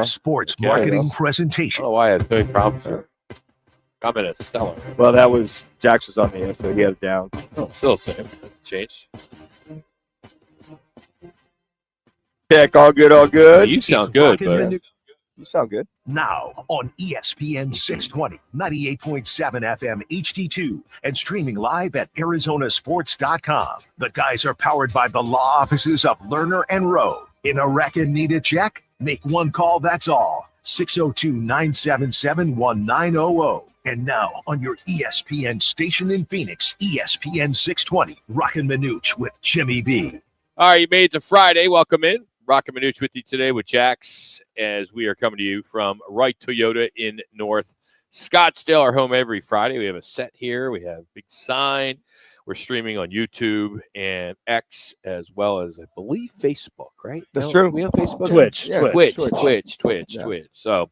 Arizona Sports Marketing Presentation. I don't know why I had so many problems here. I'm in a cellar. Well, that was Jax was on the end, so he had it down. Oh, still the same. Change. Check, all good, all good. You sound good, but you sound good. Now on ESPN 620, 98.7 FM HD2, and streaming live at ArizonaSports.com. The guys are powered by the law offices of Lerner and Rowe. In a wreck and need a check? Make one call, that's all. 602-977-1900. And now on your ESPN station in Phoenix, ESPN 620, Roc and Manuch with Jimmy B. All right, you made it to Friday. Welcome in. Roc and Manuch with you today with Jax, as we are coming to you from Wright Toyota in North Scottsdale, our home every Friday. We have a set here. We have a big sign. We're streaming on YouTube and X, as well as, I believe, Facebook, right? That's true. We on Facebook? Twitch. Yeah, Twitch. So,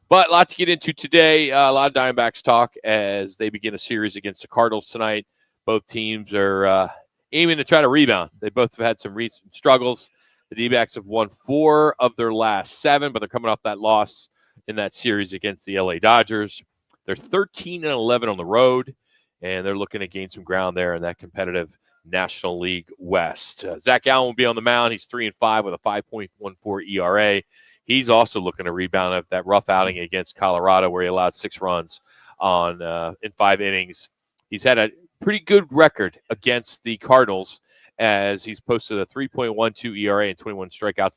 but a lot to get into today. A lot of Diamondbacks talk as they begin a series against the Cardinals tonight. Both teams are aiming to try to rebound. They both have had some recent struggles. The D-backs have won 4 of their last 7, but they're coming off that loss in that series against the LA Dodgers. They're 13-11 on the road, and they're looking to gain some ground there in that competitive National League West. Zach Allen will be on the mound. He's 3-5 with a 5.14 ERA. He's also looking to rebound up that rough outing against Colorado, where he allowed 6 runs in 5 innings. He's had a pretty good record against the Cardinals, as he's posted a 3.12 ERA and 21 strikeouts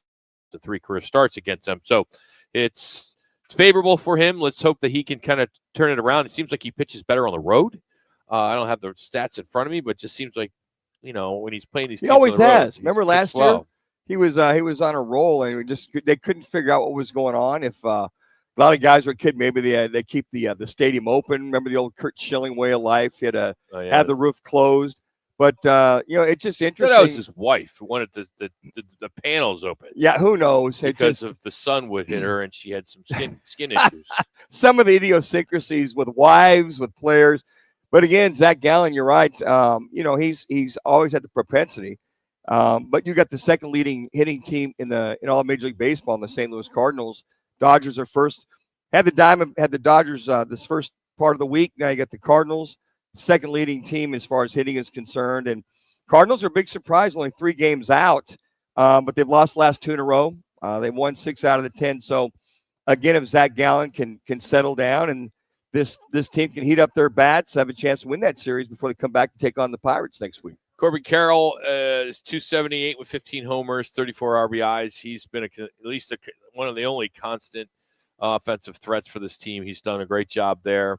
to 3 career starts against them. So it's favorable for him. Let's hope that he can kind of turn it around. It seems like he pitches better on the road. I don't have the stats in front of me, but it just seems like, when he's playing these teams, he always on the road, has. Remember last year, he was on a roll, and they couldn't figure out what was going on. If a lot of guys were kidding, maybe they keep the stadium open. Remember the old Kurt Schilling way of life? He had had the roof closed. But, it's just interesting. That was his wife who wanted the panels open. Yeah, who knows? Because of the sun would hit her, and she had some skin issues. Some of the idiosyncrasies with wives, with players. But, again, Zach Gallen, you're right. He's always had the propensity. But you got the second leading hitting team in all Major League Baseball in the St. Louis Cardinals. Dodgers are first. Had the Dodgers this first part of the week. Now you got the Cardinals. Second leading team as far as hitting is concerned. And Cardinals are a big surprise, only 3 games out, but they've lost the last 2 in a row. They've won 6 out of the 10. So, again, if Zach Gallen can settle down and this team can heat up their bats, have a chance to win that series before they come back and take on the Pirates next week. Corbin Carroll is 278 with 15 homers, 34 RBIs. He's been at least one of the only constant offensive threats for this team. He's done a great job there.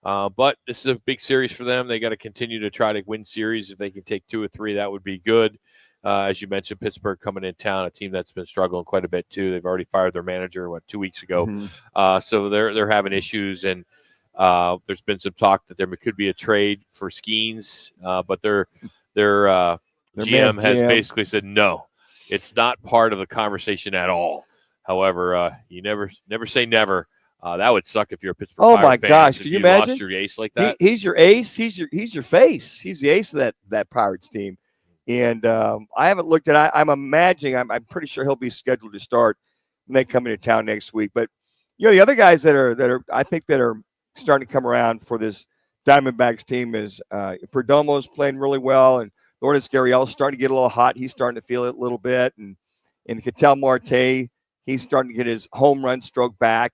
But this is a big series for them. They got to continue to try to win series. If they can take 2 or 3, that would be good. As you mentioned, Pittsburgh coming in town, a team that's been struggling quite a bit too. They've already fired their manager 2 weeks ago, so they're having issues. And there's been some talk that there could be a trade for Skeens, but their GM has basically said no, it's not part of the conversation at all. However, you never say never. That would suck if you're a Pittsburgh Pirates fan. My gosh, can you imagine? Lost your ace like that. He's your ace. He's your face. He's the ace of that Pirates team. And I haven't looked at. I'm imagining. I'm pretty sure he'll be scheduled to start when they come into town next week. But the other guys that are I think that are starting to come around for this Diamondbacks team is Perdomo's playing really well, and Lourdes Gurriel's starting to get a little hot. He's starting to feel it a little bit, and Ketel Marte, he's starting to get his home run stroke back.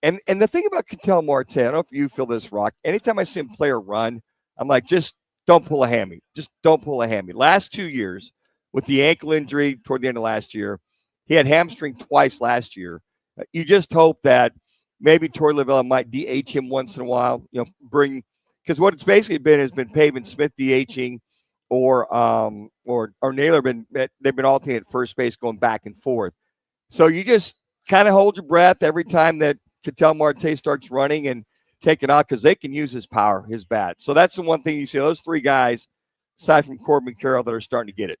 And the thing about Ketel Marte, I don't know if you feel this, Rock. Anytime I see him play a run, I'm like, just don't pull a hammy. Just don't pull a hammy. Last 2 years, with the ankle injury toward the end of last year, he had hamstring twice last year. You just hope that maybe Torey Lovullo might DH him once in a while. Because what it's basically been has been Pavin Smith DHing, or Naylor. They've been alternating at first base, going back and forth. So you just kind of hold your breath every time that Ketel Marte starts running and taking out, because they can use his power, his bat. So that's the one thing you see. Those 3 guys, aside from Corbin Carroll, that are starting to get it.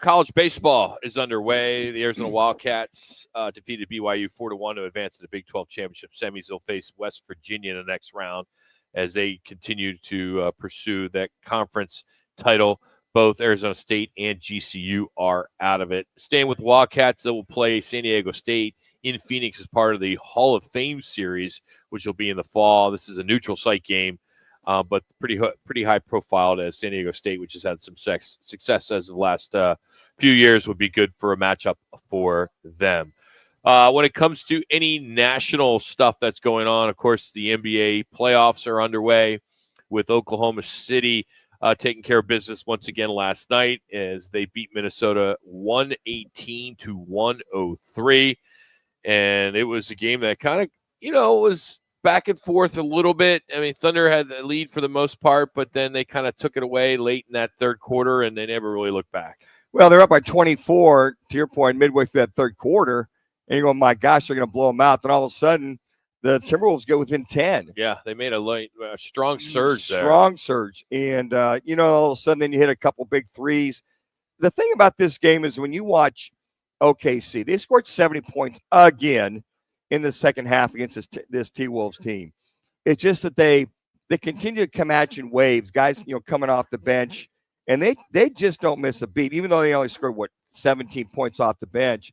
College baseball is underway. The Arizona Wildcats defeated BYU 4-1 to advance to the Big 12 championship semis. They'll face West Virginia in the next round as they continue to pursue that conference title. Both Arizona State and GCU are out of it. Staying with the Wildcats, they will play San Diego State in Phoenix as part of the Hall of Fame series, which will be in the fall. This is a neutral site game, but pretty high profile as San Diego State, which has had some success as of the last few years, would be good for a matchup for them. When it comes to any national stuff that's going on, of course, the NBA playoffs are underway with Oklahoma City taking care of business once again last night as they beat Minnesota 118-103. And it was a game that kind of, was back and forth a little bit. I mean, Thunder had the lead for the most part, but then they kind of took it away late in that third quarter, and they never really looked back. Well, they're up by 24, to your point, midway through that third quarter. And you're going, my gosh, they're going to blow them out. Then all of a sudden, the Timberwolves go within 10. Yeah, they made a strong surge there. Strong surge. And, all of a sudden, then you hit a couple big threes. The thing about this game is when you watch OKC, they scored 70 points again in the second half against this T-Wolves team. It's just that they continue to come at you in waves, guys, coming off the bench. And they just don't miss a beat, even though they only scored, 17 points off the bench.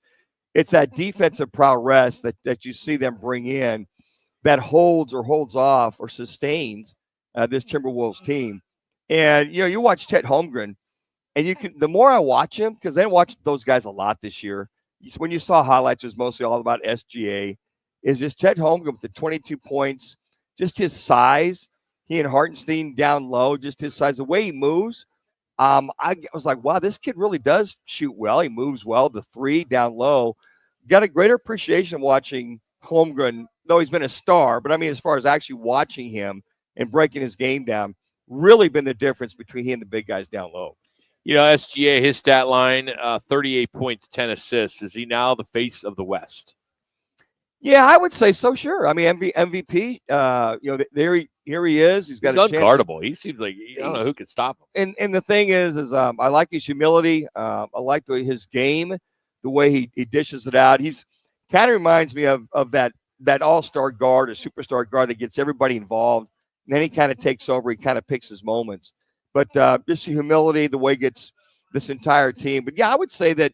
It's that defensive prowess that you see them bring in that holds off or sustains this Timberwolves team. And, you watch Chet Holmgren, and the more I watch him, because I watched those guys a lot this year, when you saw highlights, it was mostly all about SGA, is just Chet Holmgren with the 22 points, just his size. He and Hartenstein down low, just his size, the way he moves. I was like, wow, this kid really does shoot well. He moves well. The three down low. Got a greater appreciation watching Holmgren, though he's been a star. But, I mean, as far as actually watching him and breaking his game down, really been the difference between he and the big guys down low. SGA, his stat line, 38 points, 10 assists. Is he now the face of the West? Yeah, I would say so, sure. I mean, MVP, here he is. He's unguardable. He seems like, I don't know who can stop him. And the thing is I like his humility. I like his game, the way he dishes it out. He's kind of reminds me of that all-star guard, a superstar guard that gets everybody involved. And then he kind of takes over. He kind of picks his moments. But just the humility, the way he gets this entire team. But, yeah, I would say that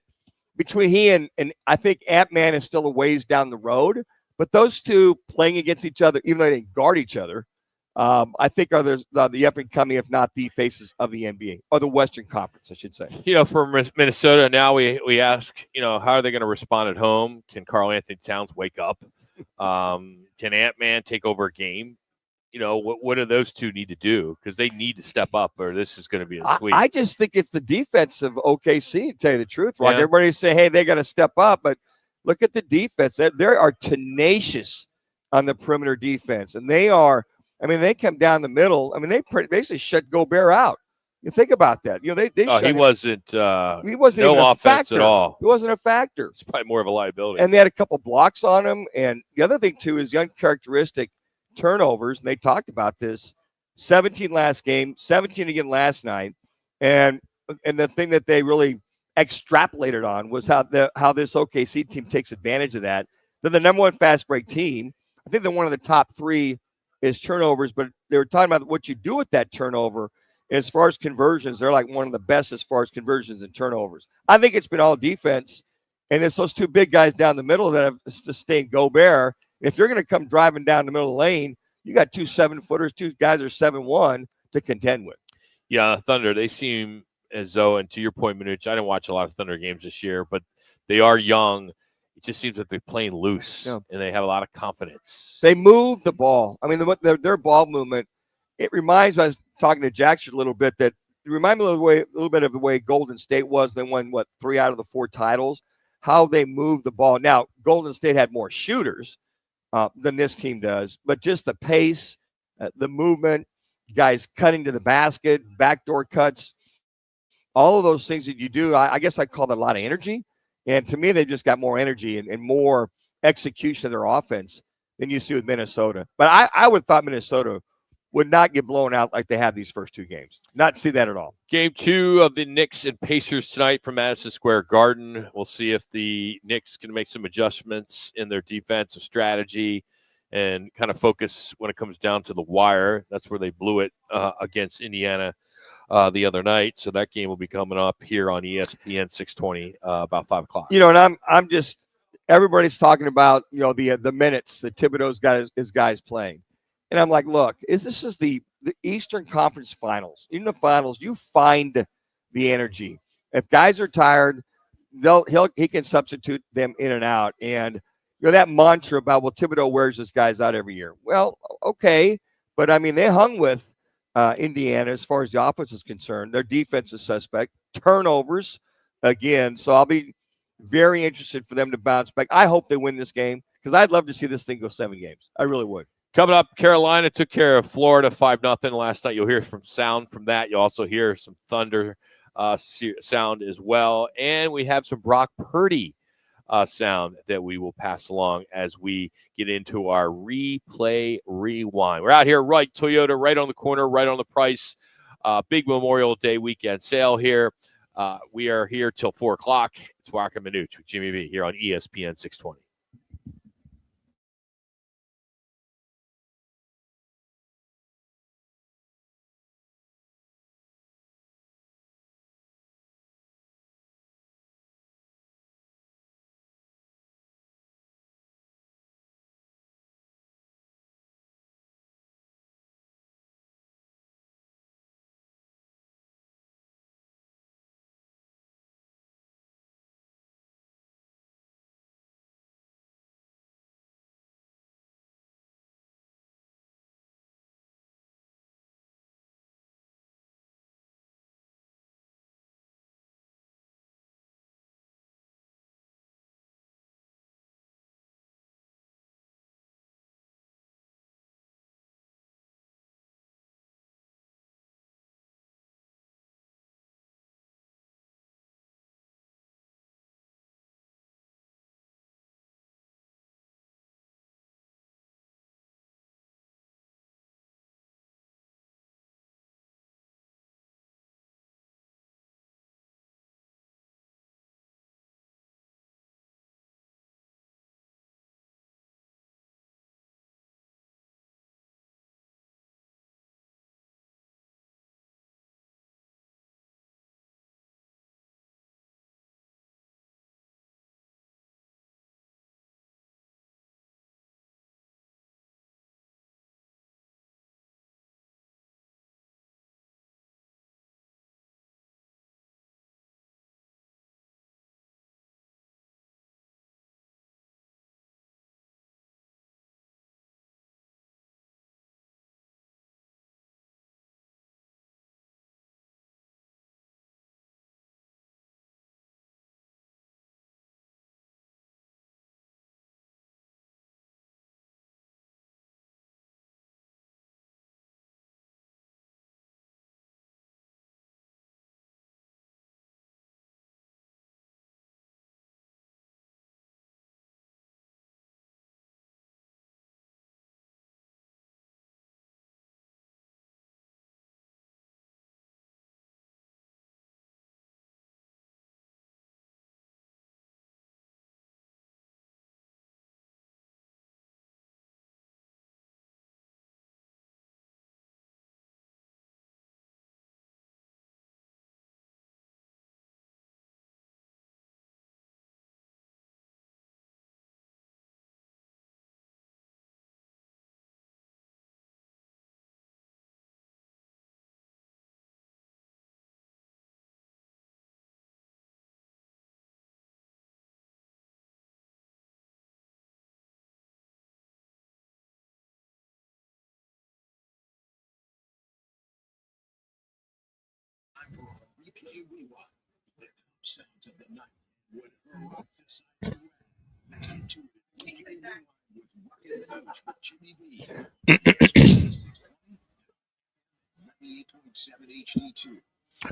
between he and I think Ant-Man is still a ways down the road. But those two playing against each other, even though they didn't guard each other, I think are the up-and-coming, if not the faces of the NBA, or the Western Conference, I should say. For Minnesota, now we ask, how are they going to respond at home? Can Karl Anthony Towns wake up? Can Ant-Man take over a game? What do those two need to do? Because they need to step up, or this is going to be a sweep. I just think it's the defense of OKC, to tell you the truth, right? Yeah. Everybody say, hey, they got to step up, but look at the defense. They are tenacious on the perimeter defense, and they come down the middle. I mean, they basically shut Gobert out. You think about that. He wasn't no offense at all. He wasn't a factor. It's probably more of a liability. And they had a couple blocks on him. And the other thing, too, is the uncharacteristic turnovers. And they talked about this. 17 last game, 17 again last night. And the thing that they really extrapolated on was how this OKC team takes advantage of that. They're the number one fast break team. I think they're one of the top three is turnovers, but they were talking about what you do with that turnover. As far as conversions, they're like one of the best as far as conversions and turnovers. I think it's been all defense, and it's those two big guys down the middle that have sustained Gobert. If you're going to come driving down the middle of the lane, you got 2 7-footers, two guys are 7'1" to contend with. Yeah, Thunder, they seem as though, and to your point, Manuch, I didn't watch a lot of Thunder games this year, but they are young. It just seems like they're playing loose, and they have a lot of confidence. They move the ball. I mean, their ball movement, it reminds me, I was talking to Jackson a little bit, that it reminded me a little bit of the way Golden State was. They won, 3 out of the 4 titles, how they move the ball. Now, Golden State had more shooters than this team does, but just the pace, the movement, guys cutting to the basket, backdoor cuts, all of those things that you do, I guess I call that a lot of energy. And to me, they just got more energy and more execution of their offense than you see with Minnesota. But I would have thought Minnesota would not get blown out like they have these first 2 games. Not see that at all. Game 2 of the Knicks and Pacers tonight from Madison Square Garden. We'll see if the Knicks can make some adjustments in their defensive strategy and kind of focus when it comes down to the wire. That's where they blew it against Indiana the other night. So that game will be coming up here on ESPN 620 about 5 o'clock. And I'm just everybody's talking about, the minutes that Thibodeau's got his guys playing. And I'm like, look, this is the Eastern Conference Finals. In the finals, you find the energy. If guys are tired, he can substitute them in and out. And that mantra about, well, Thibodeau wears his guys out every year. Well, okay, but I mean, they hung with Indiana as far as the offense is concerned. Their defense is suspect. Turnovers again. So I'll be very interested for them to bounce back. I hope they win this game because I'd love to see this thing go 7 games. I really would. Coming up, Carolina took care of Florida 5-0 last night. You'll hear some sound from that. You'll also hear some thunder sound as well. And we have some Brock Purdy sound that we will pass along as we get into our replay rewind. We're out here, right, Toyota, right on the corner, right on the price. Big Memorial Day weekend sale here. We are here till 4 o'clock. It's Roc and Manuch with Jimmy B here on ESPN 620.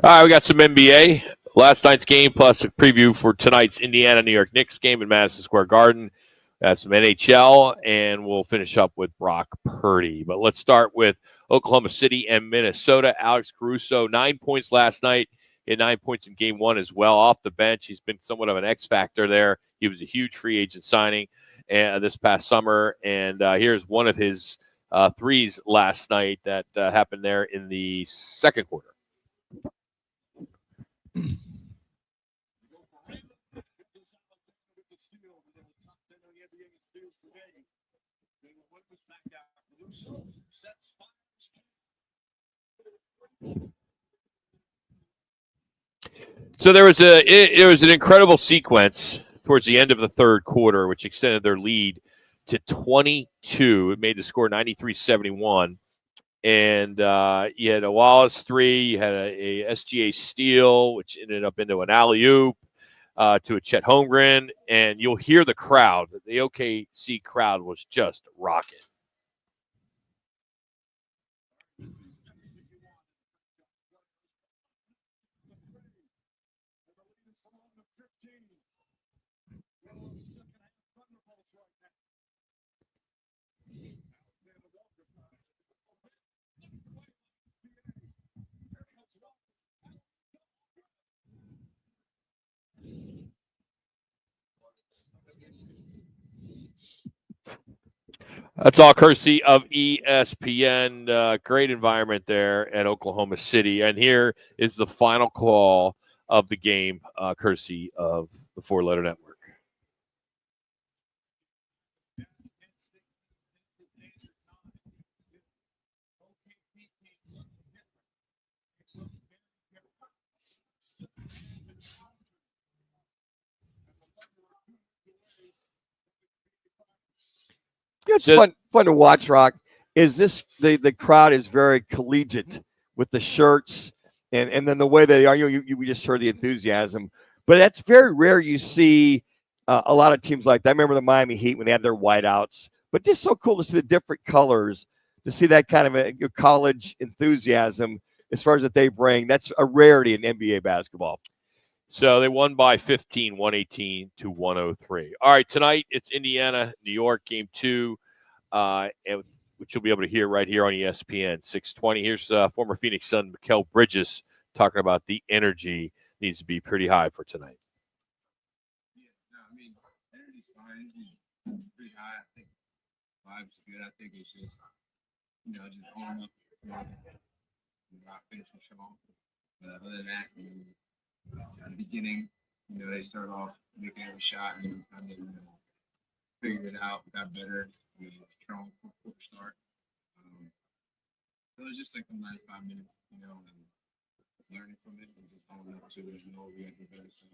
All right, we got some NBA. Last night's game plus a preview for tonight's Indiana-New York Knicks game in Madison Square Garden. Some NHL, and we'll finish up with Brock Purdy. But let's start with Oklahoma City and Minnesota. Alex Caruso, 9 points last night. He had 9 points in game one as well. Off the bench, he's been somewhat of an X factor there. He was a huge free agent signing this past summer. And here's one of his threes last night that happened there in the second quarter. So there was an incredible sequence towards the end of the third quarter, which extended their lead to 22. It made the score 93-71. And you had a Wallace three, you had a SGA steal, which ended up into an alley-oop to a Chet Holmgren. And you'll hear the crowd. The OKC crowd was just rocking. That's all courtesy of ESPN. Great environment there at Oklahoma City. And here is the final call of the game, courtesy of the Four Letter Network. It's fun to watch, Rock. Is this the crowd is very collegiate with the shirts and then the way they are. We just heard the enthusiasm, but that's very rare. You see a lot of teams like that. I remember the Miami Heat when they had their whiteouts, but just so cool to see the different colors, to see that kind of a college enthusiasm as far as that they bring. That's a rarity in NBA basketball. So they won by 15, 118-103. All right, tonight it's Indiana, New York, game 2, which you'll be able to hear right here on ESPN 620. Here's former Phoenix Sun Mikal Bridges talking about the energy needs to be pretty high for tonight. Yeah, no, I mean, energy's fine. Energy's pretty high. I think vibes good. I think it's just, just owning up, not finishing strong. But other than that, at the beginning, they started off making every shot and kind of figured it out, got better, strong quick start. So it was just like a 95 minutes, and learning from it and just owning up to it. We had to be better. So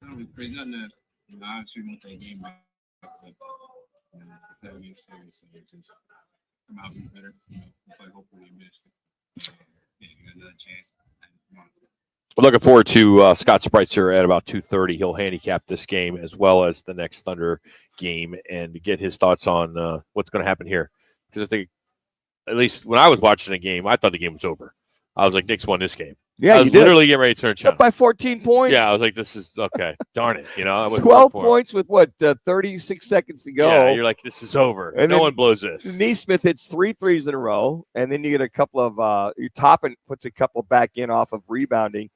I don't know, crazy. Nothing to, obviously we want that game back, but that would be serious. So just come out and be better. It's like hopefully we missed it. We got another chance. We're looking forward to Scott Spreitzer at about 2:30. He'll handicap this game as well as the next Thunder game and get his thoughts on what's going to happen here. Because I think, at least when I was watching the game, I thought the game was over. I was like, Knicks won this game. Yeah, I was literally getting ready to turn it up by 14 points. Yeah, I was like, this is okay. Darn it. I was 12 points with 36 seconds to go. Yeah, you're like, this is over. And no one blows this. Neesmith hits 3 threes in a row, and then you get a couple of Toppin puts a couple back in off of rebounding.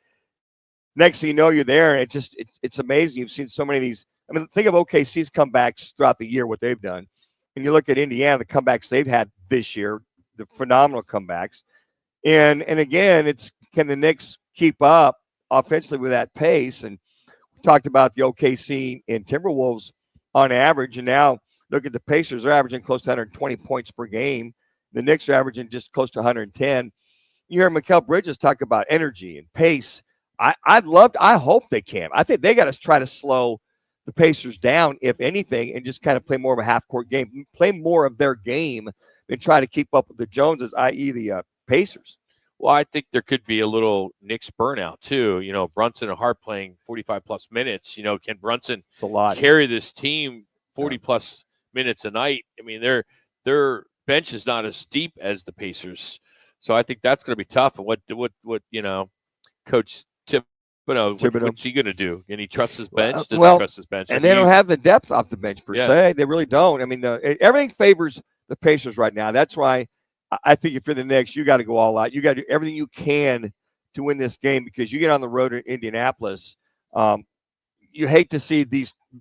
Next thing you know, you're there, and it's amazing. You've seen so many of these. I mean, think of OKC's comebacks throughout the year, what they've done. And you look at Indiana, the comebacks they've had this year, the phenomenal comebacks. And again, it's can the Knicks keep up offensively with that pace? And we talked about the OKC and Timberwolves on average, and now look at the Pacers. They're averaging close to 120 points per game. The Knicks are averaging just close to 110. You hear Mikal Bridges talk about energy and pace. I hope they can. I think they got to try to slow the Pacers down, if anything, and just kind of play more of a half-court game, play more of their game than try to keep up with the Joneses, i.e. the Pacers. Well, I think there could be a little Knicks burnout, too. Brunson and Hart playing 45-plus minutes. Can Brunson carry this team 40-plus minutes a night? I mean, their bench is not as deep as the Pacers. So I think that's going to be tough. And what Coach Thibodeau, what's he going to do? Can he trust his bench? Does he trust his bench? And they don't have the depth off the bench per se. They really don't. I mean, everything favors the Pacers right now. That's why I think if you're the Knicks, you got to go all out. You got to do everything you can to win this game because you get on the road in Indianapolis. You hate to see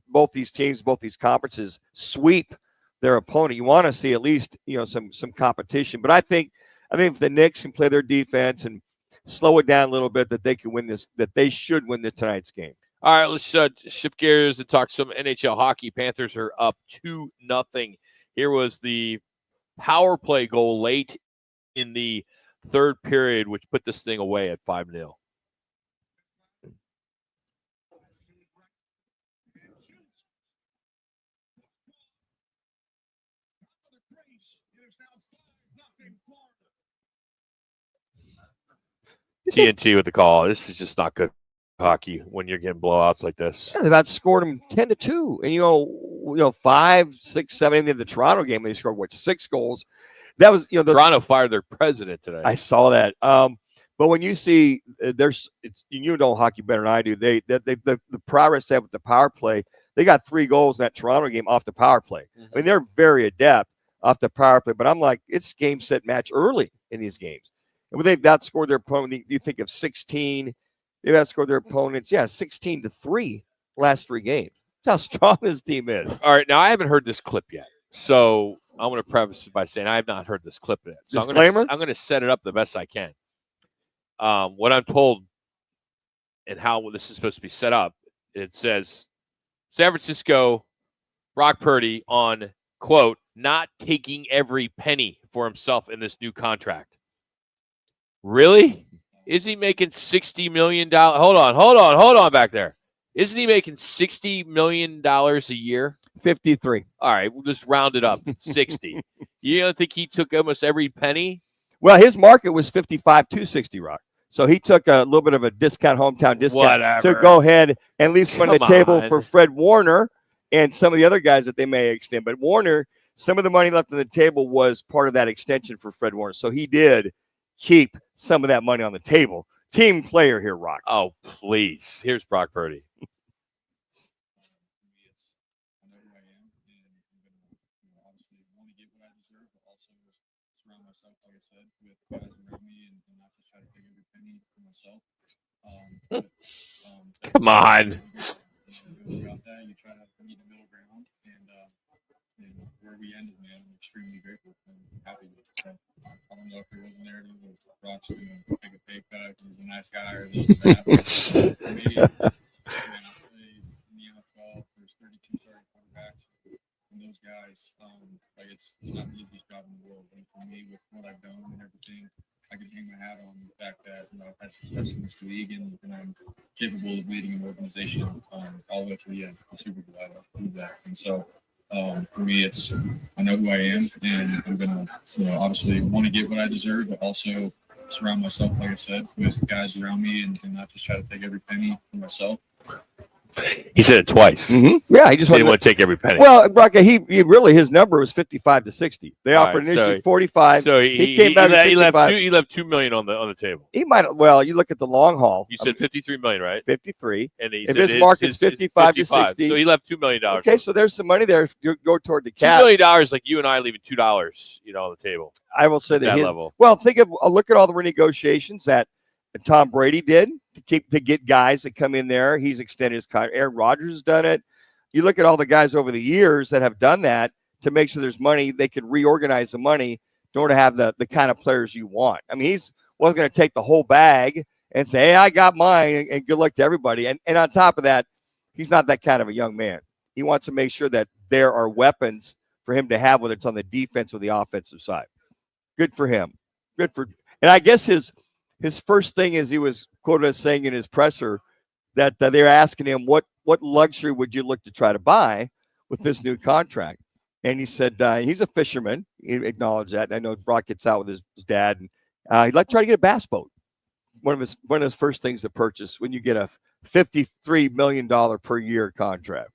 both these teams, both these conferences sweep their opponent. You want to see at least some competition. But I think if the Knicks can play their defense and slow it down a little bit, that they can win this, that they should win tonight's game. All right, let's shift gears and talk some NHL hockey. Panthers are up 2-0 Here was the power play goal late in the third period, which put this thing away at 5-0. TNT with the call. This is just not good hockey when you're getting blowouts like this. Yeah, they've outscored them 10-2, and you know 5, 6, 7 in the Toronto game. They scored 6 goals. That was Toronto fired their president today. I saw that. But when you see you know hockey better than I do. The progress they have with the power play. They got 3 goals in that Toronto game off the power play. I mean, they're very adept off the power play. But I'm like, it's game, set, match early in these games. And when they've outscored their opponent, you think of 16. They've outscored their opponents, 16-3 last 3 games. That's how strong this team is. All right, now I haven't heard this clip yet. So I'm going to preface it by saying I have not heard this clip yet. So Disclaimer? I'm going to set it up the best I can. What I'm told and how this is supposed to be set up, it says San Francisco, Brock Purdy on, quote, not taking every penny for himself in this new contract. Really? Is he making $60 million? Hold on back there. Isn't he making $60 million a year? 53. All right, we'll just round it up. 60. You don't think he took almost every penny? Well, his market was 55 to 60, Rock. So he took a little bit of a hometown discount Whatever. to go ahead and at least run the table on. for Fred Warner and some of the other guys that they may extend. But Warner, some of the money left on the table was part of that extension for Fred Warner. So he did keep some of that money on the table. Team player here, Rock. Oh, please. Here's Brock Purdy. Come on. You try to meet the middle ground, and where we ended, man, I'm extremely grateful and happy with it. I don't know if he wasn't there, Brock's going to take a pay cut, he's a nice guy, or this or that. For me, man, I played in the NFL, there's 32 starting quarterbacks, and those guys, it's not the easiest job in the world. And for me, with what I've done and everything, I can hang my hat on the fact that I've had success in this league and I'm capable of leading an organization all the way to the end of the Super Bowl. I've proved that. And so for me, I know who I am, and I'm going to obviously want to get what I deserve, but also surround myself, like I said, with guys around me and not just try to take every penny for myself. He said it twice. Mm-hmm. Yeah, he just didn't want to take every penny. Well, Brock, he really his number was 55 to 60. They offered initially 45. So he came back. He left $2 million on the table. He might. Well, you look at the long haul. You said $53 million, right? 53. And if his market's 55 to 60, so he left $2 million. Okay, so there's some money there. You go toward the cap. $2 million, like you and I leaving $2, on the table. I will say that level. Well, look at all the renegotiations that Tom Brady did to get guys that come in there. He's extended his contract. Aaron Rodgers has done it. You look at all the guys over the years that have done that to make sure there's money. They can reorganize the money in order to have the kind of players you want. I mean, he's wasn't going to take the whole bag and say, hey, I got mine, and good luck to everybody. And on top of that, he's not that kind of a young man. He wants to make sure that there are weapons for him to have, whether it's on the defense or the offensive side. Good for him. And I guess his first thing is he was quoted as saying in his presser that they're asking him, what luxury would you look to try to buy with this new contract? And he said he's a fisherman. He acknowledged that. And I know Brock gets out with his dad, and he'd like to try to get a bass boat. One of his first things to purchase when you get a $53 million per year contract.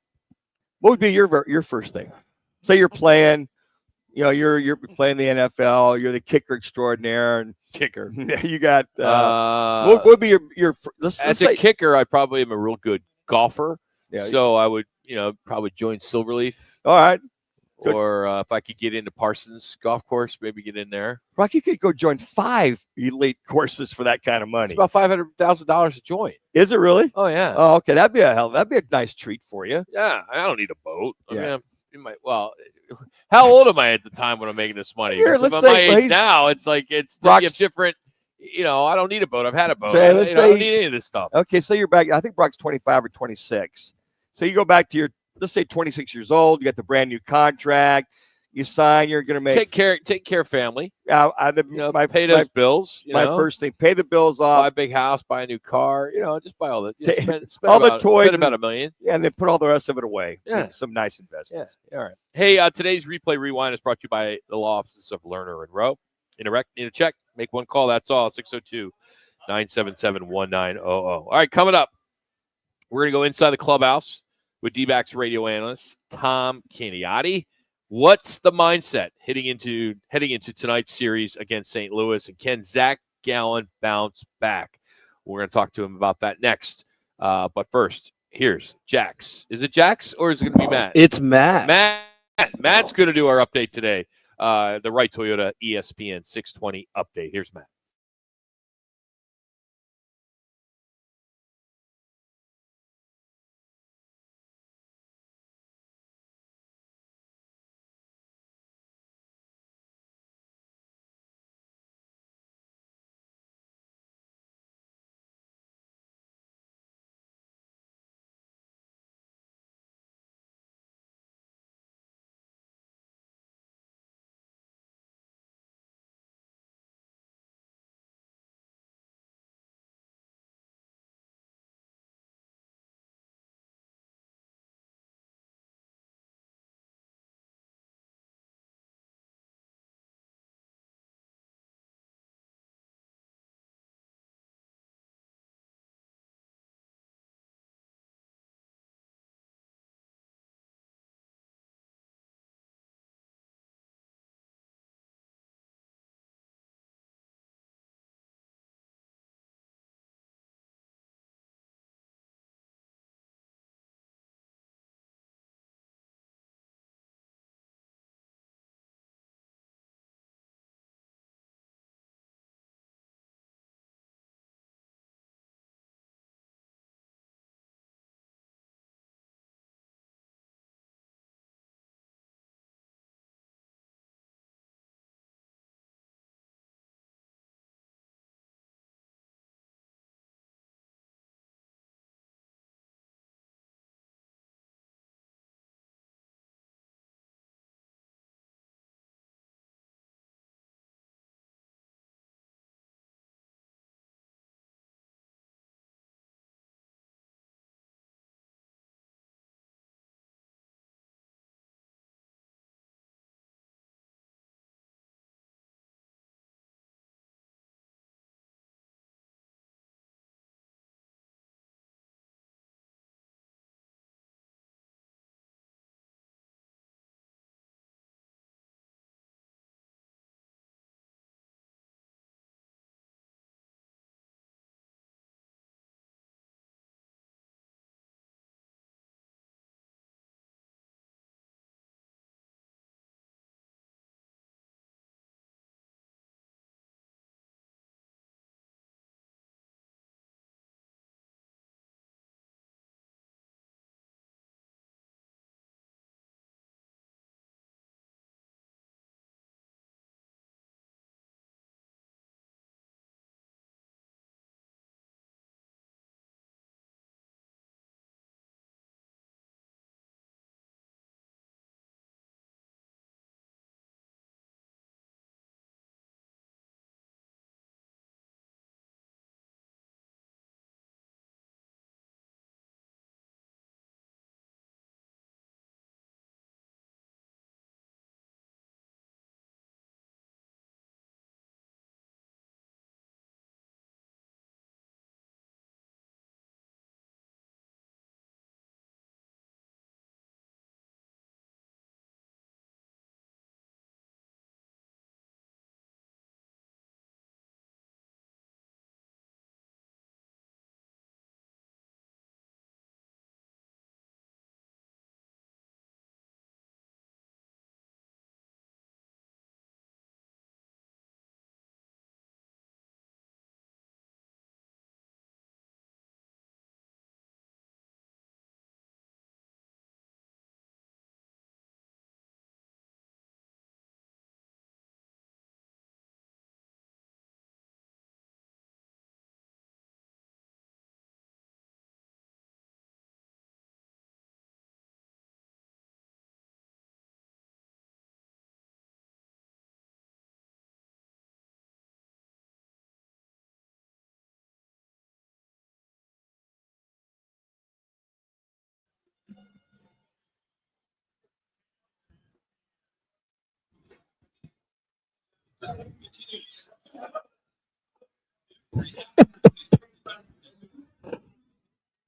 What would be your first thing? Say you're playing. You're playing the NFL. You're the kicker extraordinaire and kicker. You got what would be your as a kicker? I probably am a real good golfer. Yeah. So I would probably join Silverleaf. All right. Good. Or if I could get into Parsons Golf Course, maybe get in there. Rock, you could go join 5 elite courses for that kind of money. It's about $500,000 a join. Is it really? Oh yeah. Oh, okay. That'd be a nice treat for you. Yeah, I don't need a boat. Yeah. I mean, how old am I at the time when I'm making this money? Here, if I'm my age now, it's like it's different. I don't need a boat. I've had a boat. I don't need any of this stuff. Okay, so you're back. I think Brock's 25 or 26. So you go back to let's say 26 years old. You got the brand new contract. You sign, you're going to make take care of family. pay Pay those bills. My first thing, pay the bills off. Buy a big house, buy a new car. Just buy all the spend all about, the toys, spend about $1 million. Yeah, and then put all the rest of it away. Yeah, some nice investments. Yeah, all right. Hey, today's replay rewind is brought to you by the law offices of Lerner and Rowe. Need a check? Make one call. That's all. 602-977-1900. All right, coming up, we're going to go inside the clubhouse with D-backs radio analyst Tom Caniotti. What's the mindset heading into tonight's series against St. Louis, and can Zach Gallen bounce back? We're going to talk to him about that next. But first, here's Jax. Is it Jax or is it going to be Matt? It's Matt. Matt's going to do our update today. The Right Toyota ESPN 620 update. Here's Matt.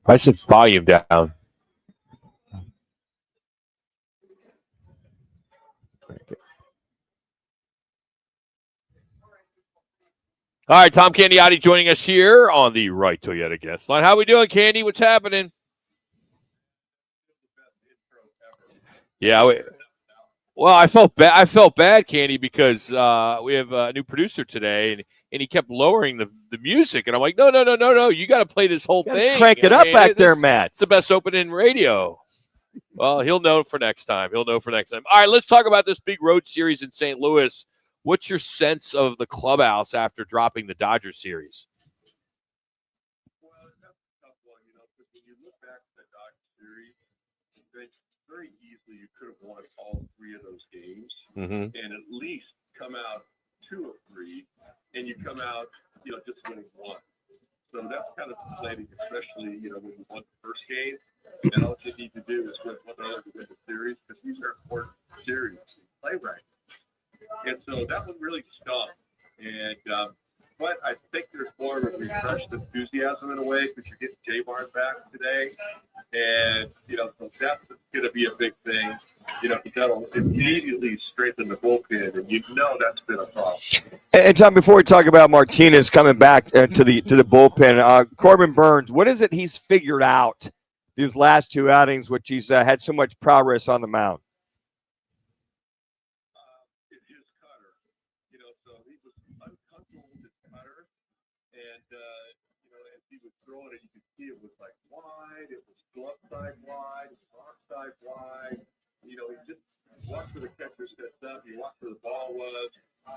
I said volume down. All right, Tom Candiotti joining us here on the Right Toyota guest line. How we doing, Candy? What's happening? Yeah, well, I felt bad, Candy, because we have a new producer today, and he kept lowering the music, and I'm like, no, you got to play this whole thing. Crank it up back there, Matt. It's the best opening radio. Well, he'll know for next time. All right, let's talk about this big road series in St. Louis. What's your sense of the clubhouse after dropping the Dodgers series? Well, that's a tough one, because when you look back at the Dodgers series, very easily you could have won all three of those games and at least come out 2 of 3, and you come out, just winning 1. So that's kind of exciting, especially, when you won the first game. And all you need to do is win one other to win the series, because these are important series. Play right. And so that one really stung. And but I think there's more of a refreshed enthusiasm in a way, because you're getting J-Barn back today. And, so that's going to be a big thing. That'll immediately strengthen the bullpen, and that's been a problem. And Tom, before we talk about Martinez coming back to the bullpen, Corbin Burns, what is it he's figured out these last 2 outings, which he's had so much progress on the mound? His cutter, so he was uncomfortable with his cutter, and as he was throwing it, you could see it was like wide, it was glove side wide, it was arm side wide. He just watched where the catcher sets up, he watched where the ball was,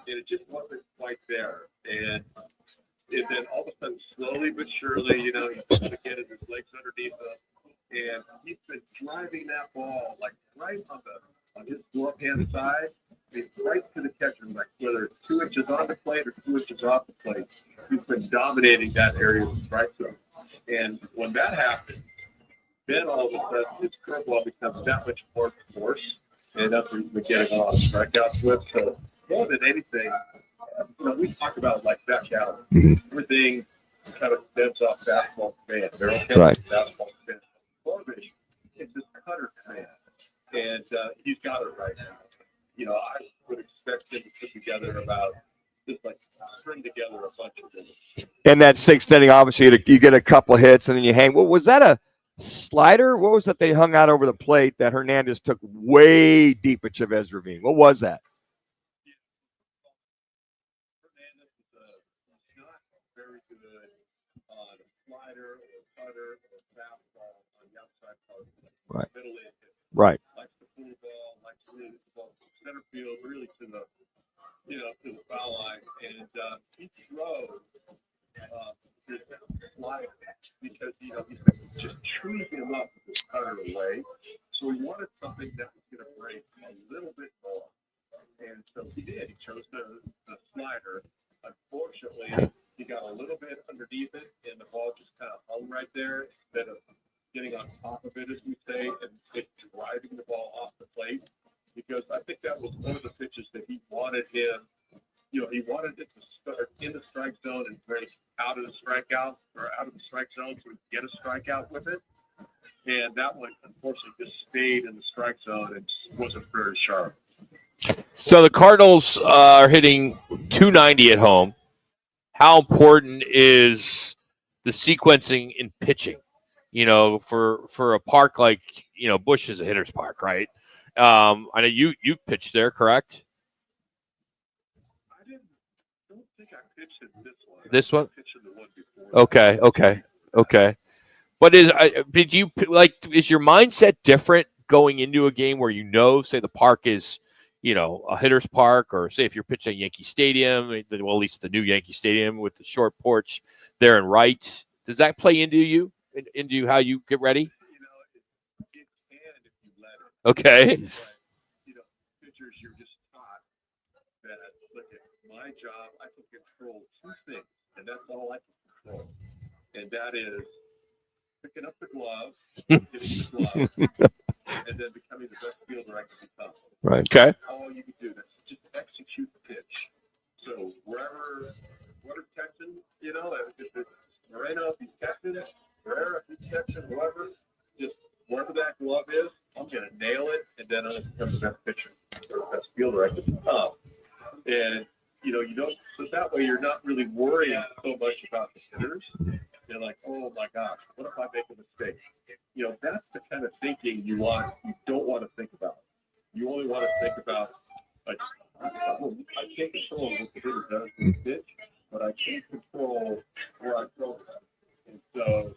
and it just wasn't quite there. And then all of a sudden, slowly but surely, he's going to get his legs underneath him, and he's been driving that ball like right on his glove hand side, right to the catcher, like whether it's 2 inches on the plate or 2 inches off the plate. He's been dominating that area of the strike zone. And when that happens, then all of a sudden his curveball becomes that much more force, and that's what we're getting a lot of strikeouts with. So more than anything, we talk about like back out, everything kind of stems off fastball command. They're okay with fastball command. Corbin is this cutter command, and he's got it right now. I would expect him to put together about just like string together a bunch of them. In that 6th inning, obviously you get a couple of hits and then you hang. What was that, a slider? What was that they hung out over the plate that Hernandez took way deep at Chavez Ravine? What was that? Hernandez is not very good on a slider or cutter or fastball on the outside part of the Right. middle end. Right. Likes the full ball, likes to hit the ball from center field, really to the foul line. And he throws his slider because he's been just treating him up with his cutter away. So he wanted something that was going to break a little bit more. And so he did. He chose the slider. Unfortunately, he got a little bit underneath it, and the ball just kind of hung right there instead of getting on top of it, as we say, and driving the ball off the plate. Because I think that was one of the pitches that he wanted him. He wanted it to start in the strike zone and break out of the strikeout or out of the strike zone so he could get a strikeout with it. And that one, unfortunately, just stayed in the strike zone and wasn't very sharp. So the Cardinals are hitting 290 at home. How important is the sequencing in pitching? For a park like Busch is a hitter's park, right? I know you pitched there, correct? I don't think I pitched in this one. This one? I pitched in the one before. Okay. But is your mindset different going into a game where say the park is a hitter's park, or say if you're pitching at Yankee Stadium, well, at least the new Yankee Stadium with the short porch there in right, does that play into how you get ready? It can if you let it. Okay. But, pitchers, you're just taught that, look, at my job, I can control 2 things, and that's all I can control. And that is picking up the glove, hitting the glove, and then becoming the best fielder I can become. Right. Okay. All you can do, that's just execute the pitch. what are catching, you know, if it's Moreno, if he's catching, Herrera, if he's catching, whoever, just wherever that glove is, I'm going to nail it, and then I'm going to become the best pitcher or the best fielder I can become. And, you know, you don't, so that way you're not really worrying so much about the hitters. You're like, oh my gosh, what if I make a mistake? You know, that's the kind of thinking you don't want to think about. You only want to think about, like, I can't control what the hitter does in the pitch, but I can control where I throw it. And so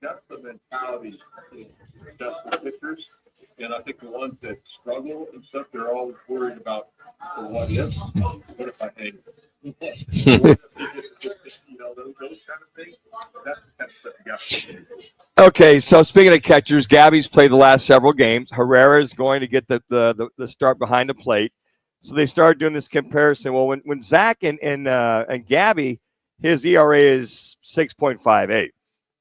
that's the mentality of successful pitchers. And I think the ones that struggle and stuff, they're always worried about the what if. What if I hang it? You know, those kind of things. That's the kind of stuff you got to do. Okay, so speaking of catchers, Gabby's played the last several games. Herrera is going to get the start behind the plate. So they started doing this comparison. Well, when Zach and Gabby, his ERA is 6.58.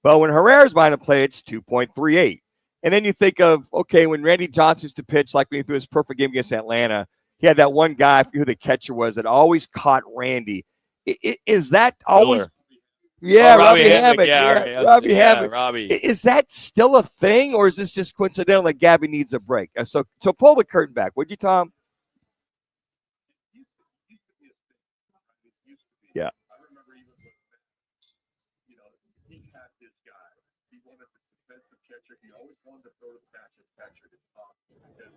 But when Herrera's behind the plate, it's 2.38. And then you think of, okay, when Randy Johnson used to pitch, like when he threw his perfect game against Atlanta, he had that one guy, I forget who the catcher was, that always caught Randy. Is that always? Miller. Yeah, Oh, Robbie Hammond. Yeah, Robbie Hammond. Robbie. Is that still a thing, or is this just coincidental that Gabby needs a break? So pull the curtain back, would you, Tom? Yeah. I remember even with, you know, he had his guy. He wanted the defensive catcher. He always wanted to throw the catcher to Tom. Because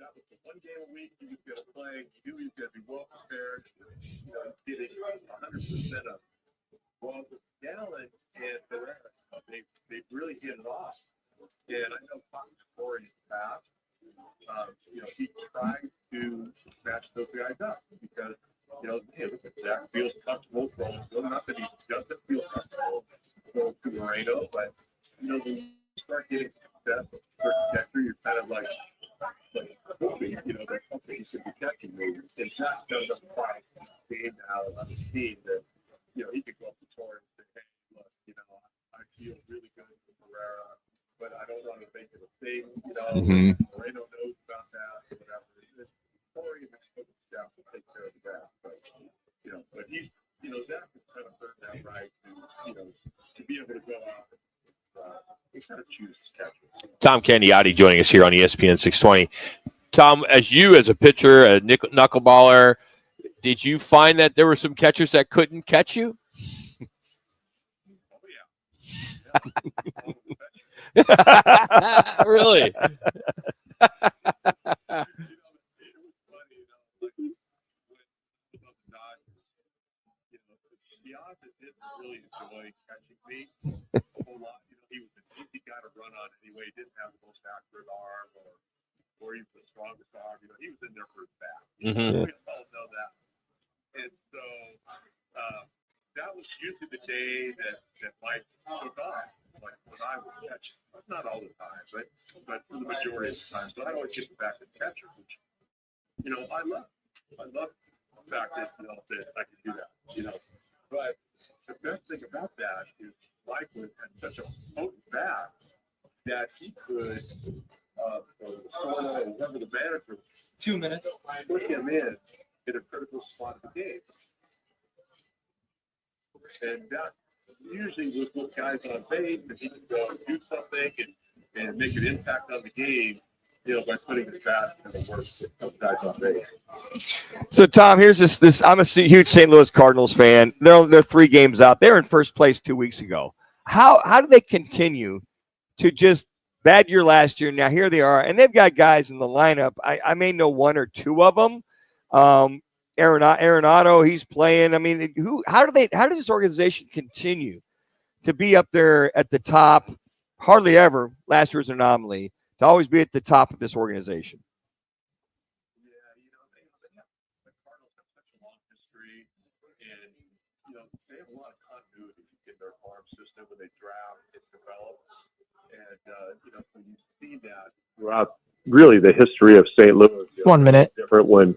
that was the one game a week he was going to play. He knew he was going to be well prepared. You know, he's getting 100% of. Well, with Gallen and Herrera, they really hit it off. And I know Tom's story in the past. You know, he tried to match those guys up because, you know, hey, look at Zach feels comfortable throwing. Well, not that he doesn't feel comfortable throwing to Moreno, but, you know, when you start getting success with a certain catcher, you're kind of like hoping, you know, that something should be catching me. And Zach doesn't quite game now on his team that, you know, he could go up to Torres and say, hey, look, you know, I feel really good with Herrera, but I don't want to make it a thing, you know. Moreno knows about that, whatever. Torres and his coaching staff will take care of that. But, you know, he's, you know, Zach has kind of earned that right to, you know, to be able to go out and he kind of choose his catcher. Tom Candiotti joining us here on ESPN 620. Tom, as a pitcher, a knuckleballer, did you find that there were some catchers that couldn't catch you? Oh, yeah. Really? Really enjoy catching me a whole lot. You know, he was an easy guy to run on anyway. He didn't have the most accurate arm or even the strongest arm. You know, he was in there for his bat. We all know that. And so that was usually the day that Mike took off. Like when I was catching, not all the time, but for the majority of the time. So I always get back to catcher, which, you know, I love the fact that, you know, that I can do that. You know, but the best thing about that is Mike had such a potent bat that he could, whoever the manager, 2 minutes, put him in a critical spot of the game. And that usually was with guys on base, and he could go and do something and make an impact on the game, you know, by putting his bat in the work of guys on base. So, Tom, here's this. I'm a huge St. Louis Cardinals fan. They're 3 games out. They were in first place 2 weeks ago. How do they continue to just bad year last year? Now here they are, and they've got guys in the lineup. I may know 1 or 2 of them. Arenado, he's playing. I mean, how does this organization continue to be up there at the top? Hardly ever. Last year's anomaly to always be at the top of this organization. Yeah, you know, the Cardinals have such a long history, and you know, they have a lot of continuity in their farm system when they draft, it's developed, and you know, so you see that throughout really the history of St. Louis. 1 minute. Different when,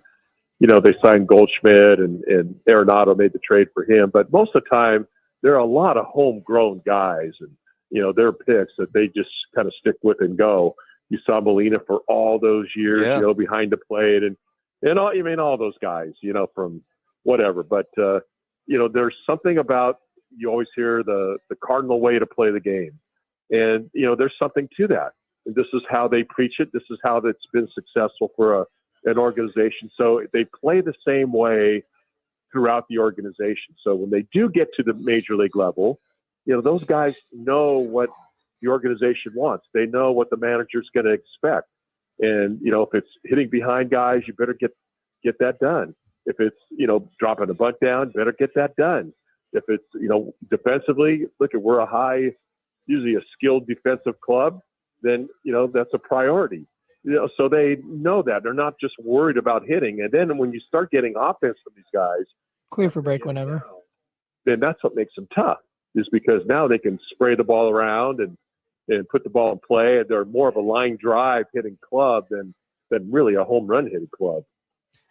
you know, they signed Goldschmidt and Arenado made the trade for him. But most of the time, there are a lot of homegrown guys and, you know, their picks that they just kind of stick with and go. You saw Molina for all those years, you know, behind the plate and all, you mean all those guys, you know, from whatever. But there's something about, you always hear the cardinal way to play the game. And, there's something to that. And this is how they preach it. This is how it's been successful for an organization. So they play the same way throughout the organization. So when they do get to the major league level, those guys know what the organization wants. They know what the manager's going to expect. And, if it's hitting behind guys, you better get that done. If it's, dropping a bunt down, better get that done. If it's, defensively, look, at we're usually a skilled defensive club, then, that's a priority. So they know that. They're not just worried about hitting. And then when you start getting offense from these guys, clear for break whenever, then that's what makes them tough, is because now they can spray the ball around and put the ball in play. They're more of a line drive hitting club than really a home run hitting club.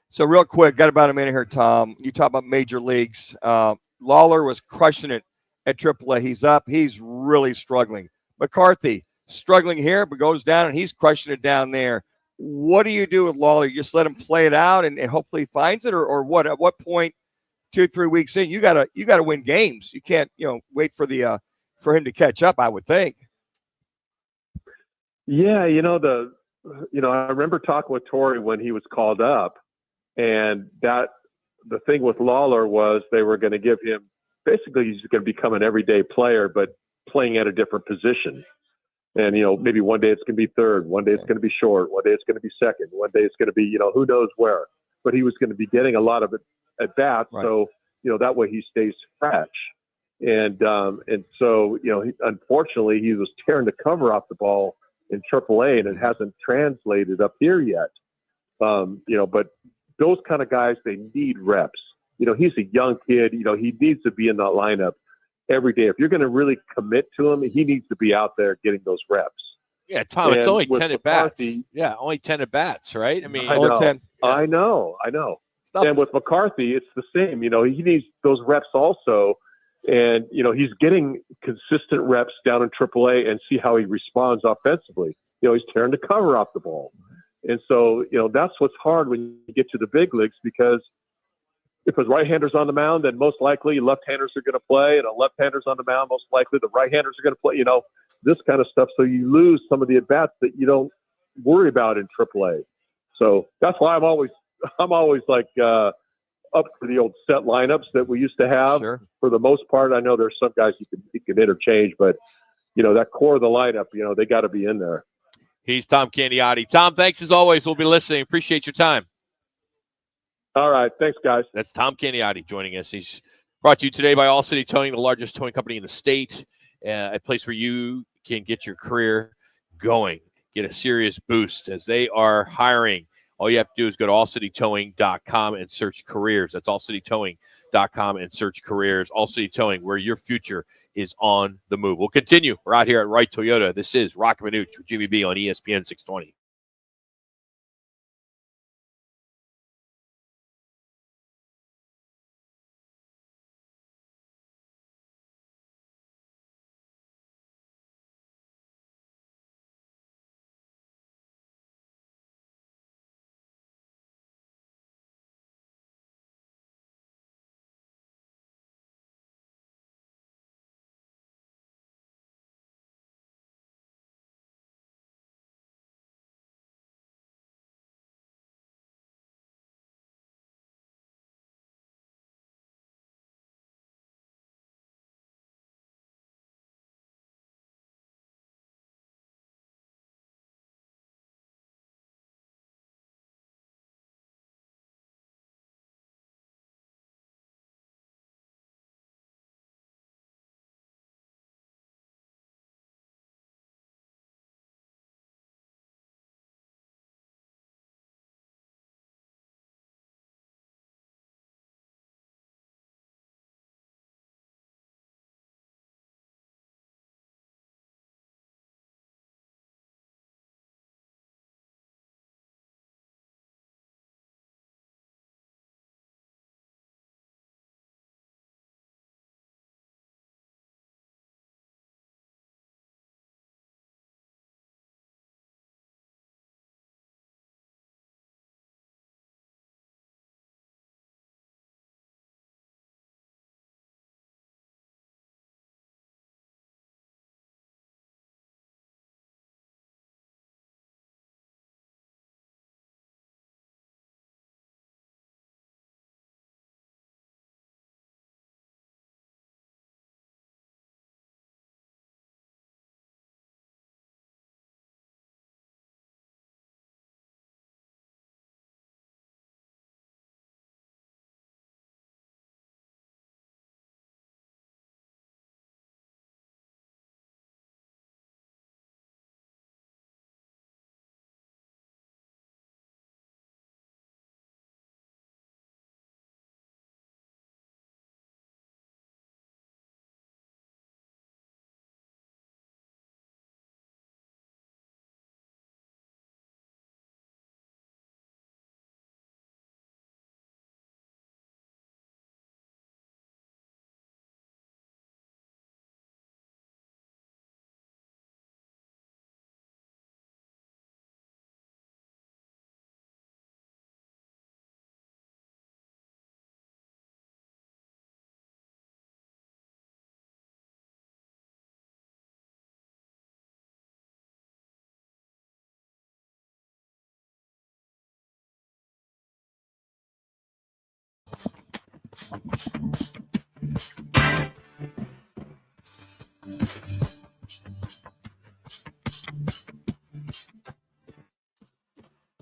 So real quick, got about a minute here, Tom. You talk about major leagues. Lawler was crushing it at AAA. He's up. He's really struggling. McCarthy struggling here, but goes down and he's crushing it down there. What do you do with Lawler? You just let him play it out and hopefully he finds it, or what? At what point, 2-3 weeks in, you gotta win games. You can't wait for for him to catch up, I would think. Yeah, I remember talking with Torrey when he was called up, and that the thing with Lawler was they were going to give him, basically he's going to become an everyday player, but playing at a different position. And, maybe one day it's going to be third, one day it's going to be short, one day it's going to be second, one day it's going to be, who knows where. But he was going to be getting a lot of it at bats, right. So, that way he stays fresh. And so, unfortunately, he was tearing the cover off the ball in AAA, and it hasn't translated up here yet. But those kind of guys, they need reps. He's a young kid. He needs to be in that lineup every day. If you're going to really commit to him, he needs to be out there getting those reps. Yeah, Tom, it's only 10 at bats. Yeah, only 10 at bats, right? I mean, only 10. Yeah. I know. And with McCarthy, it's the same. He needs those reps also. And, he's getting consistent reps down in AAA and see how he responds offensively. He's tearing the cover off the ball. And so, that's what's hard when you get to the big leagues, because if a right-hander's on the mound, then most likely left-handers are going to play, and a left-hander's on the mound, most likely the right-handers are going to play, this kind of stuff. So you lose some of the at-bats that you don't worry about in AAA. So that's why I'm always like up for the old set lineups that we used to have. Sure. For the most part. I know there's some guys you can interchange, but that core of the lineup, they got to be in there. He's Tom Candiotti. Tom, thanks as always. We'll be listening. Appreciate your time. All right. Thanks, guys. That's Tom Candiotti joining us. He's brought to you today by All City Towing, the largest towing company in the state, a place where you can get your career going, get a serious boost as they are hiring. All you have to do is go to allcitytowing.com and search careers. That's allcitytowing.com and search careers. All City Towing, where your future is on the move. We'll continue. We're out here at Wright Toyota. This is Roc and Manuch with Jimmy B on ESPN 620.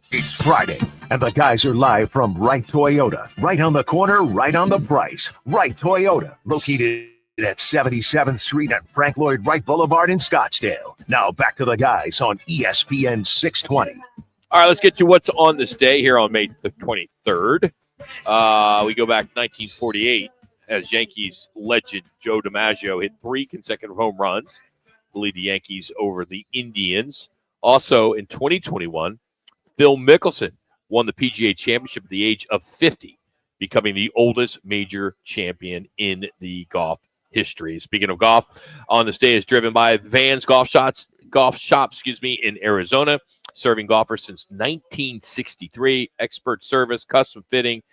It's Friday, and the guys are live from Wright Toyota. Right on the corner, right on the price. Wright Toyota, located at 77th Street and Frank Lloyd Wright Boulevard in Scottsdale. Now back to the guys on ESPN 620. All right, let's get to what's on this day here on May the 23rd. We go back 1948 as Yankees legend Joe DiMaggio hit 3 consecutive home runs to lead the Yankees over the Indians. Also in 2021, Phil Mickelson won the PGA Championship at the age of 50, becoming the oldest major champion in the golf history. Speaking of golf, on this day is driven by Vans Golf Shop, in Arizona, serving golfers since 1963. Expert service, custom fitting,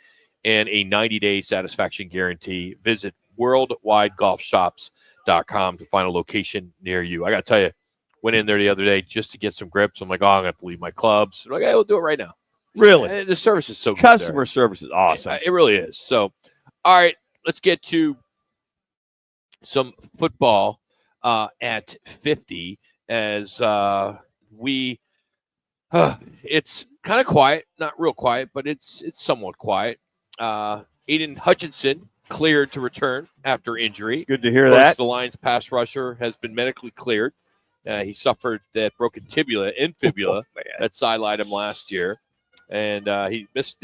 and a 90-day satisfaction guarantee. Visit worldwidegolfshops.com to find a location near you. I got to tell you, went in there the other day just to get some grips. I'm like, I'm going to have to leave my clubs. I'm like, hey, we'll do it right now. Really? The service is so good. Customer service is awesome. It really is. So, all right, let's get to some football at 50 as it's kind of quiet, not real quiet, but it's somewhat quiet. Aiden Hutchinson cleared to return after injury. Good to hear that. The Lions pass rusher has been medically cleared. He suffered that broken tibia and fibula that sidelined him last year, and he missed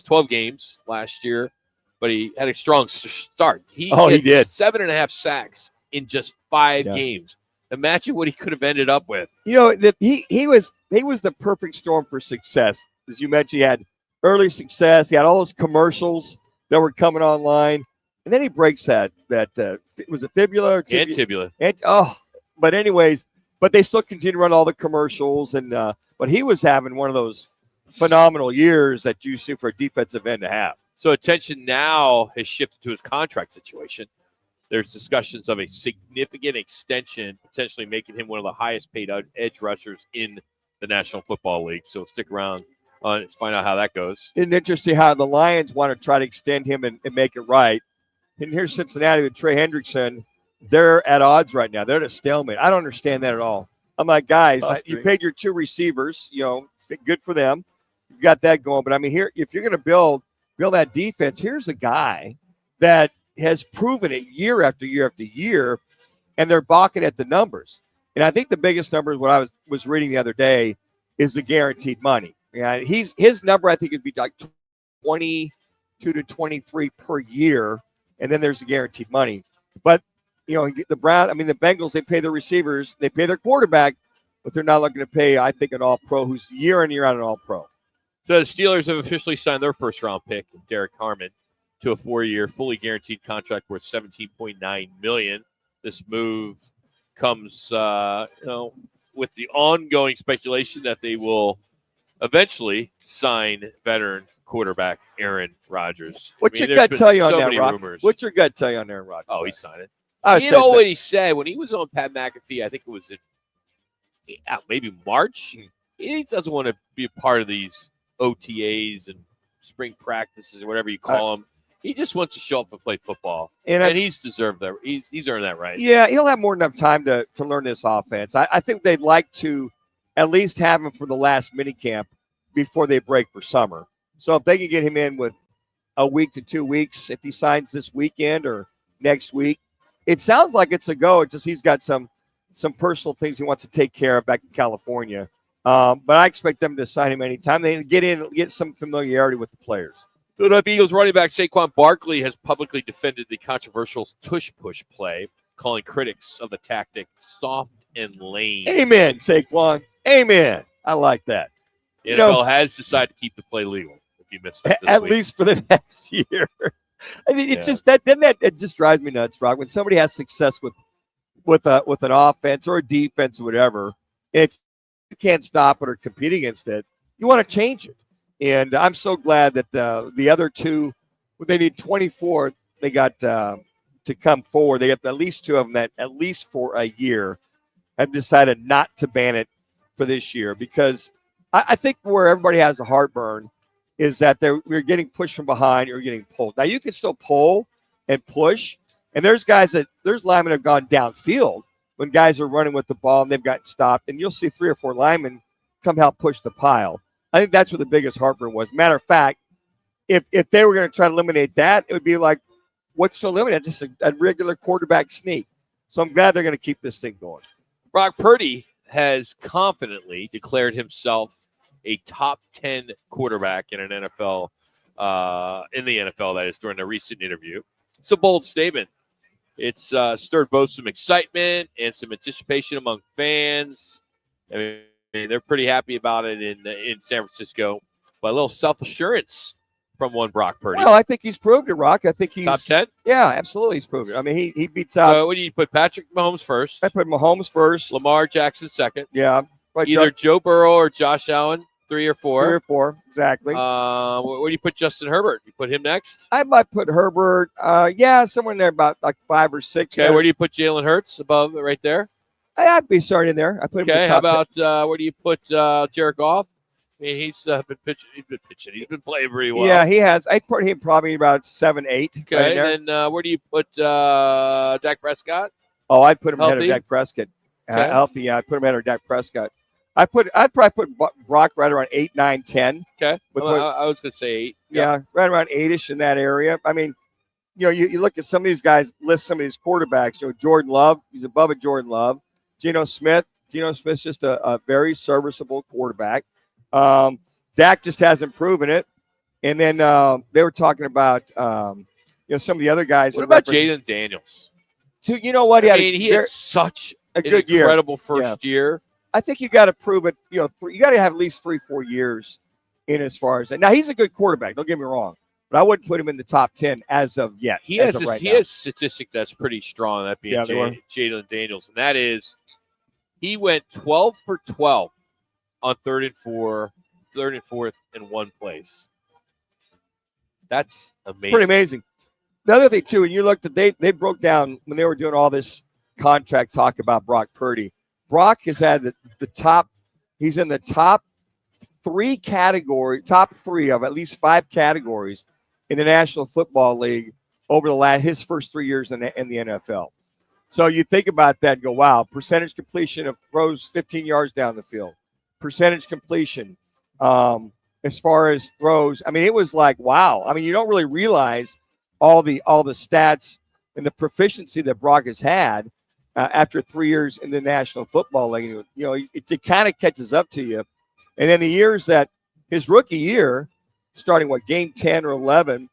12 games last year, but he had a strong start. He did 7.5 sacks in just 5 games. Imagine what he could have ended up with. You know, that he was the perfect storm for success. As you mentioned, he had early success. He had all those commercials that were coming online, and then he breaks that was a fibula or and tibia. But anyways, they still continue to run all the commercials, and but he was having one of those phenomenal years that you see for a defensive end to have. So attention now has shifted to his contract situation. There's discussions of a significant extension, potentially making him one of the highest paid edge rushers in the National Football League. So stick around. Let's find out how that goes. It's interesting how the Lions want to try to extend him and make it right. And here's Cincinnati with Trey Hendrickson. They're at odds right now. They're at a stalemate. I don't understand that at all. I'm like, guys, you paid your 2 receivers. You know, good for them. You've got that going. But, I mean, here, if you're going to build that defense, here's a guy that has proven it year after year after year, and they're balking at the numbers. And I think the biggest number is what I was reading the other day is the guaranteed money. Yeah, his number I think would be like 22 to 23 per year, and then there's the guaranteed money. But you know, the Bengals, they pay their receivers, they pay their quarterback, but they're not looking to pay, I think, an All-Pro who's year in year out an All-Pro. So the Steelers have officially signed their first-round pick, Derek Harmon, to a 4-year, fully guaranteed contract worth $17.9 million. This move comes, with the ongoing speculation that they will eventually sign veteran quarterback Aaron Rodgers. What's your gut tell you on that, Rock? Rumors. What's your gut tell you on Aaron Rodgers? Oh, he signed it. He had already said when he was on Pat McAfee, I think it was in maybe March, he doesn't want to be a part of these OTAs and spring practices or whatever you call them. He just wants to show up and play football, and he's deserved that. He's earned that right. Yeah, he'll have more than enough time to learn this offense. I think they'd like to at least have him for the last minicamp before they break for summer. So if they can get him in with a week to 2 weeks, if he signs this weekend or next week, it sounds like it's a go. It's just he's got some personal things he wants to take care of back in California. But I expect them to sign him anytime. They get in, get some familiarity with the players. Philadelphia Eagles running back Saquon Barkley has publicly defended the controversial tush-push play, calling critics of the tactic soft and lame. Amen, Saquon. Amen. I like that. The NFL has decided to keep the play legal. If you missed it, at least for the next year. I mean, it just drives me nuts, Rock. When somebody has success with an offense or a defense or whatever, if you can't stop it or compete against it, you want to change it. And I'm so glad that the other two, they need 24. They got to come forward. They got at least 2 of them that at least for a year have decided not to ban it for this year, because I think where everybody has a heartburn is that we're getting pushed from behind or getting pulled. Now you can still pull and push, and there's linemen have gone downfield when guys are running with the ball and they've gotten stopped, and you'll see 3 or 4 linemen come help push the pile. I think that's where the biggest heartburn was. Matter of fact, if they were going to try to eliminate that, it would be like, what's to eliminate? Just a regular quarterback sneak. So I'm glad they're going to keep this thing going. Brock Purdy has confidently declared himself a top 10 quarterback in an NFL, in the NFL, that is, during a recent interview. It's a bold statement. It's stirred both some excitement and some anticipation among fans. I mean, they're pretty happy about it in San Francisco. But a little self-assurance from one Brock Purdy. Well, I think he's proved it, Rock. I think he's top 10. Yeah, absolutely, he's proved it. I mean, he beats out. So what do you put? Patrick Mahomes first. I put Mahomes first. Lamar Jackson second. Yeah, either Joe Burrow or Josh Allen, 3 or 4. 3 or 4, exactly. Where do you put Justin Herbert? You put him next? I might put Herbert. Somewhere in there, about like 5 or 6. Okay, where do you put Jalen Hurts? Above, right there. I'd be starting in there. I put him. Okay, in how the top about where do you put Jared Goff? I mean, he's been pitching. He's been playing pretty well. Yeah, he has. I put him probably about 7, 8. Okay, right and then where do you put Dak Prescott? Oh, I'd put him ahead Healthy? of Dak Prescott. Okay. Healthy, yeah. I'd put him ahead of Dak Prescott. I'd probably put Brock right around 8, 9, 10. Okay, With I was going to say 8. Yeah, right around 8-ish in that area. I mean, you look at some of these guys, list some of these quarterbacks. Jordan Love, he's above a Jordan Love. Geno Smith's just a very serviceable quarterback. Dak just hasn't proven it. And then they were talking about some of the other guys. What about Jaden Daniels? So you know what? He had such a an good year. incredible first year. I think you got to prove it. You got to have at least 3-4 years in as far as that. Now he's a good quarterback. Don't get me wrong, but I wouldn't put him in the top 10 as of yet. He has a statistic that's pretty strong. That being Jaden Daniels, and that is he went 12 for 12 on 3rd and 4th in one place. That's amazing. Pretty amazing. The other thing too, and you looked at they broke down when they were doing all this contract talk about Brock Purdy. Brock has had the top. He's in the top 3 of at least 5 categories in the National Football League over his first 3 years in the NFL. So you think about that and go, wow, percentage completion of throws 15 yards down the field, percentage completion as far as throws. I mean, it was like, wow. I mean, you don't really realize all the stats and the proficiency that Brock has had after 3 years in the National Football League. It kind of catches up to you. And then the years that his rookie year, starting game 10 or 11,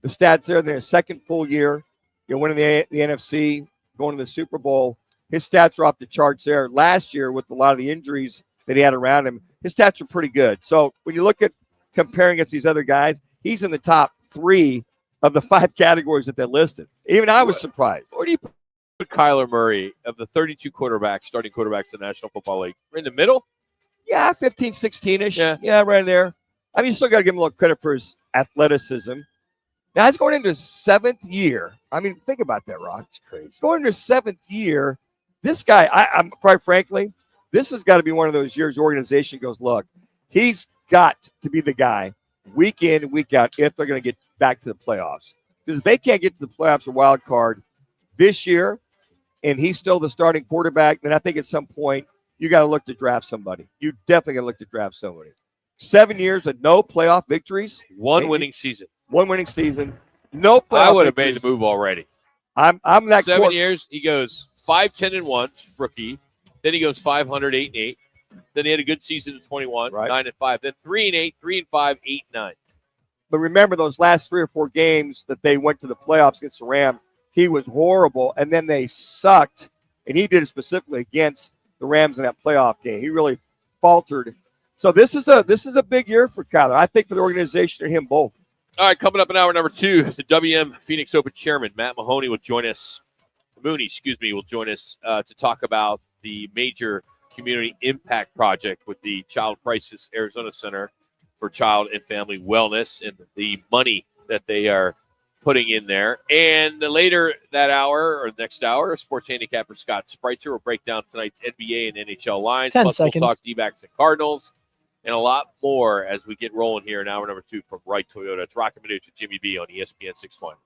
the stats there, then his second full year, winning the NFC, going to the Super Bowl, his stats are off the charts there. Last year, with a lot of the injuries that he had around him, his stats are pretty good. So when you look at comparing against these other guys, he's in the top 3 of the 5 categories that they listed. Even I was surprised. Where do you put Kyler Murray of the 32 starting quarterbacks in the National Football League? We're in the middle? Yeah, 15, 16-ish. Yeah, right there. I mean, you still got to give him a little credit for his athleticism. Now, he's going into his 7th year. I mean, think about that, Rock. It's crazy. Going into his 7th year, this guy, I'm quite frankly, this has got to be one of those years the organization goes, look, he's got to be the guy week in, week out if they're going to get back to the playoffs. Because if they can't get to the playoffs or wild card this year, and he's still the starting quarterback, then I think at some point you got to look to draft somebody. You definitely got to look to draft somebody. 7 years with no playoff victories. One winning season. No playoff I would have victories. made the move already. I'm that 7 years. He goes 5-10-1 rookie. Then he goes 500, 8-8. Then he had a good season in 21, right. 9-5. Then 3-8, 3-5, 8-9. But remember those last 3 or 4 games that they went to the playoffs against the Rams, he was horrible, and then they sucked, and he did it specifically against the Rams in that playoff game. He really faltered. So this is a big year for Kyler. I think for the organization and him both. All right, coming up in hour number 2, the WM Phoenix Open chairman, Matt Mooney, will join us to talk about the major community impact project with the Child Crisis Arizona Center for Child and Family Wellness and the money that they are putting in there. And later that hour or next hour, sports handicapper Scott Spreitzer will break down tonight's NBA and NHL lines. 10 Plus seconds. We'll talk D-backs and Cardinals. and a lot more as we get rolling here in hour number 2 from Wright Toyota. It's Roc and Manuch with Jimmy B on ESPN 620.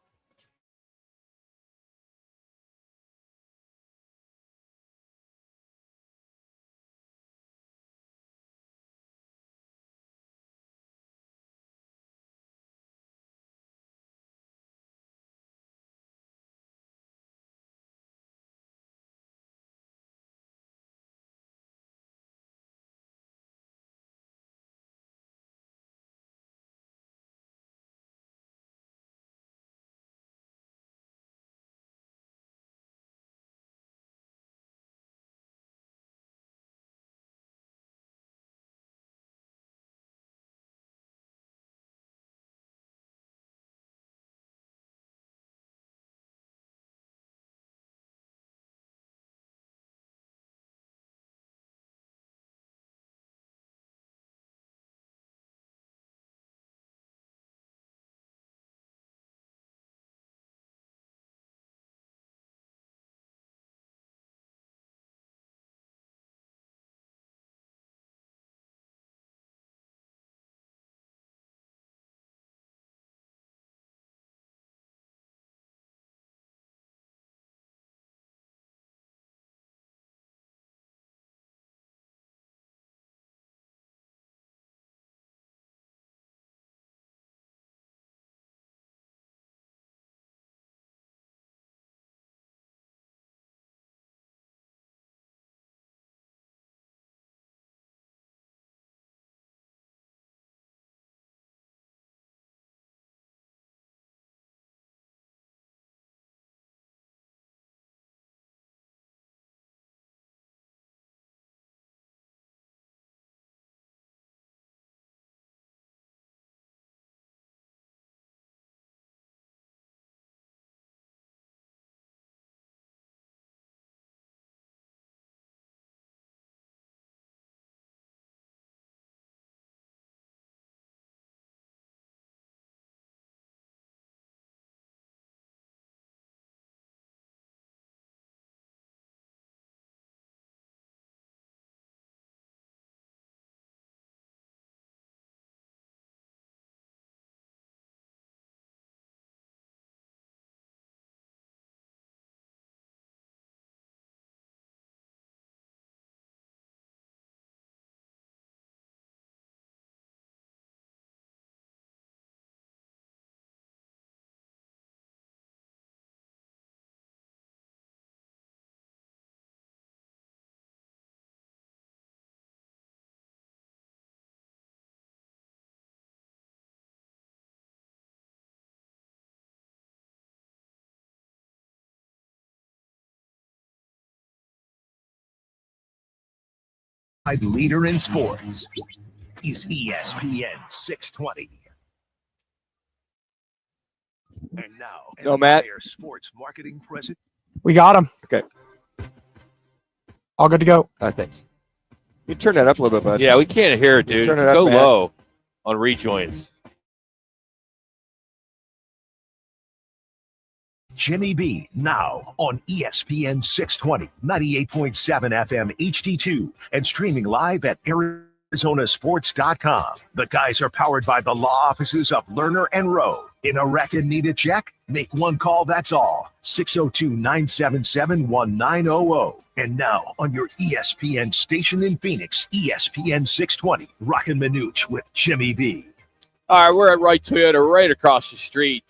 Leader in sports is ESPN 620. And now, No, Matt. Empire Sports Marketing President. We got him. Okay. All good to go. Thanks. You turn that up a little bit, bud. Yeah, we can't hear it, dude. Turn it up, Go man. low on rejoins. Jimmy B, now on ESPN 620, 98.7 FM HD2, and streaming live at ArizonaSports.com. The guys are powered by the law offices of Lerner and Rowe. In a wreck and need a check? Make one call, that's all. 602-977-1900. And now on your ESPN station in Phoenix, ESPN 620, Roc and Manuch with Jimmy B. All right, we're at Wright Toyota right across the street.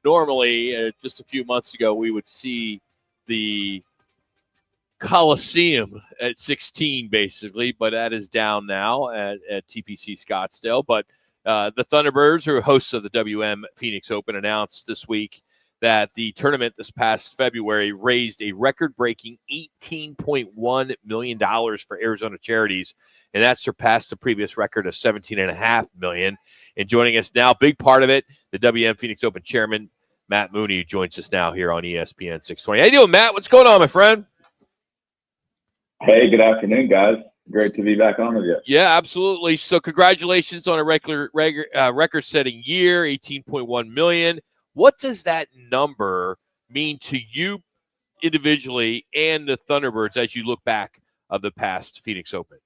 Normally, just a few months ago, we would see the Coliseum at 16, basically, but that is down now at TPC Scottsdale. But the Thunderbirds, who are hosts of the WM Phoenix Open, announced this week that the tournament this past February raised a record-breaking $18.1 million for Arizona charities, and that surpassed the previous record of $17.5 million. And joining us now, big part of it, the WM Phoenix Open chairman, Matt Mooney, who joins us now here on ESPN 620. How you doing, Matt? What's going on, my friend? Hey, good afternoon, guys. Great to be back on with you. Yeah, absolutely. So congratulations on a record-setting year, $18.1 million. What does that number mean to you individually and the Thunderbirds as you look back of the past Phoenix Open?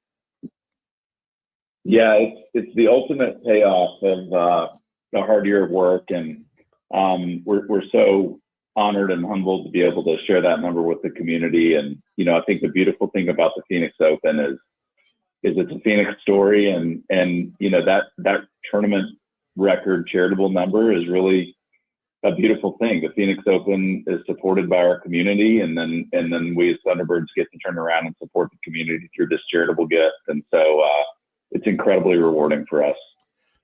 Yeah, it's the ultimate payoff of a hard year of work, and we're so honored and humbled to be able to share that number with the community. And I think the beautiful thing about the Phoenix Open is it's a Phoenix story, and that tournament record charitable number is really a beautiful thing. The Phoenix Open is supported by our community, and then we as Thunderbirds get to turn around and support the community through this charitable gift. And so it's incredibly rewarding for us.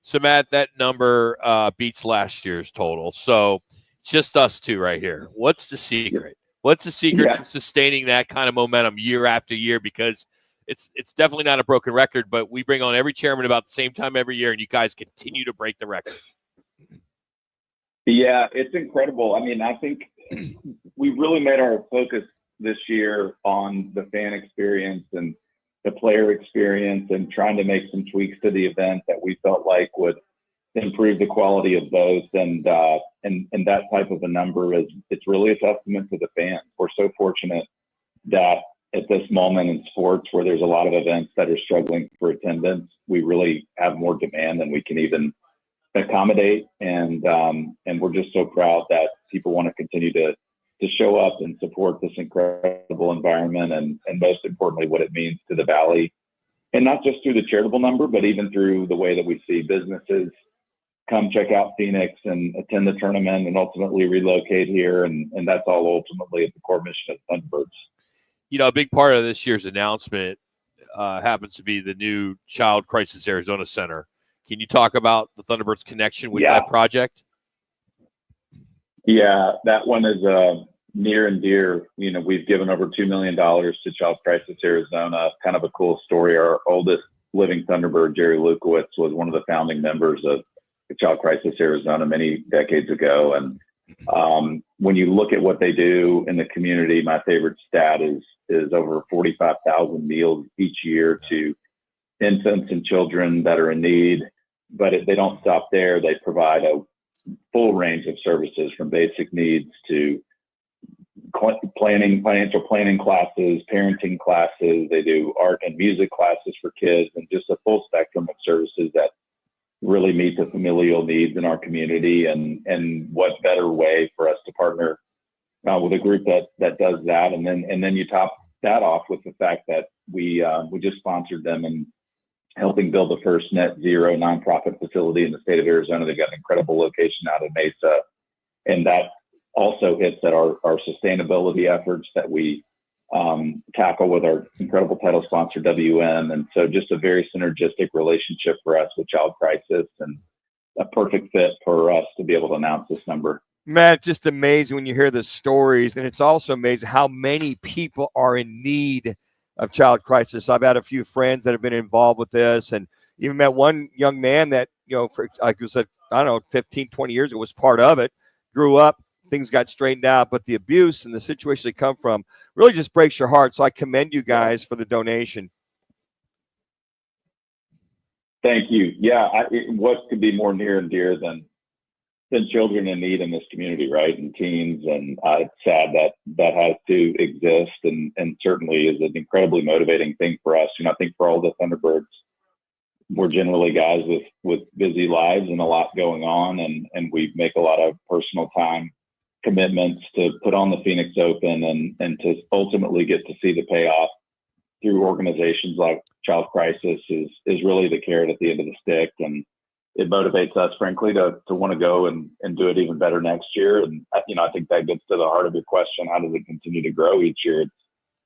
So, Matt, that number beats last year's total. So just us two right here. What's the secret? What's the secret to sustaining that kind of momentum year after year? Because it's definitely not a broken record, but we bring on every chairman about the same time every year, and you guys continue to break the record. Yeah, it's incredible. I mean, I think we really made our focus this year on the fan experience and the player experience, and trying to make some tweaks to the event that we felt like would improve the quality of both. And that type of a number it's really a testament to the fans. We're so fortunate that at this moment in sports where there's a lot of events that are struggling for attendance, we really have more demand than we can even accommodate. And we're just so proud that people want to continue to show up and support this incredible environment, and most importantly, what it means to the Valley. And not just through the charitable number, but even through the way that we see businesses come check out Phoenix and attend the tournament and ultimately relocate here. And that's all ultimately at the core mission of Thunderbirds. A big part of this year's announcement happens to be the new Child Crisis Arizona Center. Can you talk about the Thunderbirds connection with that project? Yeah, that one is near and dear. We've given over $2 million to Child Crisis Arizona. Kind of a cool story. Our oldest living Thunderbird, Jerry Lukowitz, was one of the founding members of Child Crisis Arizona many decades ago. And when you look at what they do in the community, my favorite stat is over 45,000 meals each year to infants and children that are in need. But they don't stop there. They provide a full range of services, from basic needs to financial planning classes, parenting classes. They do art and music classes for kids, and just a full spectrum of services that really meet the familial needs in our community. And what better way for us to partner with a group that does that. And then you top that off with the fact that we just sponsored them in helping build the first net zero nonprofit facility in the state of Arizona. They've got an incredible location out in Mesa, and that also hits at our sustainability efforts that we tackle with our incredible title sponsor WM. And so just a very synergistic relationship for us with Child Crisis, and a perfect fit for us to be able to announce this number. Matt, it's just amazing when you hear the stories, and it's also amazing how many people are in need of Child Crisis. I've had a few friends that have been involved with this, and even met one young man that, like you said, I don't know, 15, 20 years ago was part of it, grew up, things got straightened out, but the abuse and the situation they come from really just breaks your heart. So I commend you guys for the donation. Thank you. Yeah, what could be more near and dear than children in need in this community, right? And teens. And it's sad that has to exist, and certainly is an incredibly motivating thing for us. I think for all the Thunderbirds, we're generally guys with busy lives and a lot going on, and we make a lot of personal time commitments to put on the Phoenix Open, and to ultimately get to see the payoff through organizations like Child Crisis is really the carrot at the end of the stick. And it motivates us, frankly, to want to go and do it even better next year. And I think that gets to the heart of your question: how does it continue to grow each year?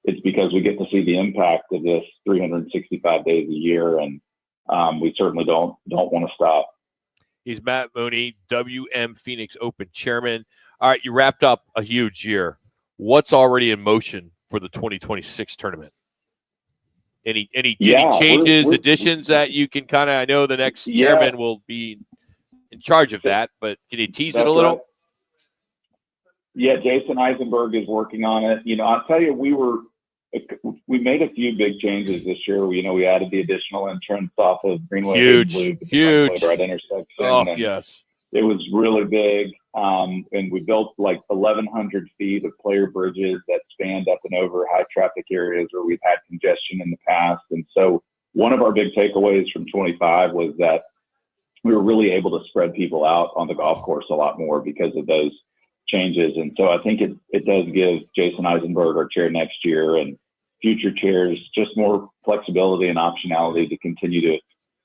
It's because we get to see the impact of this 365 days a year, and we certainly don't want to stop. He's Matt Mooney, WM Phoenix Open chairman. All right, you wrapped up a huge year. What's already in motion for the 2026 tournament? Any changes, additions that you can kind of? I know the next chairman will be in charge of that, but can you tease it a little? Right. Yeah, Jason Eisenberg is working on it. I'll tell you, we made a few big changes this year. We added the additional entrance off of Greenway. Huge. Right intersection. Oh, yes. It was really big. And we built like 1,100 feet of player bridges that spanned up and over high traffic areas where we've had congestion in the past. And so one of our big takeaways from 25 was that we were really able to spread people out on the golf course a lot more because of those changes. And so I think it does give Jason Eisenberg, our chair next year, and future chairs just more flexibility and optionality to continue to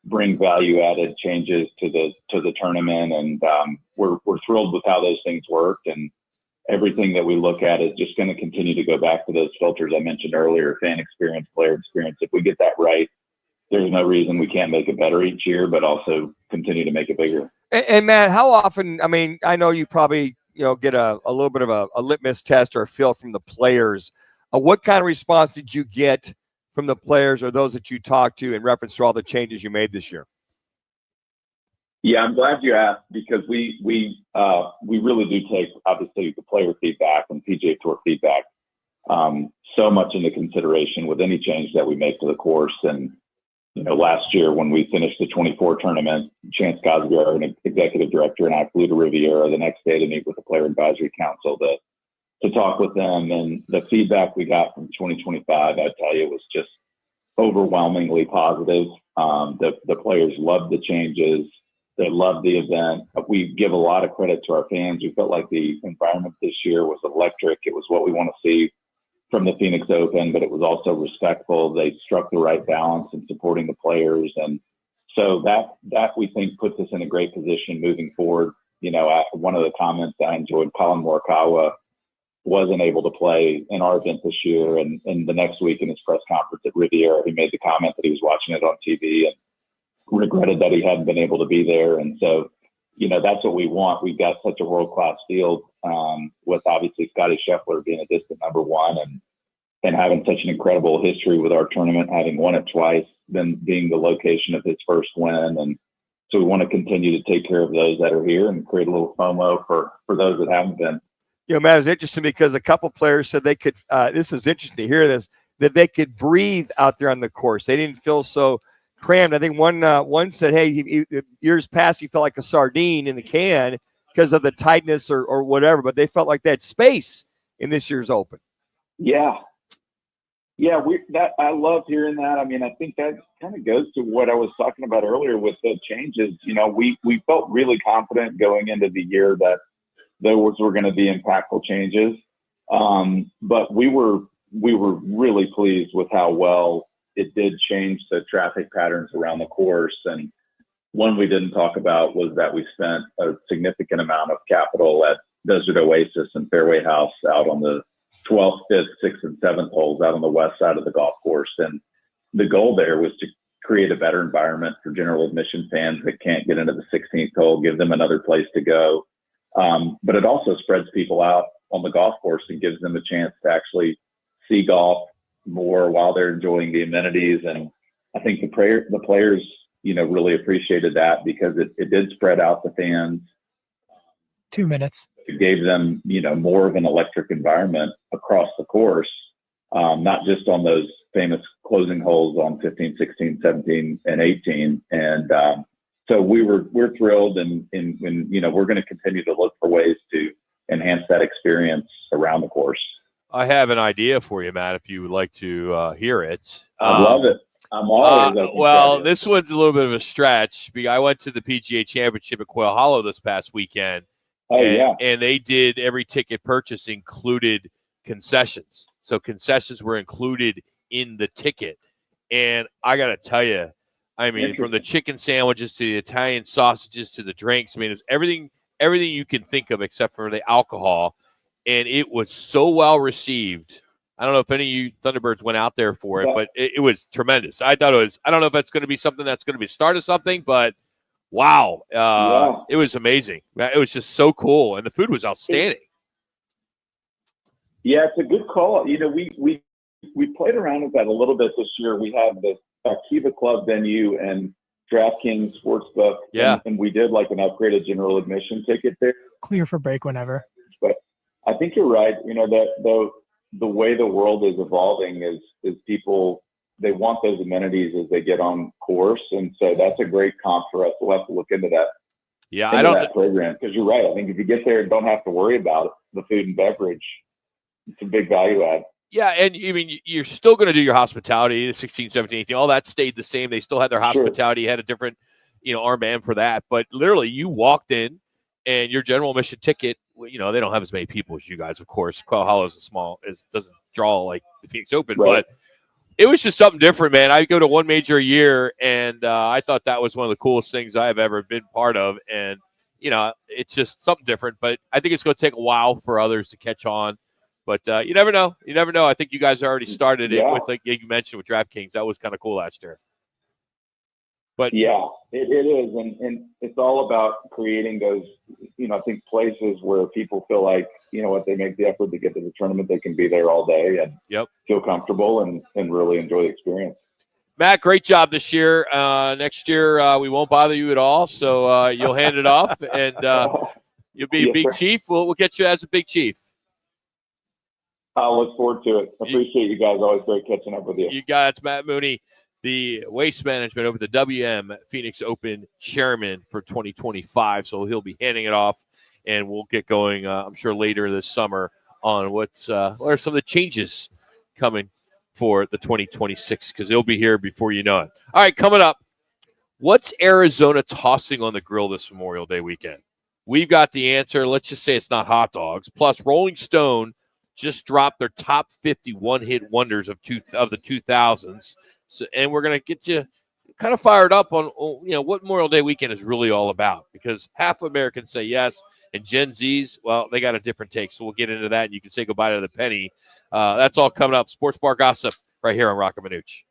bring value-added changes to the tournament. And we're thrilled with how those things worked. And everything that we look at is just going to continue to go back to those filters I mentioned earlier: fan experience, player experience. If we get that right, there's no reason we can't make it better each year, but also continue to make it bigger. And Matt, how often, I mean, I know you probably, get a little bit of a litmus test or a feel from the players. What kind of response did you get from the players or those that you talked to in reference to all the changes you made this year? Yeah, I'm glad you asked, because we really do take, obviously, the player feedback and PGA Tour feedback so much into consideration with any change that we make to the course. And last year when we finished the 24 tournament, Chance Cosby, our executive director, and I flew to Riviera the next day to meet with the Player Advisory Council to talk with them. And the feedback we got from 2025, I'd tell you, was just overwhelmingly positive. The players loved the changes. They loved the event. We give a lot of credit to our fans. We felt like the environment this year was electric. It was what we want to see from the Phoenix Open, but it was also respectful. They struck the right balance in supporting the players. And so that we think puts us in a great position moving forward. One of the comments I enjoyed, Colin Morikawa wasn't able to play in our event this year. And the next week in his press conference at Riviera, he made the comment that he was watching it on TV and regretted that he hadn't been able to be there. And so, that's what we want. We've got such a world-class field, with obviously Scotty Scheffler being a distant number one and having such an incredible history with our tournament, having won it twice, then being the location of his first win. And so we want to continue to take care of those that are here and create a little FOMO for those that haven't been. Matt, it's interesting because a couple players said they could, this is interesting to hear this, that they could breathe out there on the course. They didn't feel so crammed. I think one said, hey, years past, he felt like a sardine in the can because of the tightness or whatever, but they felt like they had space in this year's Open. Yeah. I love hearing that. I mean, I think that kind of goes to what I was talking about earlier with the changes. We felt really confident going into the year that those were going to be impactful changes. But we were really pleased with how well it did change the traffic patterns around the course. And one we didn't talk about was that we spent a significant amount of capital at Desert Oasis and Fairway House out on the 12th, 5th, 6th, and 7th holes out on the west side of the golf course. And the goal there was to create a better environment for general admission fans that can't get into the 16th hole, give them another place to go. But it also spreads people out on the golf course and gives them a chance to actually see golf more while they're enjoying the amenities. And I think the players, really appreciated that because it did spread out the fans. 2 minutes. It gave them, more of an electric environment across the course, not just on those famous closing holes on 15, 16, 17, and 18. And so we're thrilled, and we're going to continue to look for ways to enhance that experience around the course. I have an idea for you, Matt, if you would like to hear it. I love it. I'm always well, this one's a little bit of a stretch. I went to the PGA Championship at Quail Hollow this past weekend. And they did every ticket purchase included concessions. So concessions were included in the ticket. And I got to tell you, I mean, from the chicken sandwiches to the Italian sausages to the drinks, I mean, it was everything you can think of except for the alcohol. And it was so well received. I don't know if any of you Thunderbirds went out there for it, but it was tremendous. I thought it was, I don't know if that's going to be something that's going to be the start of something, but wow. It was amazing. It was just so cool. And the food was outstanding. Yeah, it's a good call. We played around with that a little bit this year. We had the Kiva Club venue and DraftKings Sportsbook. Yeah. And we did like an upgraded general admission ticket there. Clear for break whenever. But I think you're right. That the way the world is evolving is people, they want those amenities as they get on course. And so that's a great comp for us. We'll have to look into that. Yeah, that program, because you're right. I think if you get there and don't have to worry about the food and beverage, it's a big value add. Yeah, and I mean, you're still going to do your hospitality, the 16, 17, 18, all that stayed the same. They still had their hospitality, had a different, armband for that. But literally, you walked in, and your general admission ticket, they don't have as many people as you guys, of course. Quail Hollow is doesn't draw like the Phoenix Open, Right. but it was just something different, man. I go to one major a year, and I thought that was one of the coolest things I've ever been part of. And, it's just something different. But I think it's going to take a while for others to catch on. But you never know. You never know. I think you guys already started it with, like you mentioned, with DraftKings. That was kind of cool last year. But yeah, it is, and it's all about creating those, I think places where people feel like, what they make the effort to get to the tournament, they can be there all day and feel comfortable and really enjoy the experience. Matt, great job this year. Next year we won't bother you at all, so you'll hand it off, and you'll be a big chief. We'll get you as a big chief. I look forward to it. Appreciate you guys. Always great catching up with you. You got it, Matt Mooney, the waste management over the WM Phoenix Open chairman for 2025. So he'll be handing it off, and we'll get going, I'm sure, later this summer on what are some of the changes coming for the 2026, because he'll be here before you know it. All right, coming up, what's Arizona tossing on the grill this Memorial Day weekend? We've got the answer. Let's just say it's not hot dogs. Plus, Rolling Stone just dropped their top 50 one-hit wonders of the 2000s. So, and we're going to get you kind of fired up on what Memorial Day weekend is really all about, because half of Americans say yes, and Gen Zs, well, they got a different take. So we'll get into that, and you can say goodbye to the penny. That's all coming up. Sports Bar Gossip right here on Roc and Manuch.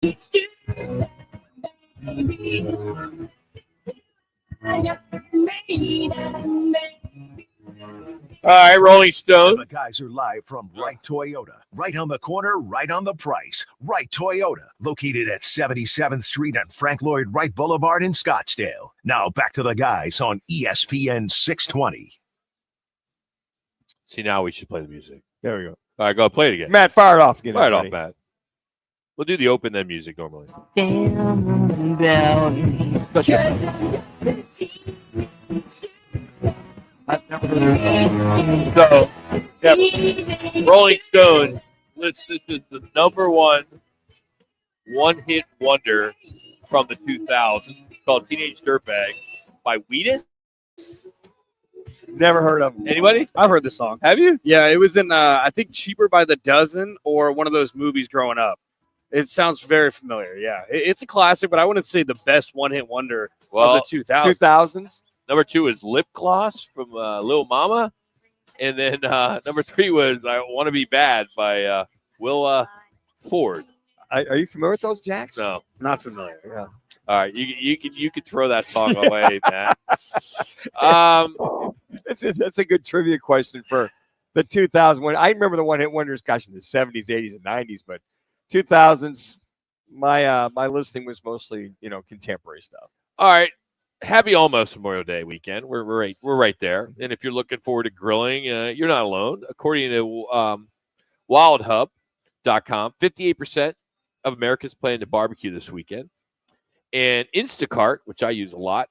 All right, Rolling Stone. The guys are live from Wright Toyota. Right on the corner, right on the price. Wright Toyota, located at 77th Street and Frank Lloyd Wright Boulevard in Scottsdale. Now back to the guys on ESPN 620. See, now we should play the music. There we go. All right, go play it again. Matt, fire it off again. Fire it off, everybody. Matt. We'll do the open then music normally. So, yeah, Rolling Stones. This is the number one-hit wonder from the 2000s. It's called Teenage Dirtbag by Wheatus. Never heard of him. Anybody? I've heard this song. Have you? Yeah, it was in, I think, Cheaper by the Dozen or one of those movies growing up. It sounds very familiar. Yeah, it's a classic, but I wouldn't say the best one-hit wonder of the 2000s. 2000s. Number 2 is Lip Gloss from Lil Mama. And then number 3 was I Want to Be Bad by Will Ford. Are you familiar with those, Jacks? No. Not familiar. Yeah. All right, you could throw that song away, Matt. That's a good trivia question for the 2000s. I remember the one-hit wonders, gosh, in the 70s, 80s, and 90s, but 2000s, my listening was mostly, contemporary stuff. All right. Happy almost Memorial Day weekend. We're right there. And if you're looking forward to grilling, you're not alone. According to WildHub.com, 58% of Americans plan to barbecue this weekend. And Instacart, which I use a lot,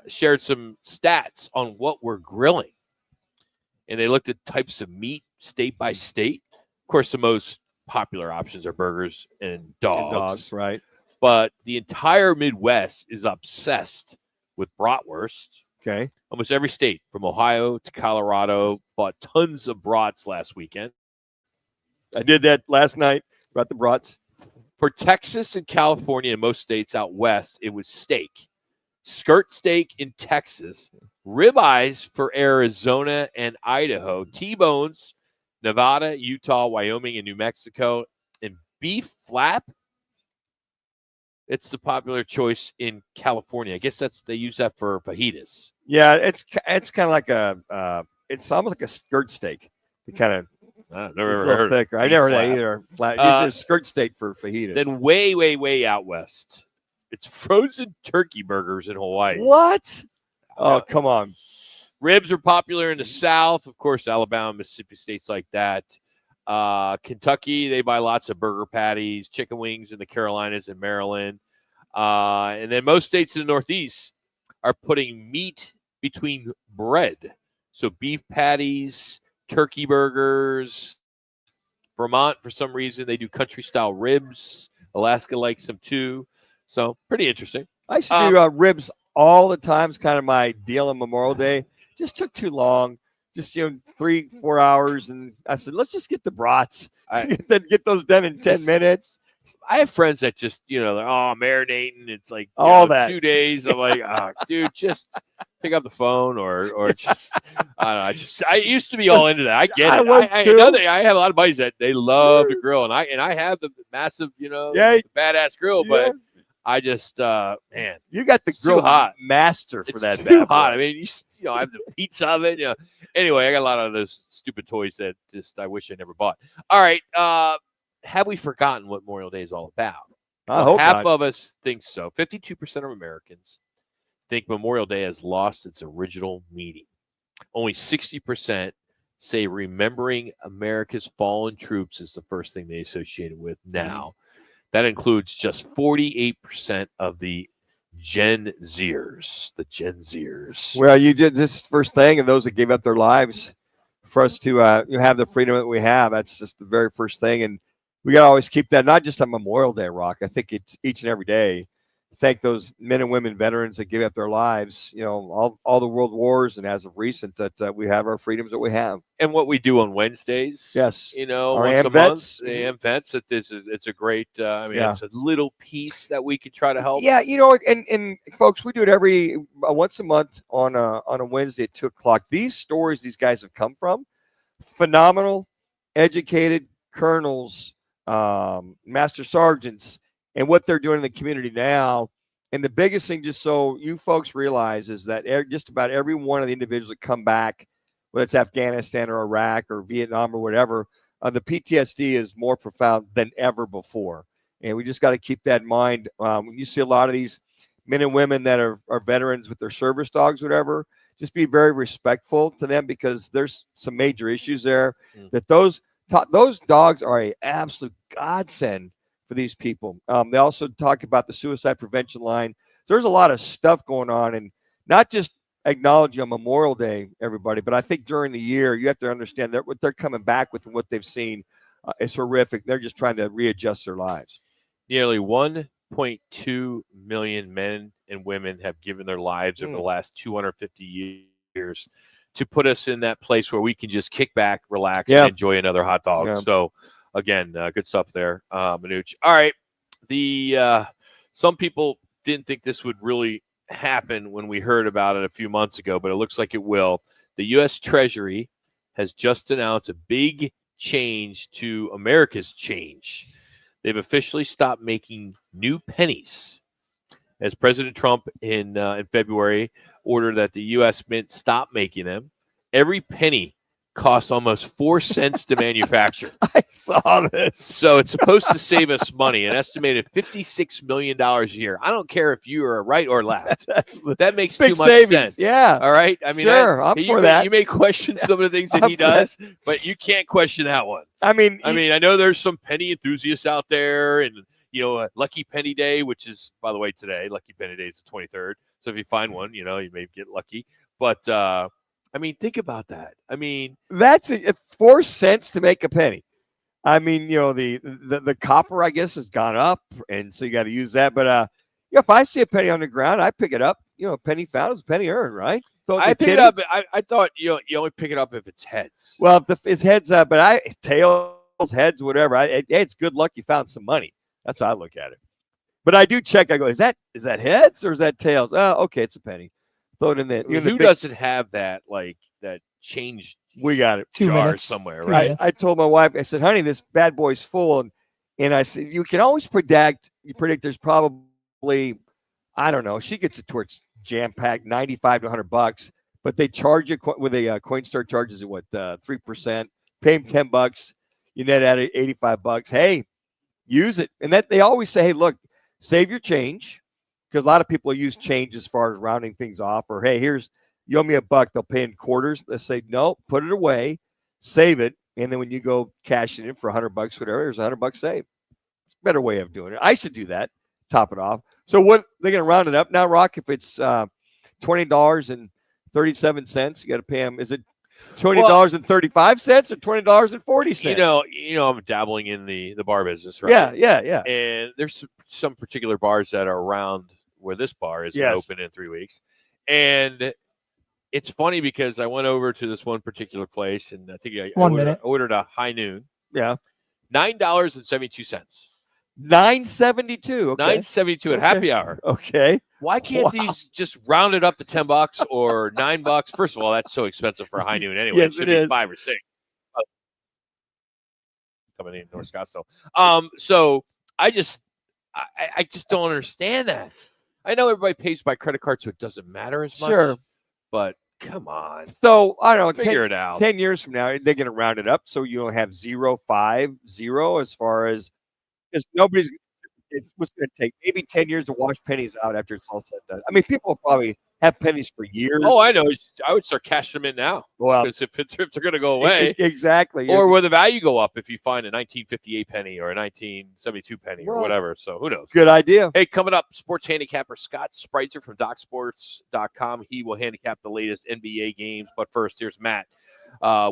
shared some stats on what we're grilling. And they looked at types of meat state by state. Of course, the most popular options are burgers and dogs. Right. But the entire Midwest is obsessed with bratwurst. Okay. Almost every state, from Ohio to Colorado, bought tons of brats last weekend. I did that last night, brought the brats. For Texas and California and most states out west, it was steak. Skirt steak in Texas, ribeyes for Arizona and Idaho, T-bones, Nevada, Utah, Wyoming, and New Mexico, and beef flap. It's the popular choice in California. I guess they use that for fajitas. Yeah, it's kind of like it's almost like a skirt steak. You kind of never heard thicker. I never heard that either. Flat. It's a skirt steak for fajitas. Then way, way, way out west, it's frozen turkey burgers in Hawaii. What? Oh, come on. Ribs are popular in the South. Of course, Alabama, Mississippi, states like that. Kentucky, they buy lots of burger patties, chicken wings in the Carolinas and Maryland. And then most states in the Northeast are putting meat between bread. So beef patties, turkey burgers. Vermont, for some reason, they do country-style ribs. Alaska likes them too. So pretty interesting. I used to do ribs all the time. It's kind of my deal on Memorial Day. Just took too long. Just 3-4 hours, and I said, let's just get the brats. Then get those done in 10 minutes. I have friends that just they're marinating. It's like all that 2 days. I'm like, dude, just pick up the phone or just I don't know. I used to be all into that. I get it. I have a lot of buddies that they love to grill, and I have the massive badass grill, but I just man, you got the grill hot master for it's that. Too hot. I mean, I have the pizza oven. Anyway, I got a lot of those stupid toys that just I wish I never bought. All right, have we forgotten what Memorial Day is all about? I hope half not. of us think so. 52% of Americans think Memorial Day has lost its original meaning. Only 60% say remembering America's fallen troops is the first thing they associate it with now. That includes just 48% of the Gen Zers. The Gen Zers. Well, you did this first thing, and those that gave up their lives for us to have the freedom that we have. That's just the very first thing, and we got to always keep that, not just on Memorial Day, Rock. I think it's each and every day. Thank those men and women, veterans that give up their lives, all the world wars, and as of recent, that we have our freedoms that we have. And what we do on Wednesdays, yes, our once a vets. month, AM vets. It's a great. It's a little piece that we can try to help. Yeah, and folks, we do it every once a month on a Wednesday at 2:00. These stories these guys have come from, phenomenal, educated colonels, master sergeants, and what they're doing in the community now. And the biggest thing, just so you folks realize, is that just about every one of the individuals that come back, whether it's Afghanistan or Iraq or Vietnam or whatever, the PTSD is more profound than ever before. And we just got to keep that in mind. You see a lot of these men and women that are veterans with their service dogs, whatever, just be very respectful to them, because there's some major issues there. That those dogs are an absolute godsend for these people. They also talk about the suicide prevention line. So there's a lot of stuff going on, and not just acknowledging on Memorial Day, everybody, but I think during the year you have to understand that what they're coming back with and what they've seen is horrific. They're just trying to readjust their lives. Nearly 1.2 million men and women have given their lives over the last 250 years to put us in that place where we can just kick back, relax, and enjoy another hot dog. Yeah. So, again, good stuff there, Manuch. All right. Some people didn't think this would really happen when we heard about it a few months ago, but it looks like it will. The U.S. Treasury has just announced a big change to America's change. They've officially stopped making new pennies, as President Trump in February ordered that the U.S. Mint stop making them. Every penny costs almost 4 cents to manufacture. I saw this. So it's supposed to save us money, an estimated $56 million a year. I don't care if you are right or left. That makes too much sense. Yeah. All right. I mean, sure, I'm for that. You may question some of the things that he does, but you can't question that one. I mean, I know there's some penny enthusiasts out there, and Lucky Penny Day, which is, by the way, today. Lucky Penny Day is the 23rd. So if you find one, you may get lucky. But I mean, think about that. I mean, that's 4 cents to make a penny. I mean, the copper, I guess, has gone up, and so you got to use that. But if I see a penny on the ground, I pick it up. A penny found is a penny earned, right? So I pick it up. I thought you only pick it up if it's heads. Well, if it's heads up, but tails, heads, whatever. It's good luck you found some money. That's how I look at it. But I do check. I go, is that heads or is that tails? Oh, okay, it's a penny. Throw it in there. Who doesn't have that that change? We got it. 2 minutes somewhere, 2 right? minutes. I told my wife, I said, honey, this bad boy's full. And I said, you can always predict there's probably, I don't know, she gets it towards jam-packed, $95 to $100, but they charge you with a Coinstar charges at what, 3%, pay them $10, you net out $85. Hey, use it. And that they always say, hey, look, save your change, because a lot of people use change as far as rounding things off, or hey, you owe me $1, they'll pay in quarters. They say, no, put it away, save it, and then when you go cash it in for $100, whatever, there's $100 saved. It's a better way of doing it. I should do that, top it off. So what they're going to round it up now, Rock? If it's $20.37, you got to pay them. Is it $20.35 or $20.40? I'm dabbling in the bar business, right? Yeah. And there's some particular bars that are around where this bar is going to open in 3 weeks, and it's funny because I went over to this one particular place, and I think I ordered a high noon. Yeah, $9.72. $9.72. Okay. $9.72 at happy hour. Okay. Why can't these just round it up to $10 or $9? First of all, that's so expensive for a high noon anyway. Yes, it should it be is. 5 or 6. Coming in North Scottsdale. So I just don't understand that. I know everybody pays by credit card, so it doesn't matter as much. Sure. But come on. So I don't know. Figure it out. 10 years from now, they're going to round it up, so you'll have 0.50 as far as, because nobody's. It's what's going to take maybe 10 years to wash pennies out after it's all said and done. I mean, people will probably have pennies for years. Oh, I know. I would start cashing them in now. Well, because if they're going to go away, exactly. Or will the value go up if you find a 1958 penny or a 1972 penny or whatever? So who knows? Good idea. Hey, coming up, sports handicapper Scott Spreitzer from DocSports.com. He will handicap the latest NBA games. But first, here's Matt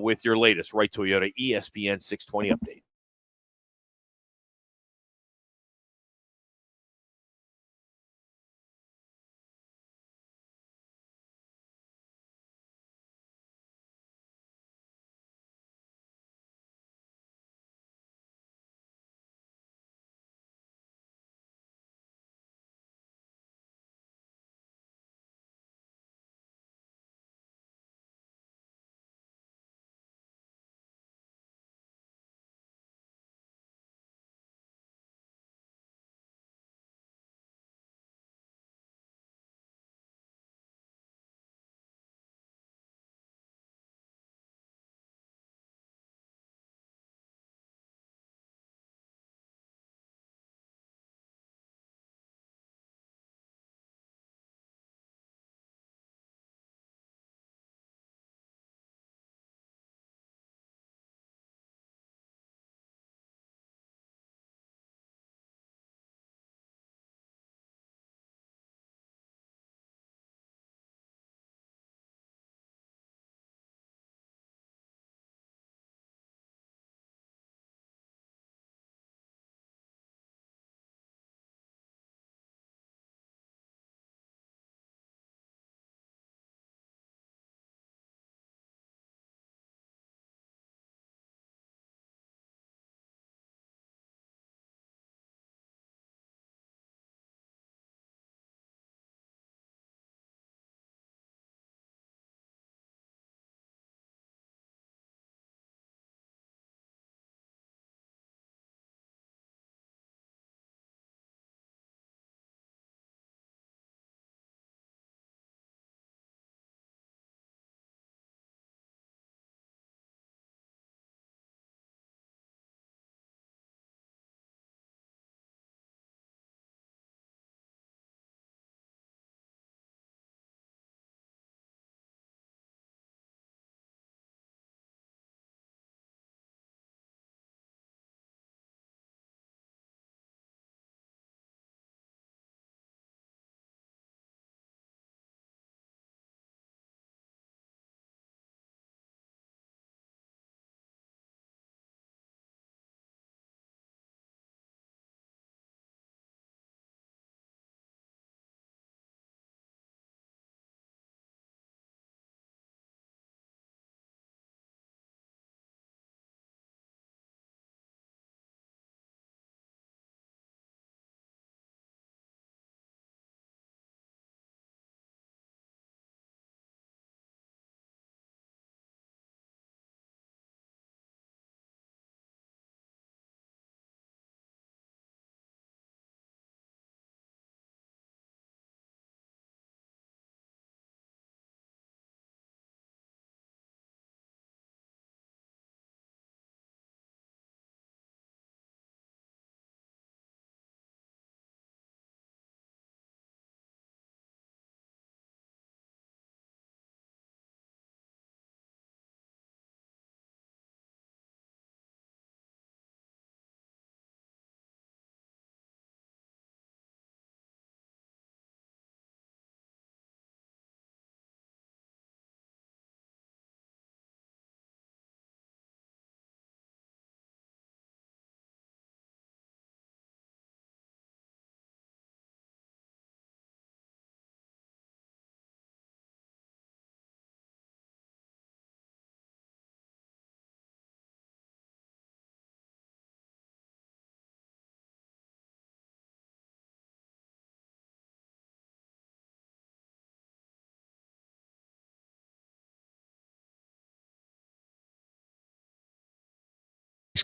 with your latest Right Toyota ESPN 620 update.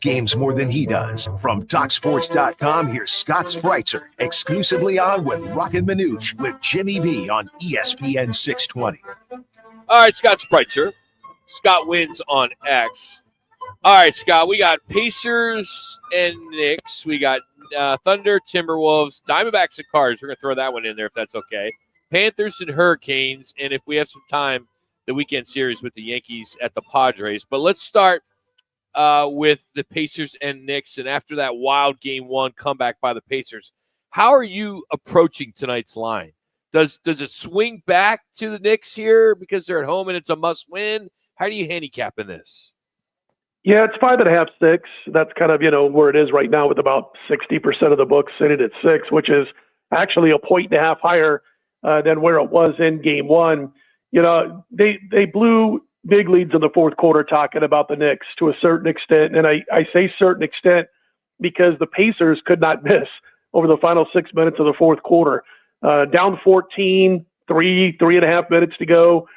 games more than he does. From TalkSports.com, here's Scott Spreitzer, exclusively on with Roc and Manuch with Jimmy B on ESPN 620. All right, Scott Spreitzer. Scott wins on X. All right, Scott, we got Pacers and Knicks. We got Thunder, Timberwolves, Diamondbacks, and Cards. We're going to throw that one in there if that's okay. Panthers and Hurricanes, and if we have some time, the weekend series with the Yankees at the Padres. But let's start with the Pacers and Knicks, and after that wild Game 1 comeback by the Pacers, how are you approaching tonight's line? Does it swing back to the Knicks here because they're at home and it's a must-win? How do you handicap in this? Yeah, it's 5.5, 6. That's kind of, where it is right now with about 60% of the books sitting at 6, which is actually a 1.5 higher than where it was in Game 1. They blew big leads in the fourth quarter talking about the Knicks to a certain extent. And I say certain extent because the Pacers could not miss over the final 6 minutes of the fourth quarter. Down 14, 3.5 minutes to go.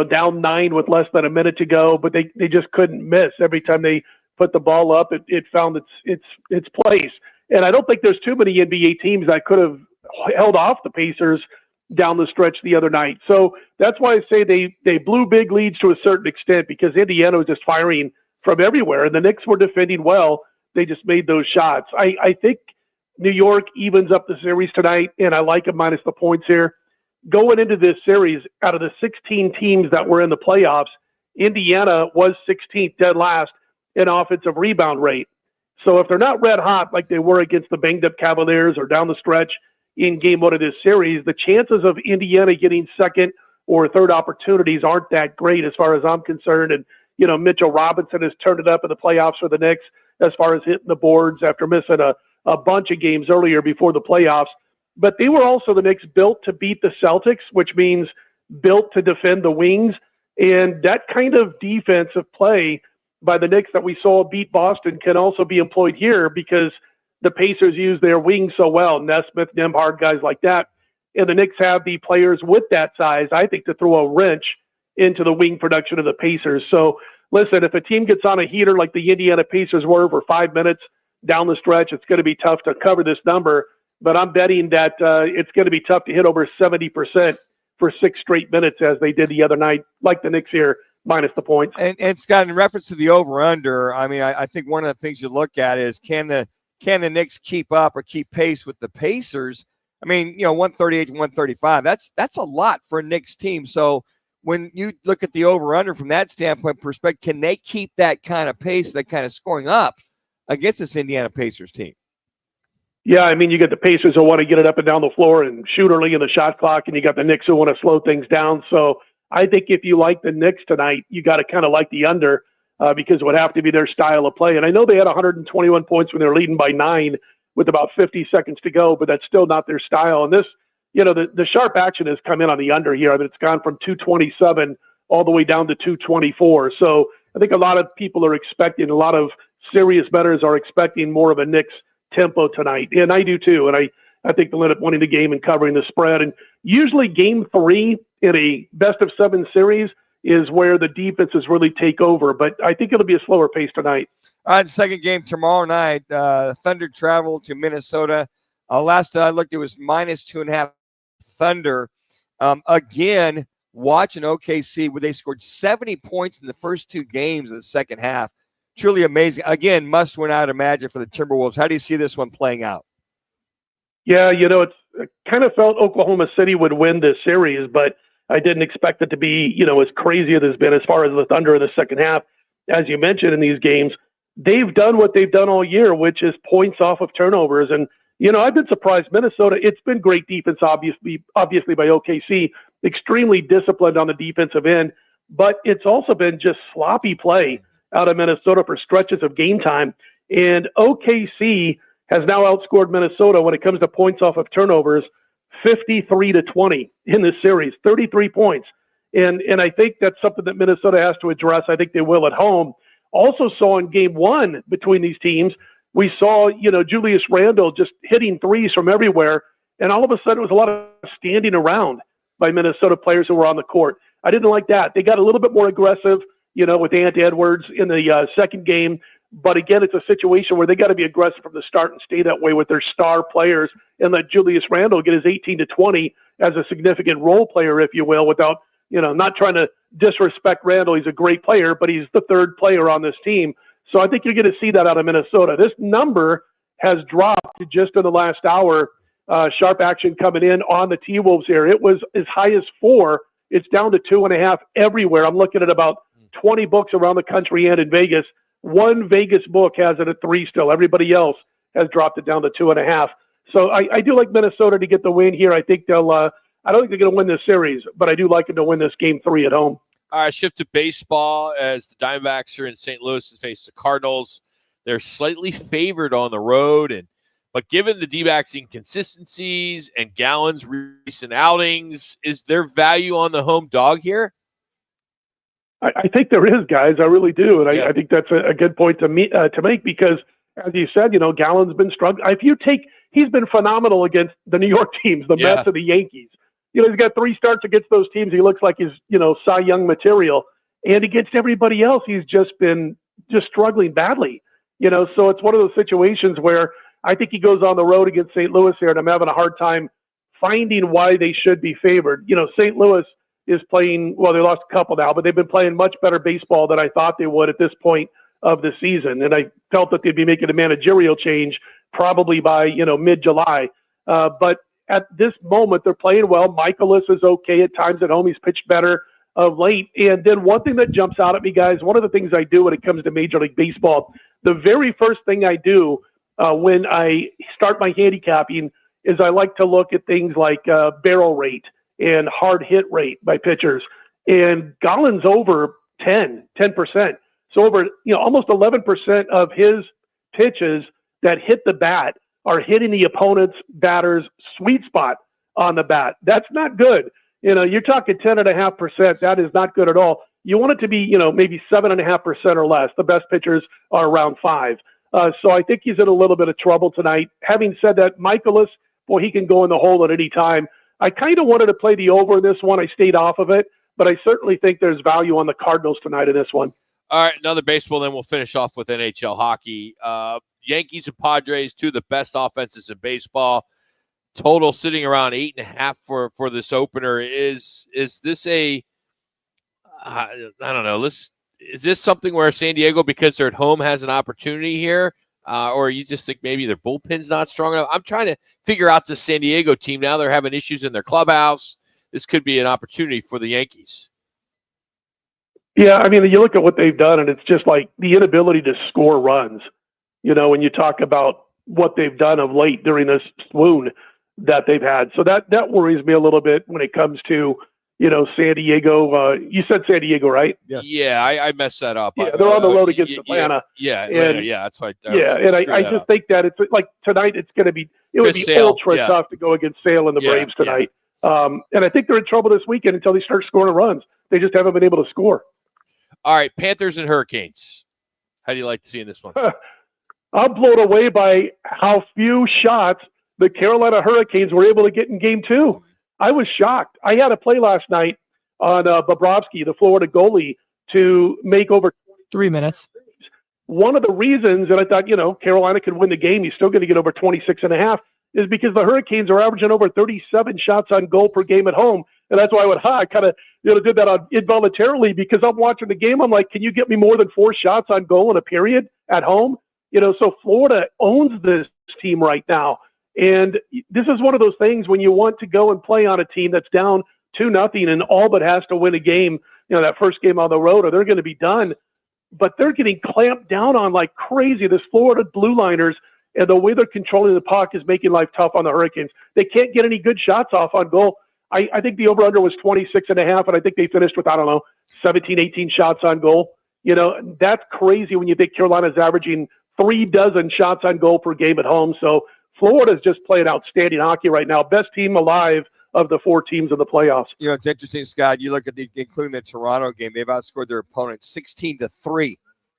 Down 9 with less than a minute to go, but they just couldn't miss. Every time they put the ball up, it found its place. And I don't think there's too many NBA teams that could have held off the Pacers down the stretch the other night. So that's why I say they blew big leads to a certain extent because Indiana was just firing from everywhere, and the Knicks were defending well. They just made those shots. I think New York evens up the series tonight, and I like them minus the points here. Going into this series, out of the 16 teams that were in the playoffs, Indiana was 16th dead last in offensive rebound rate. So if they're not red hot like they were against the banged-up Cavaliers or down the stretch in Game 1 of this series, the chances of Indiana getting second or third opportunities aren't that great as far as I'm concerned. And, Mitchell Robinson has turned it up in the playoffs for the Knicks as far as hitting the boards after missing a bunch of games earlier before the playoffs. But they were also the Knicks built to beat the Celtics, which means built to defend the wings. And that kind of defensive play by the Knicks that we saw beat Boston can also be employed here because the Pacers use their wings so well, Nesmith, Nembhard, guys like that. And the Knicks have the players with that size, I think, to throw a wrench into the wing production of the Pacers. So, listen, if a team gets on a heater like the Indiana Pacers were for 5 minutes down the stretch, it's going to be tough to cover this number. But I'm betting that it's going to be tough to hit over 70% for 6 straight minutes as they did the other night, like the Knicks here, minus the points. And Scott, in reference to the over-under, I mean, I think one of the things you look at is can the Knicks keep up or keep pace with the Pacers? I mean, 138 to 135, that's a lot for a Knicks team. So when you look at the over-under from that standpoint perspective, can they keep that kind of pace, that kind of scoring up against this Indiana Pacers team? Yeah, I mean, you get the Pacers who want to get it up and down the floor and shoot early in the shot clock, and you got the Knicks who want to slow things down. So I think if you like the Knicks tonight, you got to kind of like the under because it would have to be their style of play. And I know they had 121 points when they're leading by 9 with about 50 seconds to go, but that's still not their style. And this, the sharp action has come in on the under here. I mean, it's gone from 227 all the way down to 224. So I think a lot of people are expecting, a lot of serious bettors are expecting more of a Knicks tempo tonight, and I do too. And I think they'll end up winning the game and covering the spread. And usually Game 3 in a best-of-7 series is where the defenses really take over. But I think it'll be a slower pace tonight. All right, second game tomorrow night. Thunder travel to Minnesota. Last I looked, it was minus 2.5 Thunder. Again, watching OKC where they scored 70 points in the first 2 games of the second half. Truly amazing. Again, must win, I'd imagine, for the Timberwolves. How do you see this one playing out? Yeah, it kind of felt Oklahoma City would win this series, but I didn't expect it to be, as crazy as it's been as far as the Thunder in the second half. As you mentioned in these games, they've done what they've done all year, which is points off of turnovers. And, I've been surprised. Minnesota, it's been great defense, obviously by OKC, extremely disciplined on the defensive end, but it's also been just sloppy play out of Minnesota for stretches of game time. And OKC has now outscored Minnesota when it comes to points off of turnovers, 53-20 in this series, 33 points. And I think that's something that Minnesota has to address. I think they will at home. Also saw in Game 1 between these teams, we saw, Julius Randle just hitting threes from everywhere. And all of a sudden it was a lot of standing around by Minnesota players who were on the court. I didn't like that. They got a little bit more aggressive, with Ant Edwards in the second game. But again, it's a situation where they got to be aggressive from the start and stay that way with their star players and let Julius Randle get his 18 to 20 as a significant role player, if you will, without, not trying to disrespect Randle. He's a great player, but he's the third player on this team. So I think you're going to see that out of Minnesota. This number has dropped just in the last hour. Sharp action coming in on the T-Wolves here. It was as high as 4. It's down to 2.5 everywhere. I'm looking at about 20 books around the country and in Vegas. One Vegas book has it at 3 still. Everybody else has dropped it down to 2.5. So I do like Minnesota to get the win here. I think they'll. I don't think they're going to win this series, but I do like them to win this game 3 at home. All right, shift to baseball as the Diamondbacks are in St. Louis to face the Cardinals. They're slightly favored on the road, but given the D-backs' inconsistencies and Gallen's recent outings, is there value on the home dog here? I think there is, guys. I really do, and I think that's a good point to make because, as you said, Gallen's been struggling. He's been phenomenal against the New York teams, the Mets and the Yankees. He's got 3 starts against those teams. He looks like he's, Cy Young material. And against everybody else, he's just been struggling badly. So it's one of those situations where I think he goes on the road against St. Louis here, and I'm having a hard time finding why they should be favored. St. Louis is playing, well, they lost a couple now, but they've been playing much better baseball than I thought they would at this point of the season. And I felt that they'd be making a managerial change probably by, mid-July. But at this moment, they're playing well. Michaelis is okay at times at home. He's pitched better of late. And then one thing that jumps out at me, guys, one of the things I do when it comes to Major League Baseball, the very first thing I do when I start my handicapping is I like to look at things like barrel rate and hard hit rate by pitchers. And Gallen's over 10%. So over, almost 11% of his pitches that hit the bat are hitting the opponent's batter's sweet spot on the bat. That's not good. You're talking 10.5%. That is not good at all. You want it to be, maybe 7.5% or less. The best pitchers are around 5. So I think he's in a little bit of trouble tonight. Having said that, Michaelis, boy, he can go in the hole at any time. I kind of wanted to play the over in this one. I stayed off of it, but I certainly think there's value on the Cardinals tonight in this one. All right, another baseball, then we'll finish off with NHL hockey. Yankees and Padres, 2 of the best offenses in baseball. Total sitting around 8.5 for this opener. Is this I don't know. Is this something where San Diego, because they're at home, has an opportunity here? Or you just think maybe their bullpen's not strong enough? I'm trying to figure out the San Diego team. Now they're having issues in their clubhouse. This could be an opportunity for the Yankees. Yeah, I mean, you look at what they've done, and it's just like the inability to score runs. When you talk about what they've done of late during this swoon that they've had. So that worries me a little bit when it comes to, San Diego. You said San Diego, right? Yes. Yeah, I messed that up. Yeah, they're on the road against Atlanta. Yeah, that's right. I just think that it's like tonight it would be ultra tough to go against Sale and the Braves tonight. And I think they're in trouble this weekend until they start scoring runs. They just haven't been able to score. All right, Panthers and Hurricanes. How do you like to see in this one? I'm blown away by how few shots the Carolina Hurricanes were able to get in Game 2. I was shocked. I had a play last night on Bobrovsky, the Florida goalie, to make over 3 minutes. One of the reasons that I thought, Carolina could win the game, he's still going to get over 26.5, is because the Hurricanes are averaging over 37 shots on goal per game at home. And that's why I kind of did that involuntarily, because I'm watching the game. I'm like, can you get me more than 4 shots on goal in a period at home? So Florida owns this team right now. And this is one of those things when you want to go and play on a team that's down 2-0 and all but has to win a game, that first game on the road, or they're going to be done. But they're getting clamped down on like crazy. This Florida blue liners and the way they're controlling the puck is making life tough on the Hurricanes. They can't get any good shots off on goal. I think the over-under was 26.5, and I think they finished with, 17, 18 shots on goal. That's crazy when you think Carolina's averaging 36 shots on goal per game at home. So Florida's just playing outstanding hockey right now. Best team alive of the 4 teams in the playoffs. It's interesting, Scott. You look at including the Toronto game, they've outscored their opponents 16-3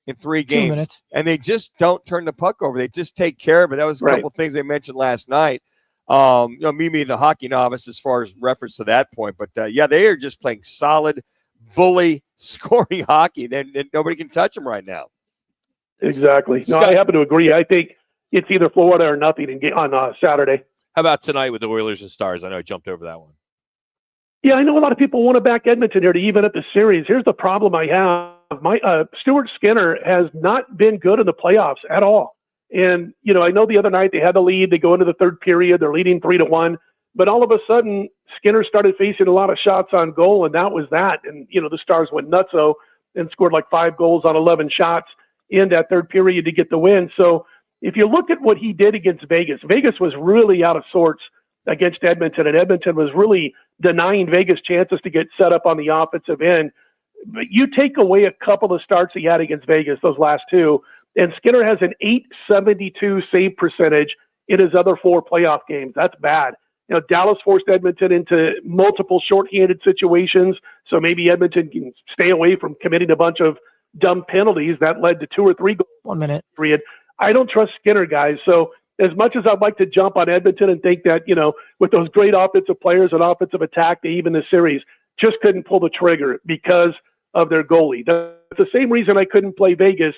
in 3 games. 2 minutes. And they just don't turn the puck over. They just take care of it. That was a couple of things they mentioned last night. Me, the hockey novice, as far as reference to that point. But, they are just playing solid, bully, scoring hockey. Then nobody can touch them right now. Exactly. No, Scott, I happen to agree. I think it's either Florida or nothing on Saturday. how about tonight with the Oilers and Stars? I know I jumped over that one. Yeah, I know a lot of people want to back Edmonton here to even up the series. Here's the problem I have. My Stuart Skinner has not been good in the playoffs at all. And, I know the other night they had the lead. They go into the third period. They're leading 3-1. But all of a sudden, Skinner started facing a lot of shots on goal, and that was that. And, the Stars went nutso and scored like 5 goals on 11 shots in that third period to get the win. So if you look at what he did against Vegas, Vegas was really out of sorts against Edmonton, and Edmonton was really denying Vegas chances to get set up on the offensive end. But you take away a couple of starts he had against Vegas, those last two, and Skinner has an .872 save percentage in his other 4 playoff games. That's bad. Dallas forced Edmonton into multiple shorthanded situations, so maybe Edmonton can stay away from committing a bunch of dumb penalties that led to 2 or 3 goals. 1 minute. Period. I don't trust Skinner, guys. So as much as I'd like to jump on Edmonton and think that, with those great offensive players and offensive attack, they even the series, just couldn't pull the trigger because of their goalie. That's the same reason I couldn't play Vegas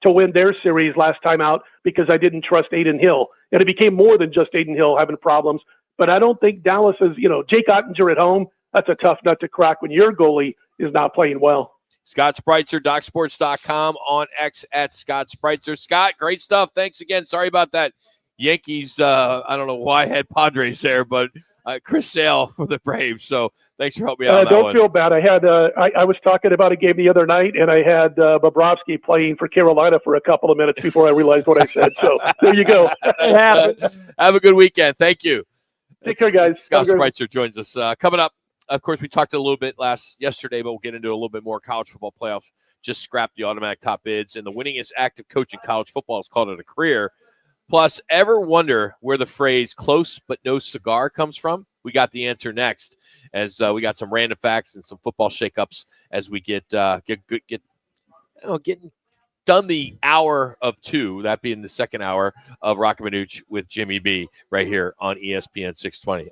to win their series last time out, because I didn't trust Aiden Hill. And it became more than just Aiden Hill having problems. But I don't think Dallas is, Jake Ottinger at home, that's a tough nut to crack when your goalie is not playing well. Scott Spreitzer, DocSports.com, on X at Scott Spreitzer. Scott, great stuff. Thanks again. Sorry about that Yankees. I don't know why I had Padres there, but Chris Sale for the Braves. So thanks for helping me out on that Don't one. feel bad. I had I was talking about a game the other night, and I had Bobrovsky playing for Carolina for a couple of minutes before I realized what I said. So there you go. It happens. Have a good weekend. Thank you. Take care, guys. Scott Spreitzer joins us. Coming up, of course, we talked a little bit yesterday, but we'll get into a little bit more college football playoffs. Just scrap the automatic top bids, and the winningest active coach in college football has called it a career. Plus, ever wonder where the phrase "close but no cigar" comes from? We got the answer next, as we got some random facts and some football shakeups as we get getting done the hour of 2, that being the second hour of Roc and Manuch with Jimmy B right here on ESPN 620.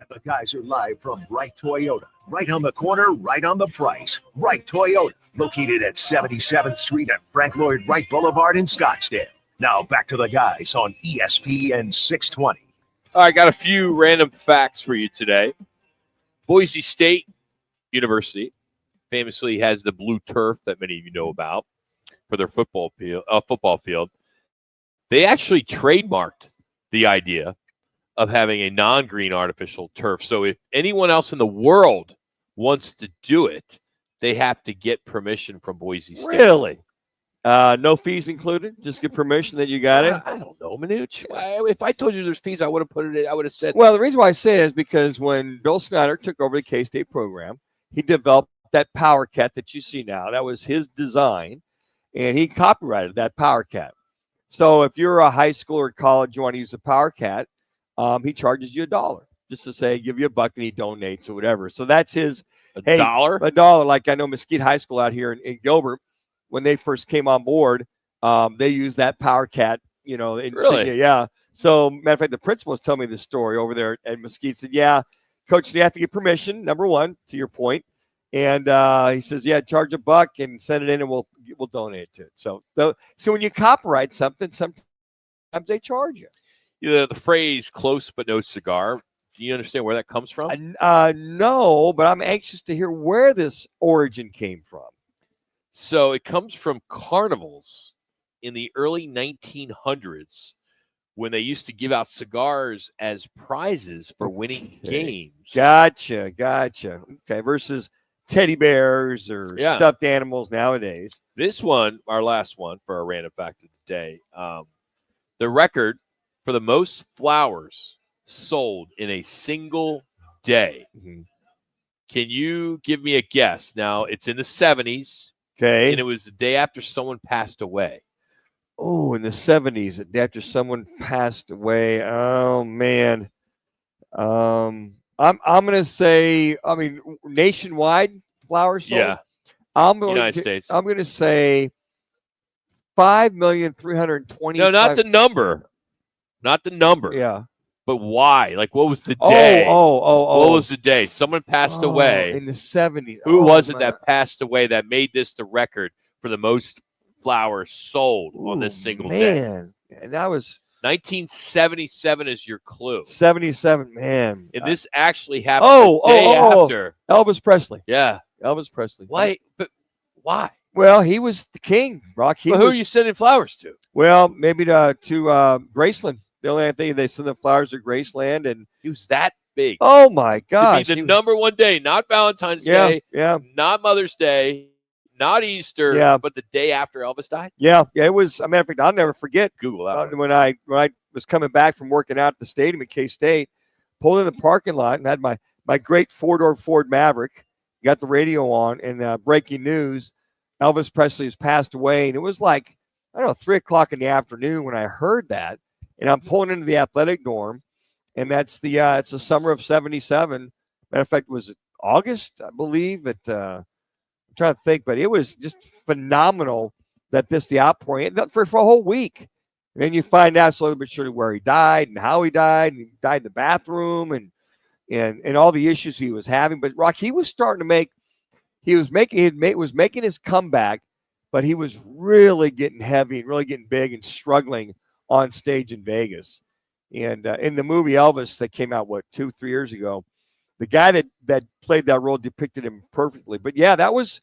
The guys are live from Wright Toyota. Right on the corner, right on the price. Wright Toyota, located at 77th Street and Frank Lloyd Wright Boulevard in Scottsdale. Now back to the guys on ESPN 620. All right, got a few random facts for you today. Boise State University famously has the blue turf that many of you know about for their football field. They actually trademarked the idea of having a non-green artificial turf. So if anyone else in the world wants to do it, they have to get permission from Boise State. Really? No fees included? Just get permission that you got it? I don't know, Manuch. If I told you there's fees, I would have put it. I would have said. Well, the reason why I say it is because when Bill Snyder took over the K-State program, he developed that Power Cat that you see now. That was his design, and he copyrighted that Power Cat. So if you're a high school or college, you want to use a Power Cat, he charges you $1 just to say give you $1 and he donates or whatever. So that's his $1. $1. Like I know Mesquite High School out here in Gilbert, when they first came on board, they used that Power Cat, Really? Yeah. So, matter of fact, the principal was telling me this story over there at Mesquite. Said, yeah, coach, you have to get permission, number one, to your point. And he says, yeah, charge $1 and send it in and we'll donate to it. So when you copyright something, sometimes they charge you. The phrase close but no cigar, do you understand where that comes from? No, but I'm anxious to hear where this origin came from. So it comes from carnivals in the early 1900s when they used to give out cigars as prizes for winning games. Gotcha. Okay, versus teddy bears or stuffed animals nowadays. This one, our last one for our random fact of the day, the record for the most flowers sold in a single day. Mm-hmm. Can you give me a guess? Now, it's in the 70s. Okay. And it was the day after someone passed away. Oh, in the 70s, the day after someone passed away. Oh man. I'm gonna say, nationwide flowers sold. Yeah. United States. I'm gonna say 5,320,000. No, not the number. Not the number. Yeah. But why? Like, what was the day? Oh. What was the day? Someone passed away. In the 70s. Who was it that passed away that made this the record for the most flowers sold on this single day? Man, and that was 1977 is your clue. 77, man. And this actually happened the day after. Elvis Presley. Yeah. Elvis Presley. Why? But why? Well, he was the king, Rock. Who are you sending flowers to? Well, maybe to Graceland. The only thing they send the flowers to Graceland, and he was that big. Oh my gosh! To be the number one day, not Valentine's Day, not Mother's Day, not Easter, but the day after Elvis died. Yeah. It was. A matter of fact, I'll never forget. Google that. When I was coming back from working out at the stadium at K-State, pulled in the parking lot and had my great four-door Ford Maverick. Got the radio on and breaking news: Elvis Presley has passed away, and it was like 3:00 in the afternoon when I heard that. And I'm pulling into the athletic dorm, and that's it's the summer of '77. Matter of fact, was it August, I believe? I'm trying to think, but it was just phenomenal that the outpouring for a whole week. And then you find out slowly but surely where he died and how he died, and he died in the bathroom, and all the issues he was having. But Rock, he was starting to was making his comeback, but he was really getting heavy and really getting big and struggling on stage in Vegas. And in the movie Elvis that came out 2-3 years ago, the guy that played that role depicted him perfectly. But yeah, that was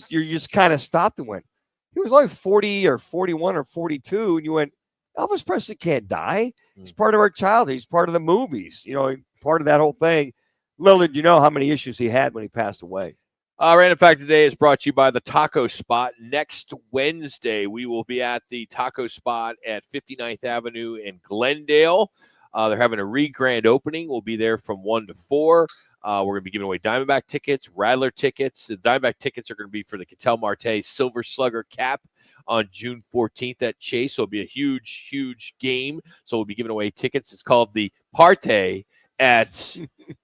you just kind of stopped and went, he was only 40 or 41 or 42, and you went, Elvis Presley can't die. He's part of our childhood. He's part of the movies, part of that whole thing. Little did you know how many issues he had when he passed away. Random Fact today is brought to you by the Taco Spot. Next Wednesday, we will be at the Taco Spot at 59th Avenue in Glendale. They're having a re-grand opening. We'll be there from 1 to 4. We're going to be giving away Diamondback tickets, Rattler tickets. The Diamondback tickets are going to be for the Ketel Marte Silver Slugger Cap on June 14th at Chase. So it'll be a huge, huge game. So we'll be giving away tickets. It's called the Parte at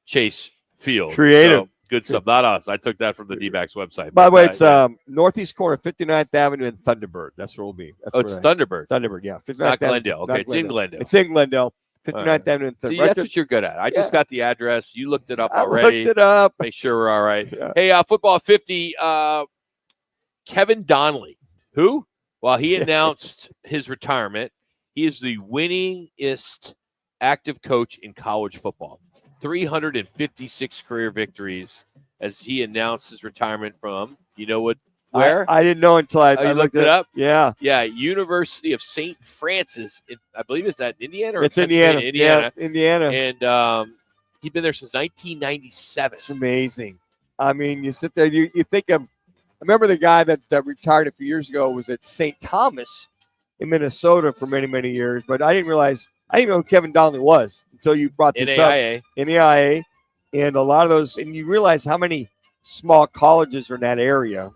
Chase Field. Creative. So, good stuff. Not us. I took that from the D-backs website. By the way, it's northeast corner, 59th Avenue and Thunderbird. That's where we'll be. It's Thunderbird. Thunderbird, yeah. Not Glendale. Okay, it's in Glendale. It's in Glendale, 59th Avenue and 3rd. See, Right that's there. what you're good at. I just Yeah. got the address. You looked it up I already. looked it up. Make sure we're all right. Yeah. Hey, Football 50, Kevin Donnelly, who? Well, he announced his retirement. He is the winningest active coach in college football. 356 career victories as he announced his retirement from, you know what, where? I didn't know until I looked it up. Yeah. Yeah, University of St. Francis. I believe it's at Indiana or It's Indiana. Indiana. Yeah, Indiana. And he's been there since 1997. It's amazing. I mean, you sit there, you think of. I remember the guy that retired a few years ago was at St. Thomas in Minnesota for many, many years, but I didn't know who Kevin Donnelly was until you brought this NAIA. up. NAIA. And a lot of those, and you realize how many small colleges are in that area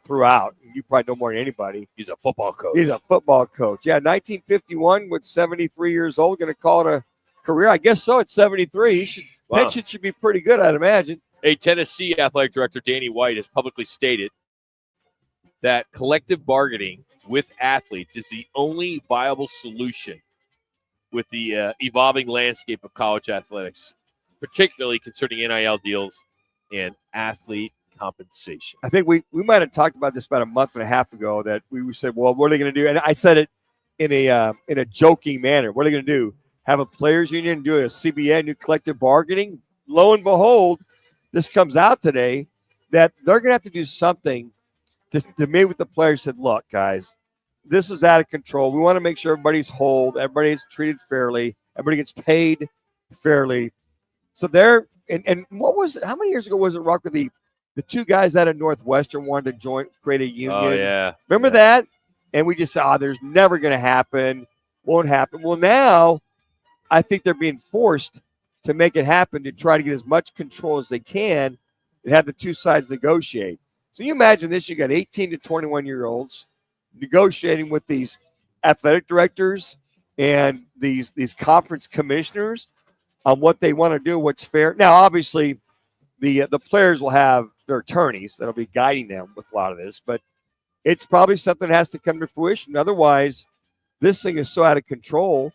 throughout. You probably know more than anybody. He's a football coach. He's a football coach. Yeah, 1951 with 73 years old, going to call it a career. I guess so at 73. Pension should be pretty good, I'd imagine. A Tennessee athletic director, Danny White, has publicly stated that collective bargaining with athletes is the only viable solution with the evolving landscape of college athletics, particularly concerning NIL deals and athlete compensation. I think we might have talked about this about a month and a half ago that we said, well, what are they going to do? And I said it in a joking manner. What are they going to do? Have a players union do a CBA, new collective bargaining? Lo and behold, this comes out today that they're going to have to do something to meet with the players. Said, look, guys, this is out of control. We want to make sure everybody's whole, everybody's treated fairly, everybody gets paid fairly. So they're and what was it? How many years ago was it, Rock, with the two guys out of Northwestern wanted to create a union? Oh, yeah. Remember that? And we just said, there's never going to happen. Won't happen. Well, now I think they're being forced to make it happen to try to get as much control as they can and have the two sides negotiate. So you imagine this, you got 18 to 21-year-olds negotiating with these athletic directors and these conference commissioners on what they want to do, what's fair. Now, obviously, the players will have their attorneys that'll be guiding them with a lot of this, but it's probably something that has to come to fruition. Otherwise, this thing is so out of control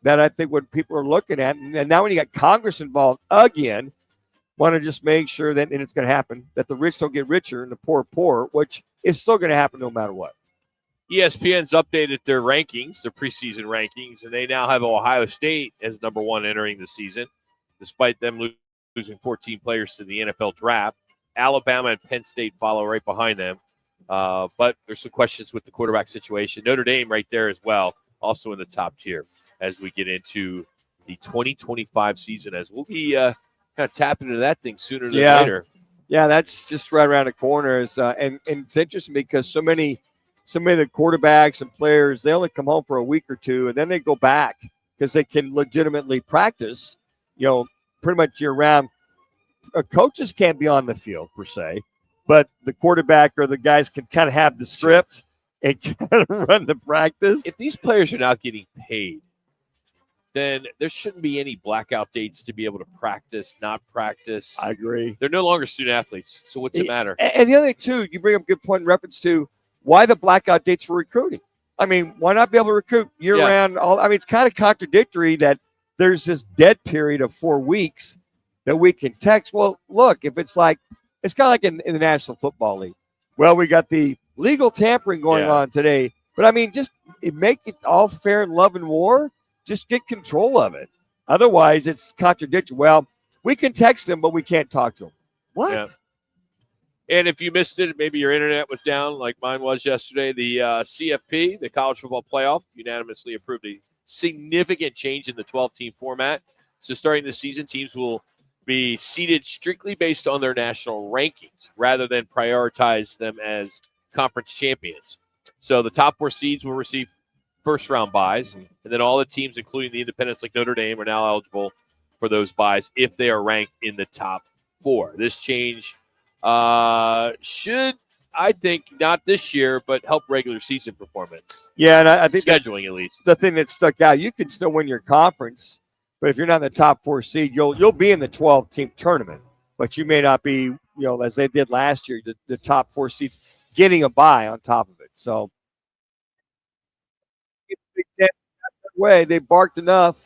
that I think what people are looking at, and now when you got Congress involved again, want to just make sure that, and it's going to happen, that the rich don't get richer and the poor poorer, which is still going to happen no matter what. ESPN's updated their rankings, their preseason rankings, and they now have Ohio State as number one entering the season, despite them losing 14 players to the NFL draft. Alabama and Penn State follow right behind them. But there's some questions with the quarterback situation. Notre Dame right there as well, also in the top tier as we get into the 2025 season, as we'll be kind of tapping into that thing sooner than later. Yeah, that's just right around the corner. And it's interesting because so many of the quarterbacks and players, they only come home for a week or two, and then they go back because they can legitimately practice, pretty much year-round. Coaches can't be on the field, per se, but the quarterback or the guys can kind of have the script and kind of run the practice. If these players are not getting paid, then there shouldn't be any blackout dates to be able to practice, not practice. I agree. They're no longer student athletes, so what's it matter? And the other thing, too, you bring up a good point in reference to why the blackout dates for recruiting. I mean, why not be able to recruit year-round? It's kind of contradictory that there's this dead period of 4 weeks that we can text. Well, look, if it's kind of like in the National Football League. Well, we got the legal tampering going on today. But, just make it all fair and love and war. Just get control of it. Otherwise, it's contradictory. Well, we can text them, but we can't talk to them. What? Yeah. And if you missed it, maybe your internet was down like mine was yesterday. The CFP, the College Football Playoff, unanimously approved a significant change in the 12-team format. So starting this season, teams will be seeded strictly based on their national rankings rather than prioritize them as conference champions. So the top 4 seeds will receive first-round buys, and then all the teams, including the independents like Notre Dame, are now eligible for those buys if they are ranked in the top 4. This change should, I think, not this year, but help regular season performance. Yeah, and I think scheduling at least. The thing that stuck out, you can still win your conference, but if you're not in the top 4 seed, you'll be in the 12-team tournament, but you may not be, as they did last year, the top 4 seeds getting a bye on top of it. So way they barked enough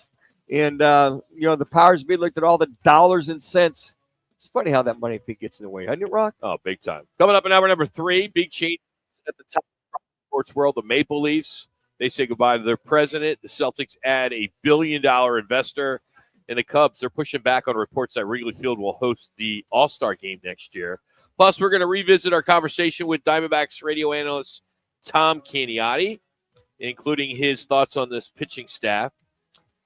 And, the powers be looked at all the dollars and cents. It's funny how that money thing gets in the way, doesn't it, Rock? Oh, big time. Coming up in hour number 3, big change at the top of the sports world. The Maple Leafs, they say goodbye to their president. The Celtics add a $1 billion investor. And the Cubs, they're pushing back on reports that Wrigley Field will host the All-Star game next year. Plus, we're going to revisit our conversation with Diamondbacks radio analyst Tom Cagnotti, including his thoughts on this pitching staff.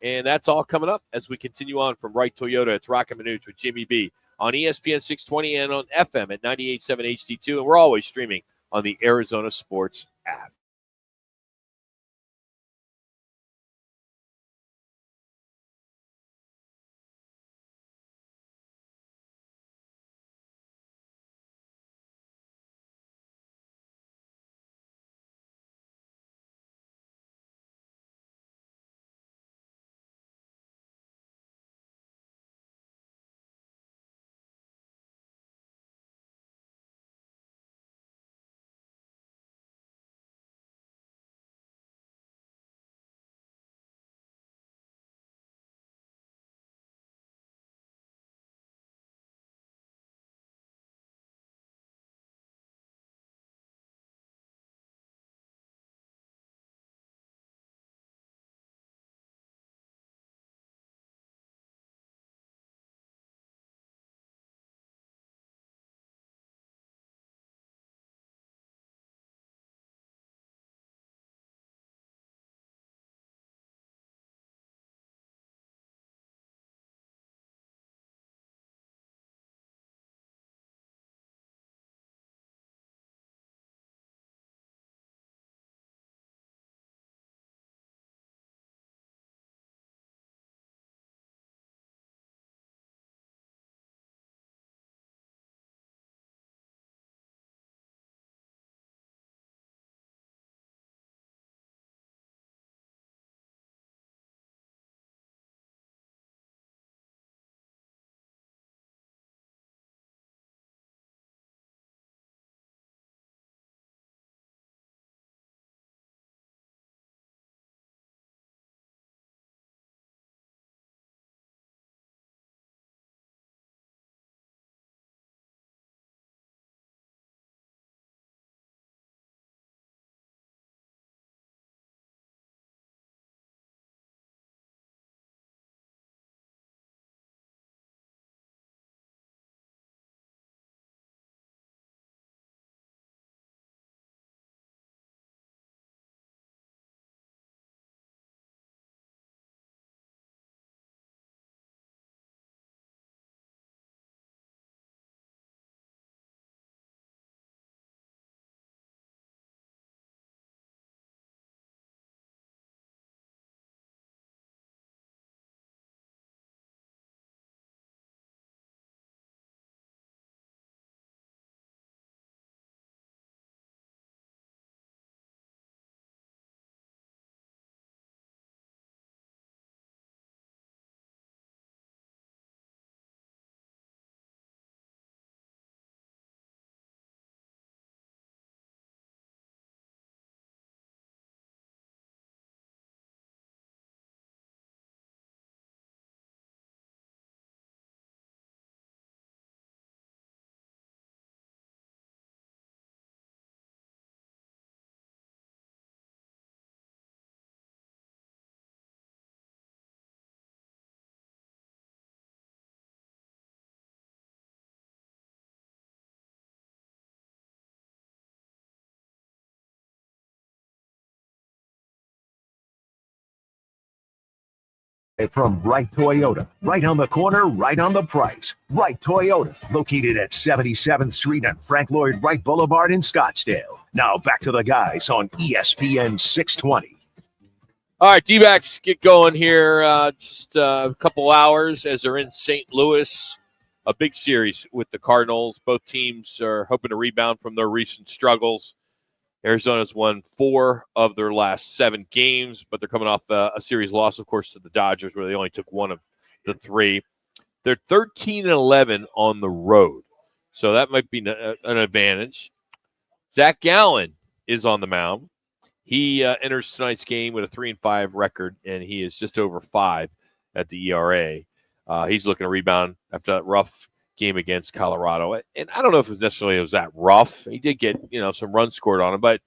And that's all coming up as we continue on from Wright Toyota. It's Roc and Manuch with Jimmy B on ESPN 620 and on FM at 98.7 HD2. And we're always streaming on the Arizona Sports app. From Wright Toyota, right on the corner, right on the price. Wright Toyota, located at 77th Street and Frank Lloyd Wright Boulevard in Scottsdale. Now back to the guys on ESPN 620. All right, D-backs get going here. Just a couple hours as they're in St. Louis. A big series with the Cardinals. Both teams are hoping to rebound from their recent struggles. Arizona's won 4 of their last 7 games, but they're coming off a series loss, of course, to the Dodgers, where they only took 1 of the 3. They're 13-11 on the road, so that might be an advantage. Zach Gallen is on the mound. He enters tonight's game with a 3-5 record, and he is just over 5 at the ERA. He's looking to rebound after that rough game against Colorado. And I don't know if it was that rough. He did get, some runs scored on him, but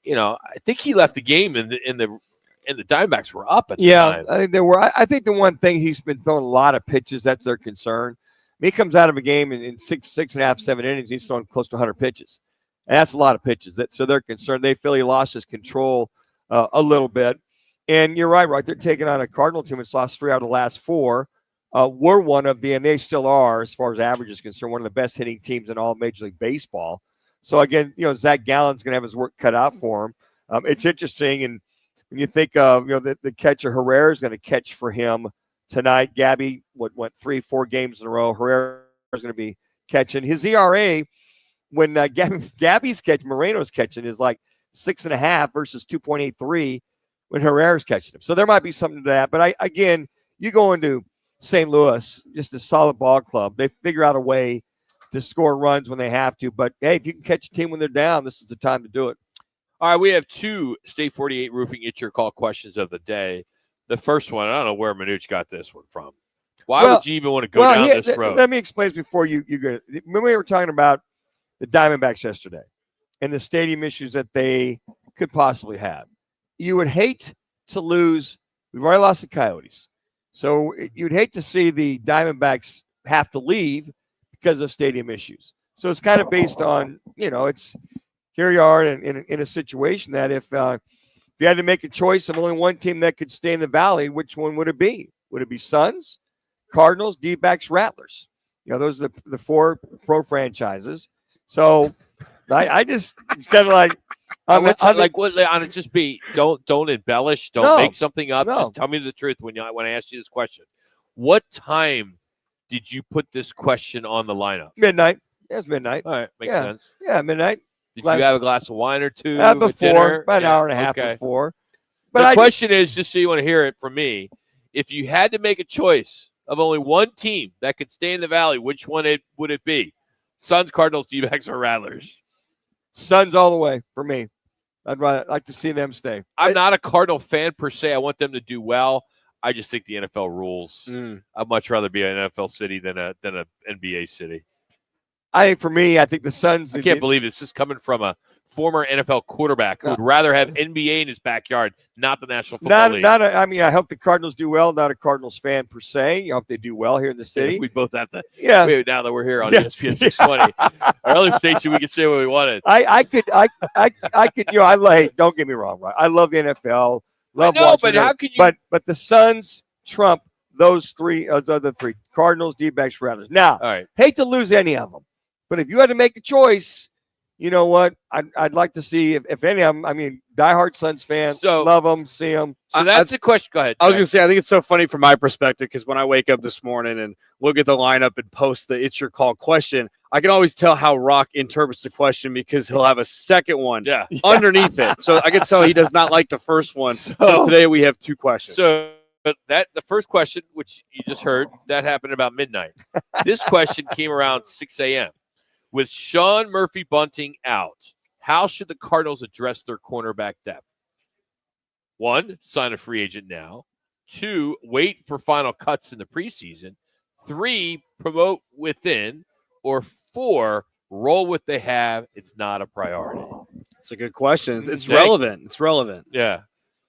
I think he left the game and the Diamondbacks were up at the time. I think they were. I think the one thing, he's been throwing a lot of pitches. That's their concern. He comes out of a game in 6.5, 7 innings. He's throwing close to 100 pitches. And that's a lot of pitches. So they're concerned. They feel he lost his control a little bit. And you're right. They're taking on a Cardinal team that's lost 3 out of the last 4. We're one of and they still are, as far as average is concerned, one of the best hitting teams in all Major League Baseball. So, again, Zach Gallen's going to have his work cut out for him. It's interesting. And when you think of, the catcher Herrera is going to catch for him tonight. Gabby went 3-4 games in a row. Herrera is going to be catching. His ERA, when Gabby's catching, Moreno's catching, is like 6.5 versus 2.83 when Herrera's catching him. So there might be something to that. But you go into St. Louis, just a solid ball club. They figure out a way to score runs when they have to. But, hey, if you can catch a team when they're down, this is the time to do it. All right, we have 2 State 48 Roofing It's Your Call questions of the day. The first one, I don't know where Manuch got this one from. Why would you even want to go down this road? Let me explain this before you go. When we were talking about the Diamondbacks yesterday and the stadium issues that they could possibly have, you would hate to lose. We've already lost the Coyotes. So you'd hate to see the Diamondbacks have to leave because of stadium issues. So it's kind of based on, it's here you are in a situation that if you had to make a choice of only one team that could stay in the Valley, which one would it be? Would it be Suns, Cardinals, D-backs, Rattlers? Those are the 4 pro franchises. So I just it's kind of like on it, just be don't embellish, don't make something up. No. Just tell me the truth when I ask you this question. What time did you put this question on the lineup? Midnight. Yeah, it's midnight. All right, makes sense. Yeah, midnight. Did you have a glass of wine or two before? About an hour and a half before. But the question is, just so you want to hear it from me, if you had to make a choice of only one team that could stay in the Valley, which one would it be? Suns, Cardinals, D-backs, or Rattlers? Suns all the way for me. I'd like to see them stay. I'm not a Cardinal fan per se. I want them to do well. I just think the NFL rules. I'd much rather be an NFL city than a NBA city. I think the Suns. I can't believe this is coming from a former NFL quarterback who would rather have NBA in his backyard, not the National Football League. I hope the Cardinals do well. Not a Cardinals fan per se. I hope they do well here in the city. We both have to. Yeah. Now that we're here on ESPN 620, our other station, we can say what we wanted. I could. Don't get me wrong. Right. I love the NFL. Love watching. But how could you? But the Suns trump those other 3: Cardinals, D-backs, Rattlers. Now, all right. Hate to lose any of them, but if you had to make a choice. You know what? I'd like to see if any of them. I mean, diehard Suns fans, love them, see them. So that's the question. Go ahead. I was going to say, I think it's so funny from my perspective because when I wake up this morning and look at the lineup and post the "It's Your Call" question, I can always tell how Roc interprets the question because he'll have a second one underneath it. So I can tell he does not like the first one. So today we have 2 questions. So the first question, which you just heard, that happened about midnight. This question came around 6 a.m. With Sean Murphy-Bunting out, how should the Cardinals address their cornerback depth? 1, sign a free agent now. 2, wait for final cuts in the preseason. 3, promote within. Or 4, roll what they have. It's not a priority. It's a good question. It's relevant. It's relevant. Yeah.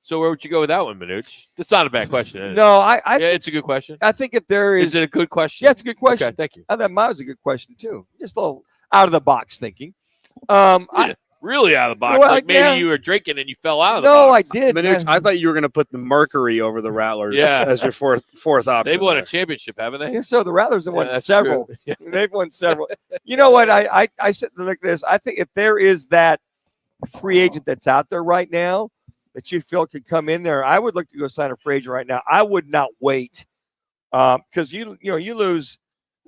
So where would you go with that one, Manuch? That's not a bad question. No, it's a good question. I think if there is it a good question? Yeah, it's a good question. Okay, thank you. I thought mine was a good question too. Just a little out of the box thinking. Really out of the box. Maybe you were drinking and you fell out of the box. No, I did. Manuch, I thought you were going to put the Mercury over the Rattlers as your fourth option. They've won a championship, haven't they? Yeah, so the Rattlers have won several. They've won several. You know what? I said look at this. I think if there is that free agent that's out there right now that you feel could come in there, I would look to go sign a free agent right now. I would not wait because you lose,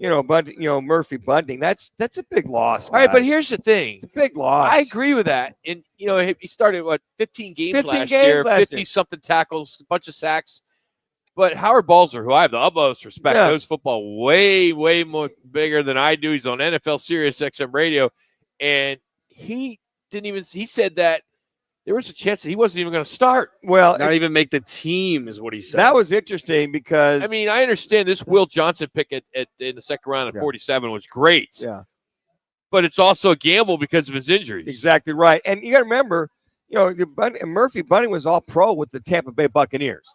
Murphy Bunting. That's a big loss. All right, but here's the thing. It's a big loss. I agree with that. And he started 15 games last year, 50-something tackles, a bunch of sacks. But Howard Balzer, who I have the utmost respect, knows football way, way more bigger than I do. He's on NFL Sirius XM radio, and he said that there was a chance that he wasn't even going to start. Well, Not even make the team is what he said. that was interesting because I mean, I understand this Will Johnson pick in the second round at 47 was great. Yeah. But it's also a gamble because of his injuries. Exactly right. And you got to remember, Murphy Bunting was all pro with the Tampa Bay Buccaneers.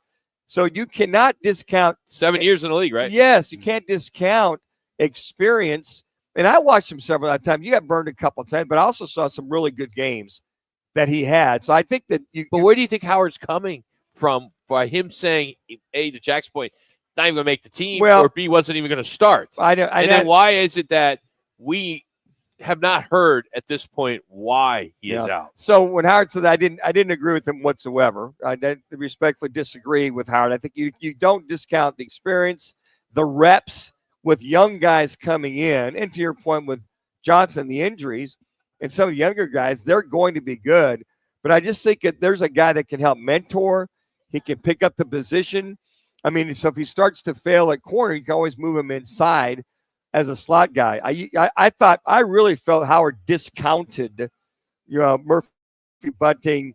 So you cannot discount 7 years in the league, right? Yes, you can't discount experience. And I watched him several times. You got burned a couple of times, but I also saw some really good games that he had. So I think that But where do you think Howard's coming from by him saying, A, to Jack's point, not even going to make the team, or B, wasn't even going to start? Then why is it that we have not heard at this point why he is out? So when Howard said that, I didn't agree with him whatsoever. I respectfully disagree with Howard. I think you don't discount the experience, the reps with young guys coming in, and to your point with Johnson, the injuries, and some of the younger guys, they're going to be good. But I just think that there's a guy that can help mentor. He can pick up the position. I mean, so if he starts to fail at corner, you can always move him inside as a slot guy. I really felt Howard discounted, Murphy Bunting,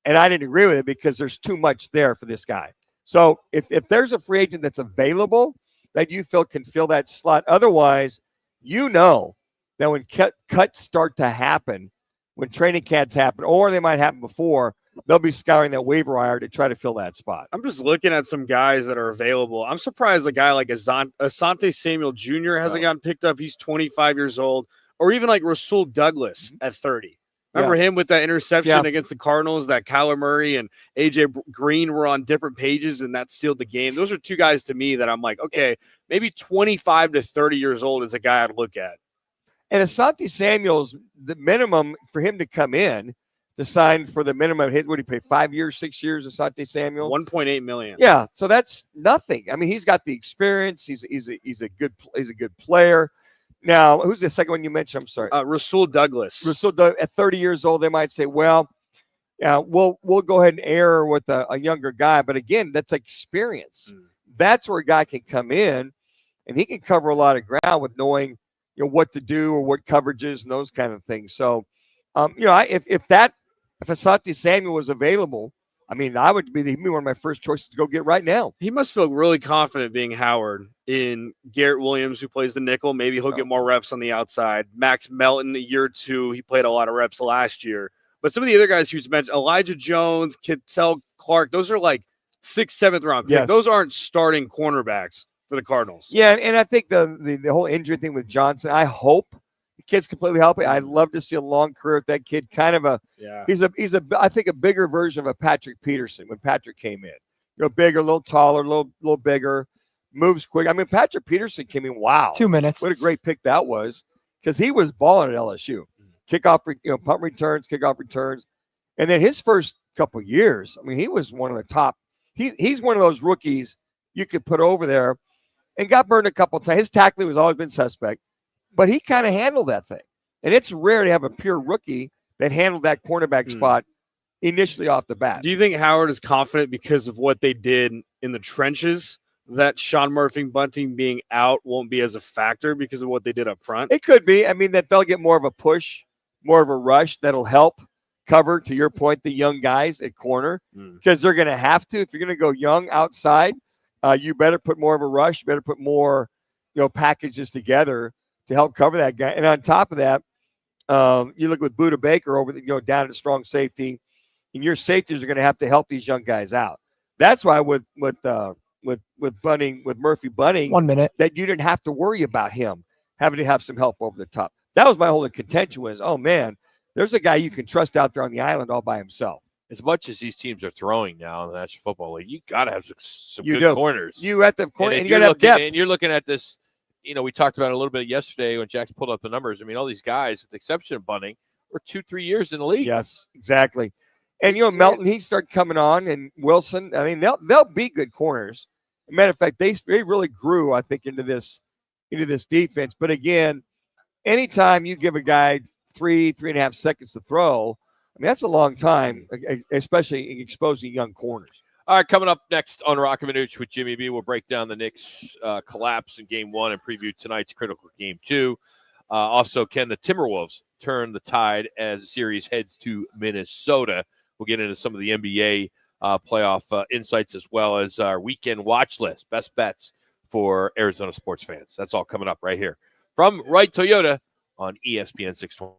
and I didn't agree with it because there's too much there for this guy. So if there's a free agent that's available that you feel can fill that slot, otherwise, that when cuts start to happen, when training camps happen, or they might happen before, they'll be scouring that waiver wire to try to fill that spot. I'm just looking at some guys that are available. I'm surprised a guy like Asante Samuel Jr. hasn't gotten picked up. He's 25 years old. Or even like Rasul Douglas at 30. Remember him with that interception against the Cardinals that Kyler Murray and A.J. Green were on different pages, and that sealed the game? Those are two guys to me that I'm like, okay, maybe 25 to 30 years old is a guy I'd look at. And Asante Samuel's, the minimum for him to come in to sign for the minimum hit, what did he pay, 5 years, 6 years, Asante Samuel? $1.8 million. Yeah, so that's nothing. I mean, he's got the experience. He's a good player. Now, who's the second one you mentioned? I'm sorry. Rasul Douglas. At 30 years old, they might say, well, yeah, we'll go ahead and err with a younger guy. But again, that's experience. That's where a guy can come in, and he can cover a lot of ground with knowing what to do or what coverages and those kind of things. So, if Asante Samuel was available, I mean, he'd be one of my first choices to go get right now. He must feel really confident being Howard in Garrett Williams, who plays the nickel. Maybe he'll get more reps on the outside. Max Melton, a year or two, he played a lot of reps last year. But some of the other guys you mentioned, Elijah Jones, Kittel Clark, those are like 6th, 7th round picks. Yes. Those aren't starting cornerbacks for the Cardinals. Yeah, and I think the whole injury thing with Johnson, I hope the kid's completely healthy. I'd love to see a long career with that kid. Kind of I think a bigger version of a Patrick Peterson when Patrick came in. Bigger, a little taller, a little bigger, moves quick. I mean, Patrick Peterson came in. Wow, 2 minutes. What a great pick that was, because he was balling at LSU. Kickoff, punt returns, kickoff returns, and then his first couple years, I mean, he was one of the top. He's one of those rookies you could put over there, and got burned a couple of times. His tackling has always been suspect, but he kind of handled that thing. And it's rare to have a pure rookie that handled that cornerback spot initially off the bat. Do you think Howard is confident because of what they did in the trenches that Sean Murphy Bunting being out won't be as a factor because of what they did up front? It could be. I mean, that they'll get more of a push, more of a rush that'll help cover, to your point, the young guys at corner, because they're going to have to. If you're going to go young outside, you better put more of a rush. You better put more, packages together to help cover that guy. And on top of that, you look with Buda Baker over down at a strong safety, and your safeties are going to have to help these young guys out. That's why with Murphy Bunting, 1 minute, that you didn't have to worry about him having to have some help over the top. That was my whole contention was, oh man, there's a guy you can trust out there on the island all by himself. As much as these teams are throwing now in the National Football League, you got to have some good corners. You at the corner, and you got to to have depth. And you're looking at this, we talked about it a little bit yesterday when Jackson pulled up the numbers. I mean, all these guys, with the exception of Bunting, were 2-3 years in the league. Yes, exactly. And Melton, he started coming on, and Wilson. I mean, they'll be good corners. As a matter of fact, they really grew, I think, into this defense. But again, anytime you give a guy 3.5 seconds to throw, I mean, that's a long time, especially exposing young corners. All right, coming up next on Roc and Manuch with Jimmy B, we'll break down the Knicks' collapse in Game 1 and preview tonight's critical Game 2. Also, can the Timberwolves turn the tide as the series heads to Minnesota? We'll get into some of the NBA playoff insights as well as our weekend watch list, best bets for Arizona sports fans. That's all coming up right here from Wright Toyota on ESPN 620.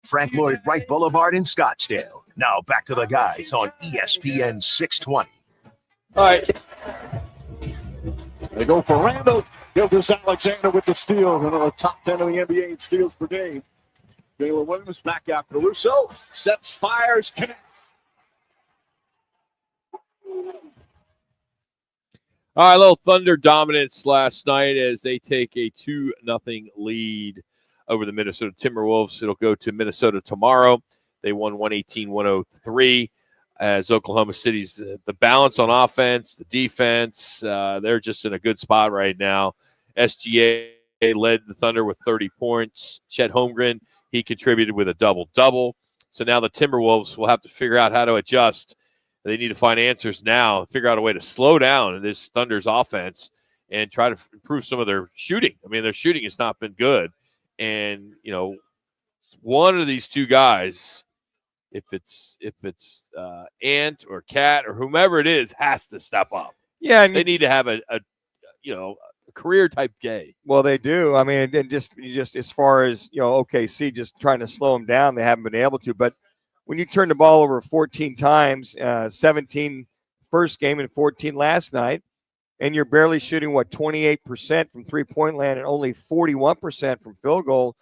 Frank Lloyd Wright Boulevard in Scottsdale. Now back to the guys on ESPN 620. All right. They go for Randall. Gilgis Alexander with the steal. One of the top 10 in the NBA in steals per game. Jalen Williams back out. Caruso sets, fires, connects. All right, a little Thunder dominance last night as they take a 2-0 lead over the Minnesota Timberwolves. It'll go to Minnesota tomorrow. They won 118-103 as Oklahoma City's the balance on offense, the defense. They're just in a good spot right now. SGA led the Thunder with 30 points. Chet Holmgren, he contributed with a double-double. So now the Timberwolves will have to figure out how to adjust. They need to find answers now, figure out a way to slow down this Thunder's offense and try to improve some of their shooting. I mean, their shooting has not been good. And, you know, one of these two guys, if it's Ant or Cat or whomever it is, has to step up. Yeah, and they need to have a career type guy. Well, they do. I mean, and just as far as OKC just trying to slow them down, they haven't been able to. But when you turn the ball over 14 times, 17 first game and 14 last night, and you're barely shooting, 28% from three-point land and only 41% from field goal.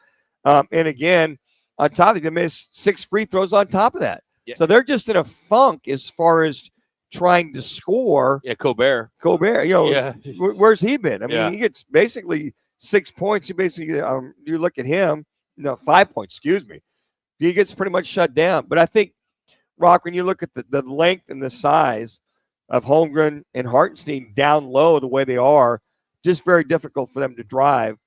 And again, on top of it, they missed 6 free throws on top of that. Yeah. So they're just in a funk as far as trying to score. Yeah, Colbert. Yeah. Where's he been? I mean, he gets basically 6 points. You basically, you look at him, 5 points, excuse me. He gets pretty much shut down. But I think, Rock, when you look at the length and the size of Holmgren and Hartenstein down low the way they are, just very difficult for them to drive.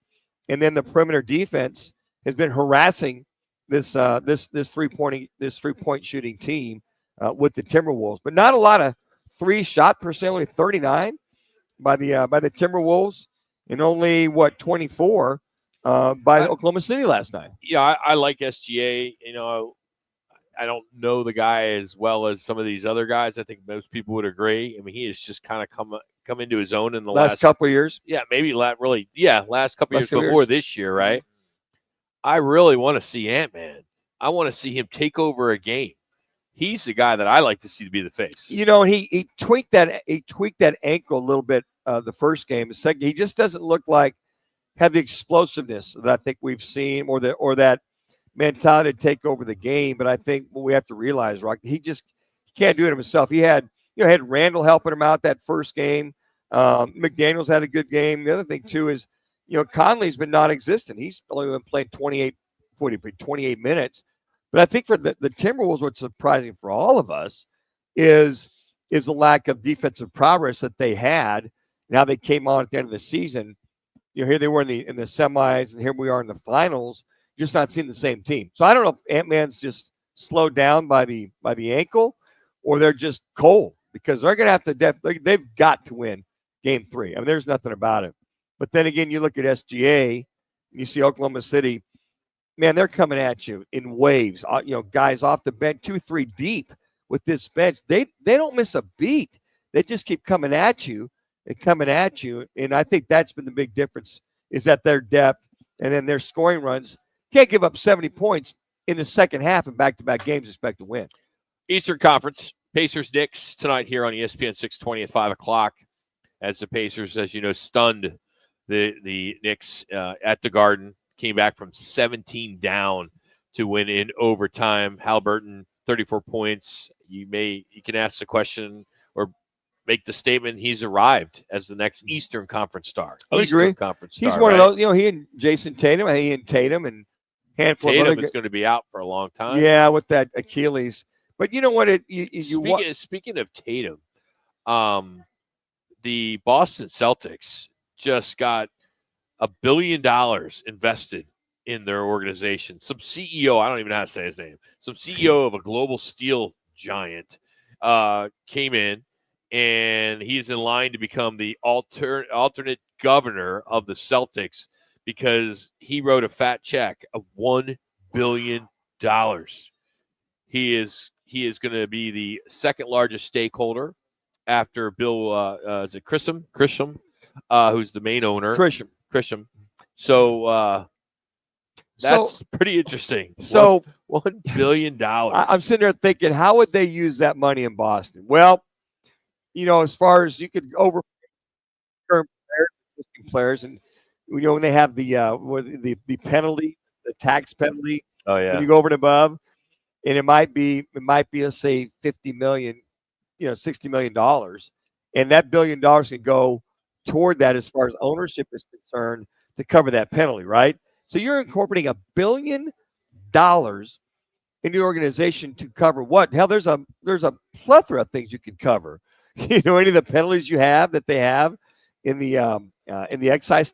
And then the perimeter defense has been harassing this three-point shooting team with the Timberwolves. But not a lot of shot percent, only 39 by the Timberwolves, and only 24 by Oklahoma City last night. Yeah, I like SGA. I don't know the guy as well as some of these other guys. I think most people would agree. I mean, he has just kind of come into his own in the last couple of years. Yeah, maybe last couple of years before this year, right? I really want to see Ant-Man. I want to see him take over a game. He's the guy that I like to see to be the face. He tweaked that ankle a little bit the first game. The second, he just doesn't look like have the explosiveness that I think we've seen, or that mentality to take over the game. But I think what we have to realize, Rock, he can't do it himself. He had Randall helping him out that first game. McDaniels had a good game. The other thing too is, Conley's been non-existent. He's only been playing 28 minutes. But I think for the Timberwolves, what's surprising for all of us is the lack of defensive progress that they had. Now they came on at the end of the season. Here they were in the semis, and here we are in the finals. Just not seeing the same team. So I don't know if Ant-Man's just slowed down by the ankle, or they're just cold, because they're going to have to they've got to win Game 3. I mean, there's nothing about it. But then again, you look at SGA, you see Oklahoma City. Man, they're coming at you in waves. Guys off the bench, 2-3 deep with this bench. They don't miss a beat. They just keep coming at you and coming at you. And I think that's been the big difference, is that their depth and then their scoring runs. Can't give up 70 points in the second half and back-to-back games expect to win. Eastern Conference, Pacers-Knicks tonight here on ESPN 620 at 5 o'clock, as the Pacers, as you know, stunned the Knicks at the Garden. Came back from 17 down to win in overtime. Halliburton, 34 points. You can ask the question or make the statement he's arrived as the next Eastern Conference star. I agree. Conference star, he's one of those. He and Jason Tatum. He and Tatum and handful Tatum of other is going to be out for a long time. Yeah, with that Achilles. But you know what? Speaking of Tatum, the Boston Celtics just got $1 billion invested in their organization. Some CEO, I don't even know how to say his name, some CEO of a global steel giant came in, and he's in line to become the alternate governor of the Celtics, because he wrote a fat check of $1 billion. He is going to be the second largest stakeholder after Bill, is it Grisham, who's the main owner. Grisham. So that's pretty interesting. So $1 billion. I'm sitting there thinking, how would they use that money in Boston? Well, as far as you could over players, and when they have the penalty, the tax penalty. Oh yeah. When you go over and above, and it might be let's say $50 million, $60 million, and that $1 billion can go toward that as far as ownership is concerned to cover that penalty, right? So you're incorporating $1 billion in the organization to cover what? Hell, there's a plethora of things you could cover. Any of the penalties you have that they have in the excise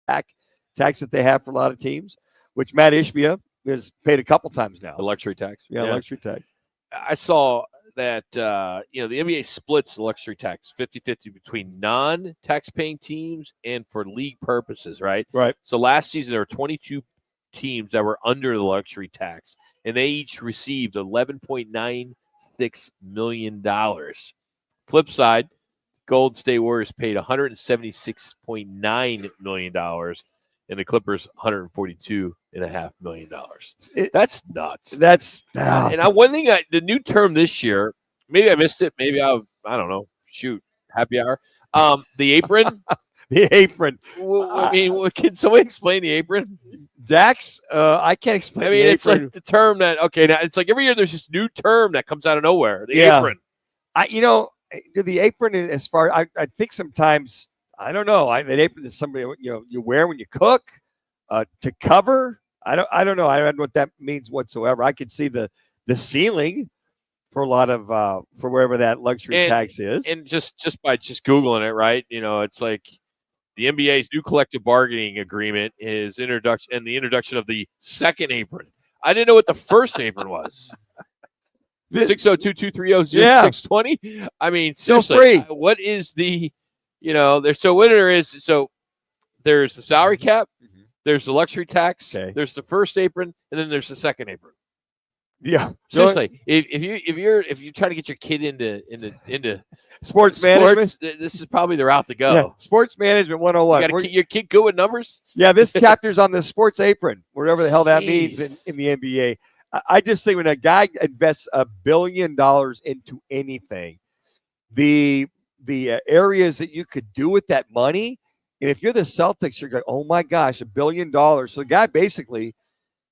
tax that they have for a lot of teams, which Matt Ishbia has paid a couple times now. The luxury tax. Yeah, luxury tax. I saw that the NBA splits the luxury tax 50-50 between non-tax paying teams and for league purposes, right? Right. So last season there were 22 teams that were under the luxury tax, and they each received $11.96 million. Flip side, Golden State Warriors paid $176.9 million, and the Clippers $142.5 million. That's nuts. And one thing, the new term this year, maybe I missed it. Maybe I don't know. Shoot, happy hour. The apron. The apron. I mean, can someone explain the apron? Dax, I can't explain. I mean, the it's apron. like the term that now it's like every year there's this new term that comes out of nowhere. The Yeah. apron. The apron as far I think sometimes I don't know. An apron is somebody you wear when you cook to cover. I don't know. I don't know what that means whatsoever. I could see the ceiling for a lot of for wherever that luxury tax is, and just by googling it, right? It's like the NBA's new collective bargaining agreement is introduction of the second apron. I didn't know what the first apron was. 602-230-0620. I mean, seriously, what is the, there's the salary cap, there's the luxury tax, there's the first apron, and then there's the second apron. Yeah, seriously, if you're trying to get your kid into sports management, this is probably the route to go. Yeah. Sports management 101. You got your kid good with numbers? Yeah, this chapter's on the sports apron, whatever the hell that means in the NBA. I just think when a guy invests $1 billion into anything, the areas that you could do with that money, and if you're the Celtics, you're going, oh my gosh, $1 billion. So the guy basically,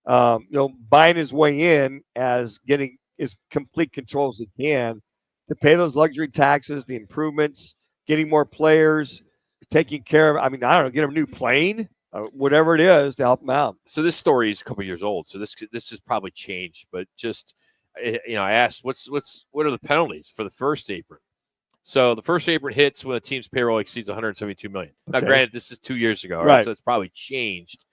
buying his way in as getting as complete control as he can to pay those luxury taxes, the improvements, getting more players, taking care of. I mean, I don't know, get him a new plane. Whatever it is to help them out. So this story is a couple years old, so this has probably changed. But just I asked, what are the penalties for the first apron? So the first apron hits when a team's payroll exceeds $172 million. Now, granted, this is 2 years ago, right? So it's probably changed.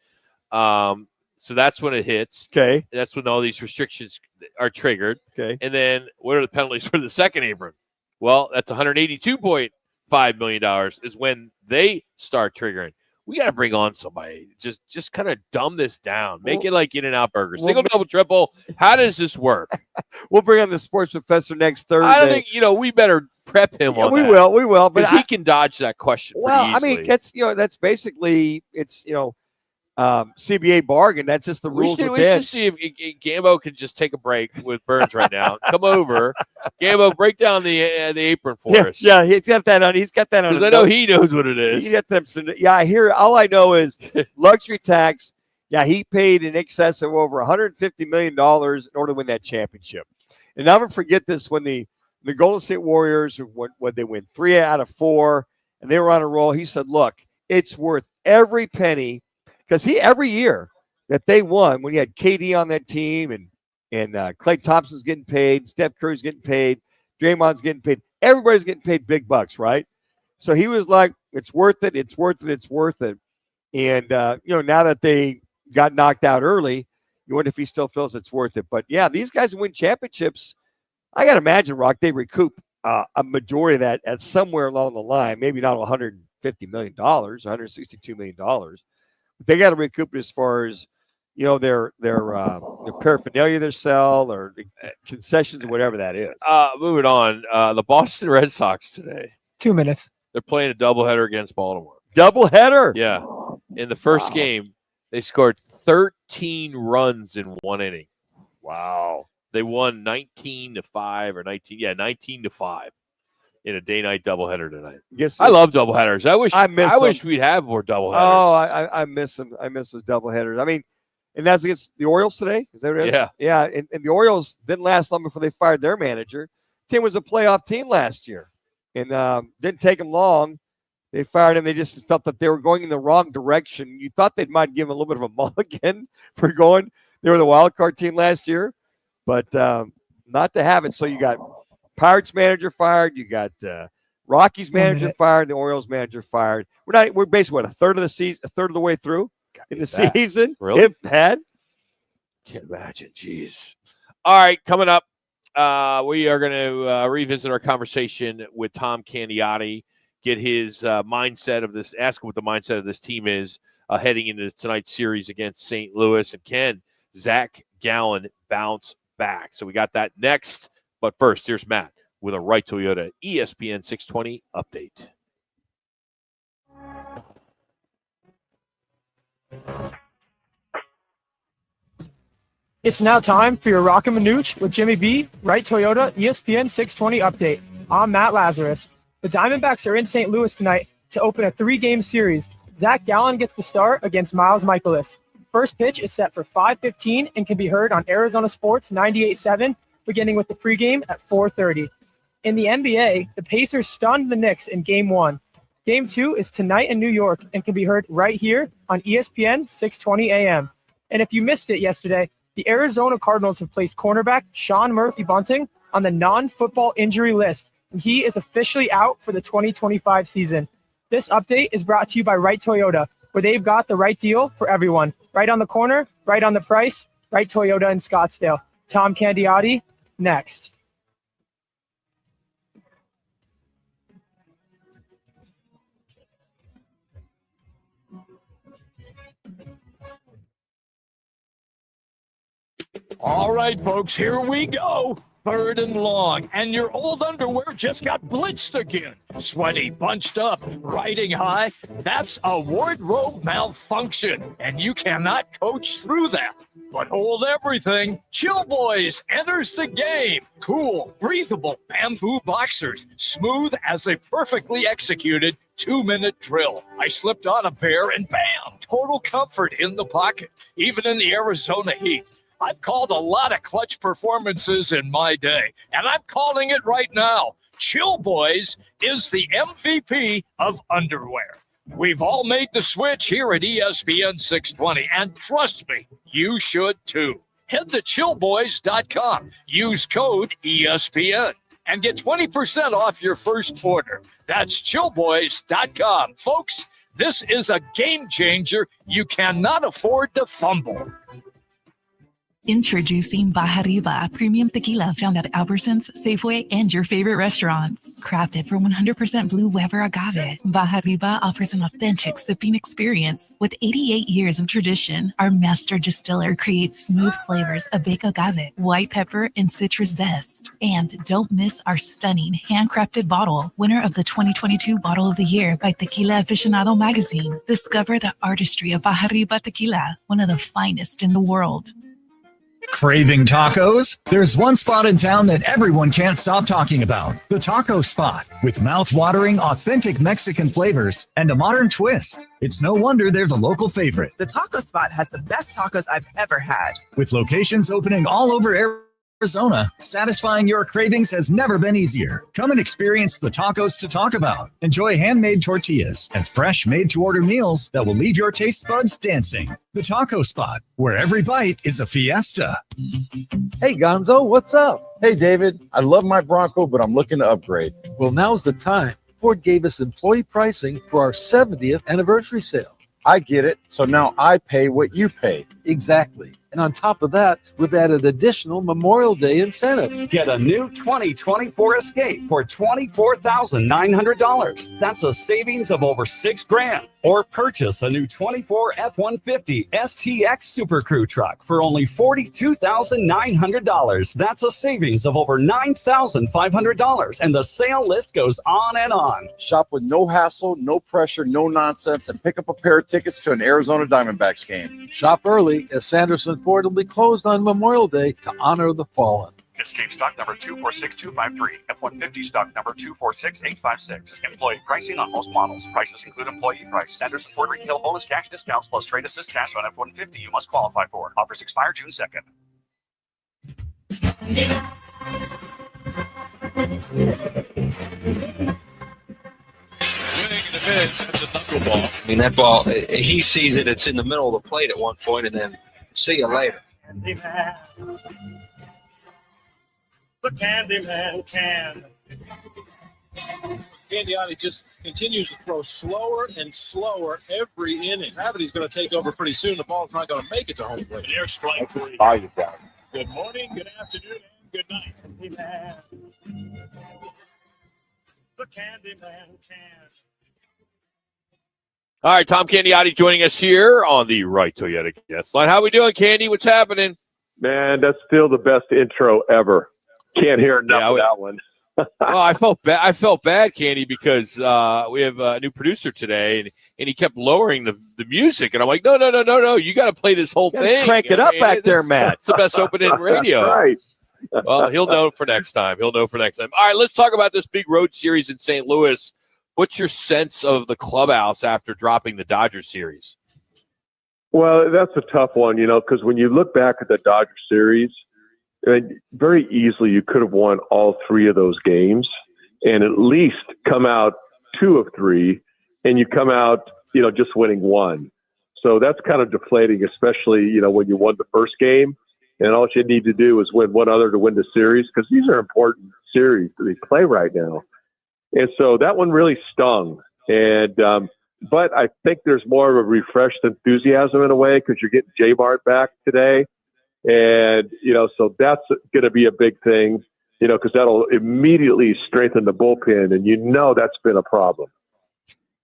So that's when it hits. Okay, that's when all these restrictions are triggered. Okay, and then what are the penalties for the second apron? Well, that's $182.5 million is when they start triggering. We got to bring on somebody. Just kind of dumb this down. Make it like In-N-Out Burger. Single, double, triple. How does this work? We'll bring on the sports professor next Thursday. I don't think we better prep him on we that. We will. But he can dodge that question. Well, I mean, that's basically CBA bargain. That's just the rules. We should see if Gambo could just take a break with Burns right now. Come over, Gambo, break down the apron for us. Yeah, he's got that on. He's got that on. Because I know he knows what it is. Yeah, I hear. All I know is luxury tax. Yeah, he paid in excess of over $150 million in order to win that championship. And I'll never forget this when the Golden State Warriors, when they win 3 out of 4, and they were on a roll. He said, "Look, it's worth every penny." Because every year that they won, when you had KD on that team and Klay Thompson's getting paid, Steph Curry's getting paid, Draymond's getting paid, everybody's getting paid big bucks, right? So he was like, it's worth it, it's worth it, it's worth it. And, now that they got knocked out early, you wonder if he still feels it's worth it. But, yeah, these guys who win championships, I got to imagine, Rock, they recoup a majority of that at somewhere along the line, maybe not $150 million, $162 million. They got to recoup it as far as their paraphernalia they sell or concessions or whatever that is. Moving on, the Boston Red Sox today. 2 minutes. They're playing a doubleheader against Baltimore. Doubleheader? Yeah. In the first game, they scored 13 runs in 1 inning. Wow. They won 19-5 or 19-5. In a day-night doubleheader tonight. Yes, I love doubleheaders. I wish we'd have more doubleheaders. Oh, I miss them. I miss those doubleheaders. I mean, and that's against the Orioles today. Is that what it is? Yeah. Yeah. And the Orioles didn't last long before they fired their manager. The team was a playoff team last year, and didn't take them long. They fired him. They just felt that they were going in the wrong direction. You thought they might give him a little bit of a mulligan for going. They were the wild card team last year, but not to have it. So you got Pirates manager fired. You got Rockies manager fired. The Orioles manager fired. We're basically a third of the season, a third of the way through in the season. Really? If that. Can't imagine. Jeez. All right, coming up, we are going to revisit our conversation with Tom Candiotti, get his mindset of this, ask him what the mindset of this team is heading into tonight's series against St. Louis, and can Zach Gallen bounce back? So we got that next. But first, here's Matt with a Wright Toyota ESPN 620 update. It's now time for your Roc and Manuch with Jimmy B, Wright Toyota ESPN 620 update. I'm Matt Lazarus. The Diamondbacks are in St. Louis tonight to open a 3-game series. Zach Gallen gets the start against Miles Michaelis. First pitch is set for 5:15 and can be heard on Arizona Sports 98.7, beginning with the pregame at 4:30. In the NBA, the Pacers stunned the Knicks in Game 1. Game 2 is tonight in New York and can be heard right here on ESPN 620 AM. And if you missed it yesterday, the Arizona Cardinals have placed cornerback Sean Murphy-Bunting on the non-football injury list, and he is officially out for the 2025 season. This update is brought to you by Wright Toyota, where they've got the right deal for everyone. Right on the corner, right on the price, Wright Toyota in Scottsdale. Tom Candiotti, next. All right, folks, here we go. 3rd and long, and your old underwear just got blitzed again. Sweaty, bunched up, riding high. That's a wardrobe malfunction, and you cannot coach through that. But hold everything. Chill Boys enters the game. Cool, breathable bamboo boxers, smooth as a perfectly executed 2-minute drill. I slipped on a pair and bam, total comfort in the pocket, even in the Arizona heat. I've called a lot of clutch performances in my day, and I'm calling it right now. Chill Boys is the MVP of underwear. We've all made the switch here at ESPN 620, and trust me, you should too. Head to chillboys.com, use code ESPN, and get 20% off your first order. That's chillboys.com. Folks, this is a game changer. You cannot afford to fumble. Introducing Baja Riba, premium tequila found at Albertsons, Safeway, and your favorite restaurants. Crafted for 100% blue Weber agave, Baja Riba offers an authentic sipping experience. With 88 years of tradition, our master distiller creates smooth flavors of baked agave, white pepper, and citrus zest. And don't miss our stunning handcrafted bottle, winner of the 2022 Bottle of the Year by Tequila Aficionado magazine. Discover the artistry of Baja Riba tequila, one of the finest in the world. Craving tacos? There's one spot in town that everyone can't stop talking about. The Taco Spot. With mouth-watering, authentic Mexican flavors and a modern twist. It's no wonder they're the local favorite. The Taco Spot has the best tacos I've ever had. With locations opening all over Arizona, satisfying your cravings has never been easier. Come and experience the tacos to talk about. Enjoy handmade tortillas and fresh made-to-order meals that will leave your taste buds dancing. The Taco Spot, where every bite is a fiesta. Hey, Gonzo, what's up? Hey, David, I love my Bronco, but I'm looking to upgrade. Well, now's the time. Ford gave us employee pricing for our 70th anniversary sale. I get it. So now I pay what you pay. Exactly. And on top of that, we've added additional Memorial Day incentive. Get a new 2024 Escape for $24,900. That's a savings of over $6,000. Or purchase a new 24 F-150 STX Super Crew truck for only $42,900. That's a savings of over $9,500. And the sale list goes on and on. Shop with no hassle, no pressure, no nonsense, and pick up a pair of tickets to an Arizona Diamondbacks game. Shop early, as Sanderson Ford will be closed on Memorial Day to honor the fallen. Escape stock number 246253. F-150 stock number 246856. Employee pricing on most models. Prices include employee price. Sanderson Ford retail bonus cash discounts plus trade assist cash on F-150 you must qualify for. Offers expire June 2nd. Swing and a miss. That's a knuckleball. I mean, that ball, he sees it. It's in the middle of the plate at one point, and then see you later. The Candyman can. Candiotti just continues to throw slower and slower every inning. Gravity's going to take over pretty soon. The ball's not going to make it to home plate. Air strike three. Good morning, good afternoon, and good night. The Candyman can. All right, Tom Candiotti joining us here on the Wright Toyota guest line. How we doing, Candy? What's happening? Man, that's still the best intro ever. Can't hear enough of that one. Well, I felt bad, Candy, because we have a new producer today, and he kept lowering the music, and I'm like, no, you got to play this whole thing. Crank it up back there, Matt. It's the best opening radio. That's right. Well, he'll know for next time. All right, let's talk about this big road series in St. Louis. What's your sense of the clubhouse after dropping the Dodgers series? Well, that's a tough one, because when you look back at the Dodger series, very easily you could have won all three of those games and at least come out 2 of 3, and you come out, just winning 1. So that's kind of deflating, especially, when you won the first game and all you need to do is win one other to win the series, because these are important series that they play right now. And so that one really stung. And, but I think there's more of a refreshed enthusiasm in a way, because you're getting J-Mart back today. And, so that's going to be a big thing, because that'll immediately strengthen the bullpen. And that's been a problem.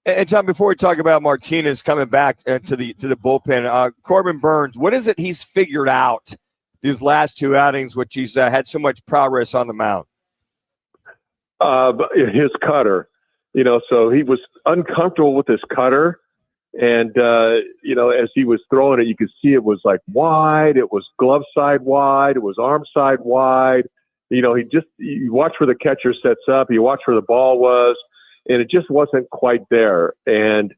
And John, before we talk about Martinez coming back to the bullpen, Corbin Burns, what is it he's figured out these last 2 outings, which he's had so much progress on the mound? His cutter, so he was uncomfortable with his cutter. And, as he was throwing it, you could see it was like wide. It was glove side wide. It was arm side wide. You watch where the catcher sets up. You watch where the ball was, and it just wasn't quite there. And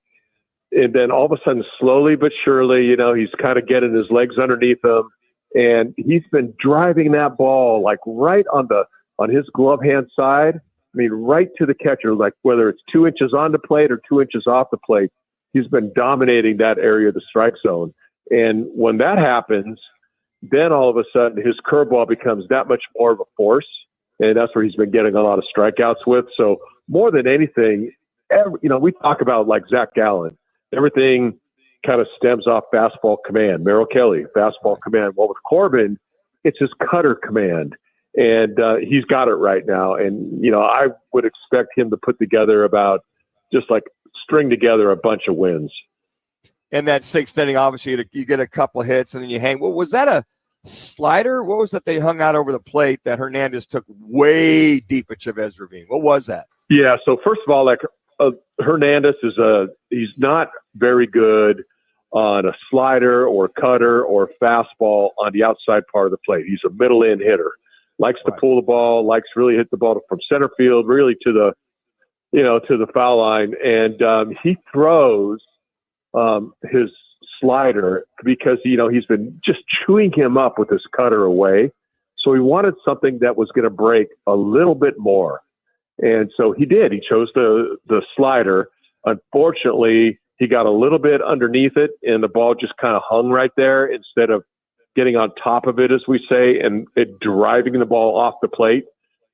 then all of a sudden, slowly but surely, he's kind of getting his legs underneath him. And he's been driving that ball like right on his glove hand side. I mean, right to the catcher, like whether it's 2 inches on the plate or 2 inches off the plate. He's been dominating that area of the strike zone. And when that happens, then all of a sudden his curveball becomes that much more of a force. And that's where he's been getting a lot of strikeouts with. So more than anything, we talk about like Zach Gallen, everything kind of stems off fastball command. Merrill Kelly, fastball command. Well, with Corbin, it's his cutter command. And he's got it right now. And, I would expect him to put together string together a bunch of wins. And that 6th inning, obviously, you get a couple of hits and then you hang. Well, was that a slider? What was that they hung out over the plate that Hernandez took way deep at Chavez Ravine? What was that? Yeah, so first of all, Hernandez he's not very good on a slider or cutter or fastball on the outside part of the plate. He's a middle-in hitter. Likes to pull the ball, likes to really hit the ball from center field, really to the foul line. And he throws his slider because, he's been just chewing him up with his cutter away. So he wanted something that was going to break a little bit more. And so he did. He chose the slider. Unfortunately, he got a little bit underneath it, and the ball just kind of hung right there instead of getting on top of it, as we say, and it driving the ball off the plate.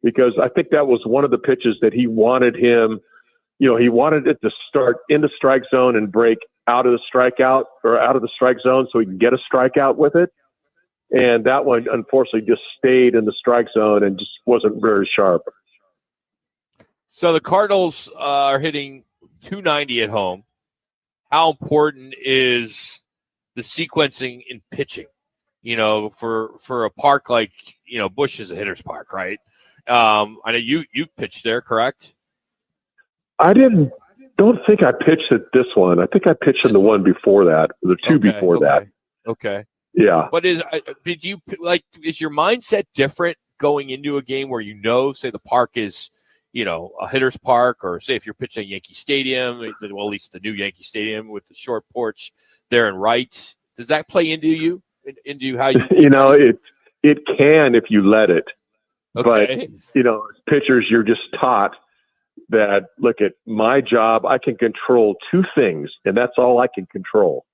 Because I think that was one of the pitches that he wanted him, he wanted it to start in the strike zone and break out of the strikeout or out of the strike zone so he can get a strikeout with it. And that one, unfortunately, just stayed in the strike zone and just wasn't very sharp. So the Cardinals are hitting 290 at home. How important is the sequencing in pitching? For a park like, Busch is a hitter's park, right? I know you pitched there, correct? I don't think I pitched at this one. I think I pitched in the one before that, the two before that. Okay. Yeah. But is your mindset different going into a game where say the park is, a hitter's park, or say if you're pitching at Yankee Stadium, well, at least the new Yankee Stadium with the short porch there in right? Does that play into you? Into how you? It can if you let it. Okay. But, as pitchers, you're just taught that, look, at my job, I can control 2 things, and that's all I can control.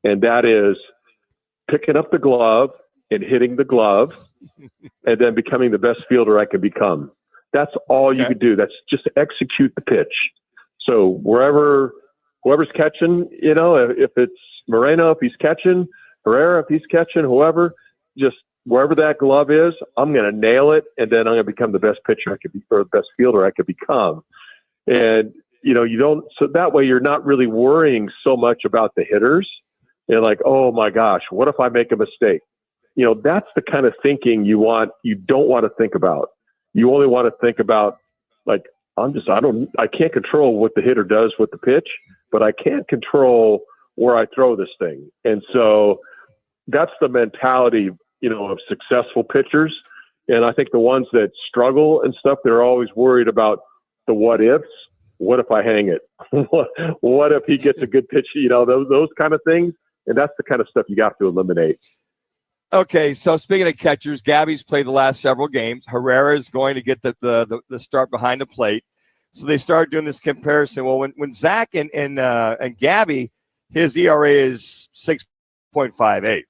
And that is picking up the glove and hitting the glove and then becoming the best fielder I can become. That's all you can do. That's just execute the pitch. So whoever's catching, if it's Moreno, if he's catching, Herrera, if he's catching, whoever, just wherever that glove is, I'm going to nail it, and then I'm going to become the best pitcher I could be, or the best fielder I could become. And, so that way you're not really worrying so much about the hitters. You're like, oh my gosh, what if I make a mistake? That's the kind of thinking you don't want to think about. You only want to think about, like, I can't control what the hitter does with the pitch, but I can't control where I throw this thing. And so that's the mentality, of successful pitchers. And I think the ones that struggle and stuff, they're always worried about the what ifs. What if I hang it? What if he gets a good pitch? Those kind of things. And that's the kind of stuff you have to eliminate. Okay, so speaking of catchers, Gabby's played the last several games. Herrera is going to get the start behind the plate. So they started doing this comparison. Well, when Zach and Gabby, his ERA is 6.58.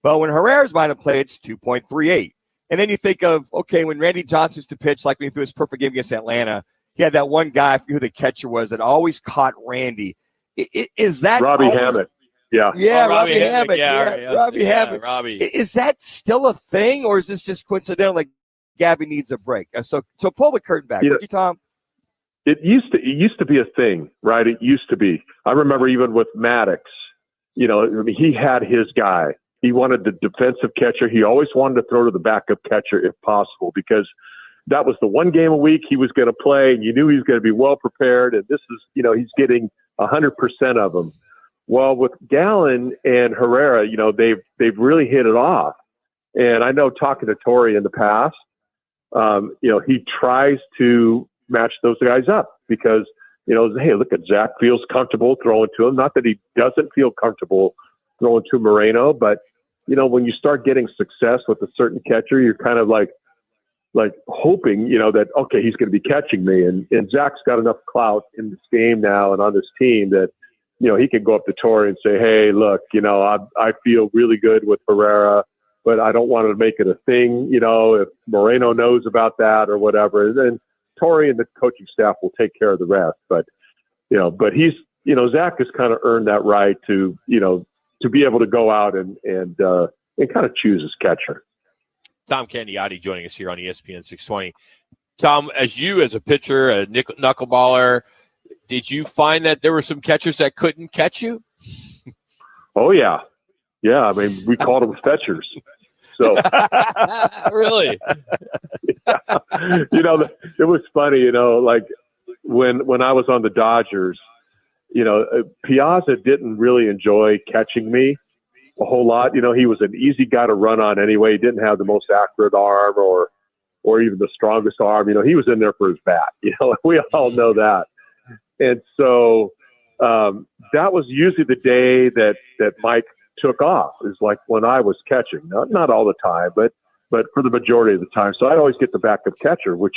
But when Herrera's behind the plate, it's 2.38. And then you think of, okay, when Randy Johnson used to pitch, like when he threw his perfect game against Atlanta, he had that one guy, I forget who the catcher was, that always caught Randy. Is that Robbie Hammett? Yeah. Yeah, Oh, Robbie Hammett. Robbie yeah, Hammett. Robbie. Is that still a thing, or is this just coincidental? Like Gabby needs a break. So pull the curtain back, would you, Tom? It used to be a thing, right? It used to be. I remember even with Maddox, he had his guy. He wanted the defensive catcher. He always wanted to throw to the backup catcher if possible, because that was the one game a week he was going to play, and you knew he was going to be well prepared. And this is, he's getting 100% of them. Well, with Gallen and Herrera, they've really hit it off. And I know, talking to Torrey in the past, he tries to match those guys up because, hey, look at Zach feels comfortable throwing to him. Not that he doesn't feel comfortable throwing to Moreno, but when you start getting success with a certain catcher, you're kind of like hoping, that, okay, he's going to be catching me. And Zach's got enough clout in this game now and on this team that, he can go up to Torrey and say, hey, look, I feel really good with Herrera, but I don't want to make it a thing, if Moreno knows about that or whatever. And then Torrey and the coaching staff will take care of the rest. But he's, Zach has kind of earned that right to be able to go out and kind of choose his catcher. Tom Candiotti joining us here on ESPN 620. Tom, as a pitcher, a knuckleballer, did you find that there were some catchers that couldn't catch you? Oh, yeah. Yeah, I mean, we called them fetchers. So really? Yeah. It was funny, like when I was on the Dodgers, Piazza didn't really enjoy catching me a whole lot. He was an easy guy to run on anyway. He didn't have the most accurate arm or even the strongest arm. He was in there for his bat. We all know that. And so that was usually the day that Mike took off, is like when I was catching. Not all the time, but for the majority of the time. So I'd always get the backup catcher, which,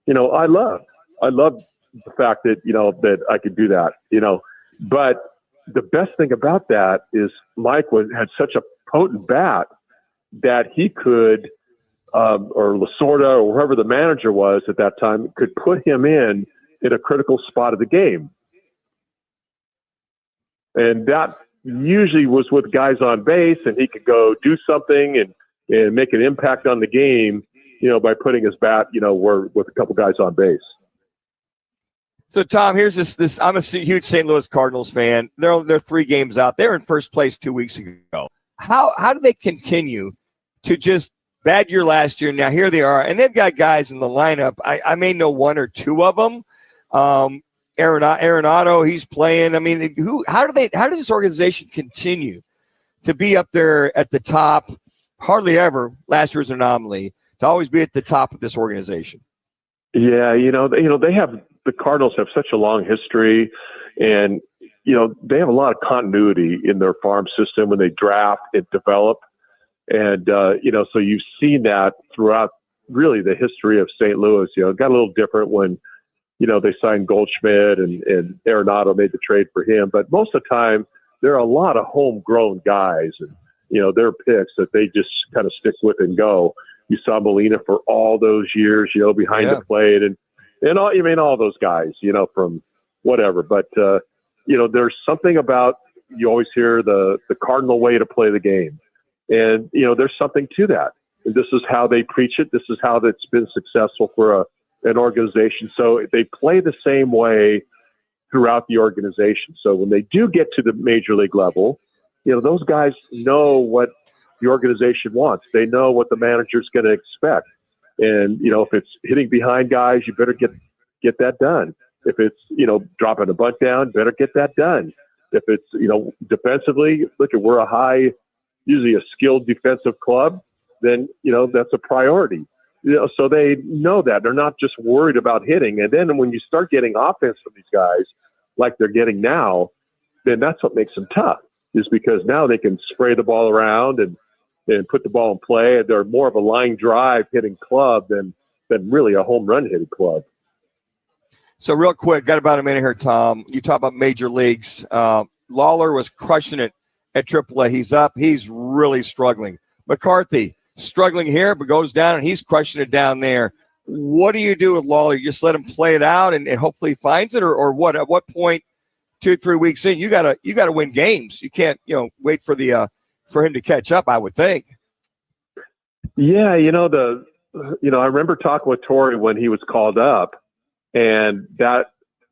I love. I love the fact that, that I could do that, But the best thing about that is Mike had such a potent bat that he could, or Lasorda or whoever the manager was at that time, could put him in a critical spot of the game. And that usually was with guys on base, and he could go do something and make an impact on the game, by putting his bat, with a couple guys on base. So, Tom, here's this. I'm a huge St. Louis Cardinals fan. They're 3 games out. They were in first place 2 weeks ago. How do they continue to just bad year last year? Now here they are, and they've got guys in the lineup. I may know 1 or 2 of them. Arenado, he's playing. I mean, how does this organization continue to be up there at the top? Hardly ever. Last year's anomaly to always be at the top of this organization. Yeah, they have. The Cardinals have such a long history, and they have a lot of continuity in their farm system when they draft and develop, and so you've seen that throughout really the history of St. Louis. It got a little different when they signed Goldschmidt and Arenado made the trade for him, but most of the time there are a lot of homegrown guys, and their picks that they just kind of stick with and go. You saw Molina for all those years, behind the plate, and all those guys, from whatever. But, there's something about, you always hear the Cardinal way to play the game. And, there's something to that. And this is how they preach it. This is how it's been successful for an organization. So they play the same way throughout the organization. So when they do get to the major league level, those guys know what the organization wants. They know what the manager's going to expect. And, if it's hitting behind guys, you better get that done. If it's, dropping a bunt down, better get that done. If it's, defensively, look, we're usually a skilled defensive club, then, that's a priority. So they know that. They're not just worried about hitting. And then when you start getting offense from these guys like they're getting now, then that's what makes them tough, is because now they can spray the ball around and put the ball in play. They're more of a line drive hitting club than really a home run hitting club. So real quick, got about a minute here, Tom. You talk about major leagues. Lawler was crushing it at AAA. He's up. He's really struggling. McCarthy, struggling here, but goes down, and he's crushing it down there. What do you do with Lawler? You just let him play it out and hopefully he finds it, or what? At what point, 2-3 weeks in, you gotta win games. You can't wait for him to catch up, I would think. Yeah, I remember talking with Torrey when he was called up, and that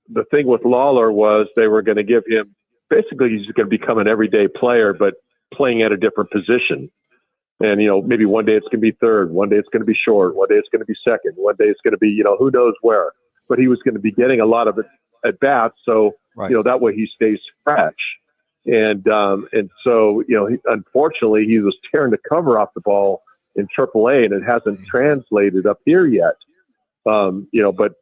the thing with Lawler was they were going to give him, basically he's going to become an everyday player, but playing at a different position. And, maybe one day it's going to be third, one day it's going to be short, one day it's going to be second, one day it's going to be, who knows where. But he was going to be getting a lot of at bats, so that way he stays fresh. And so unfortunately he was tearing the cover off the ball in AAA, and it hasn't translated up here yet. But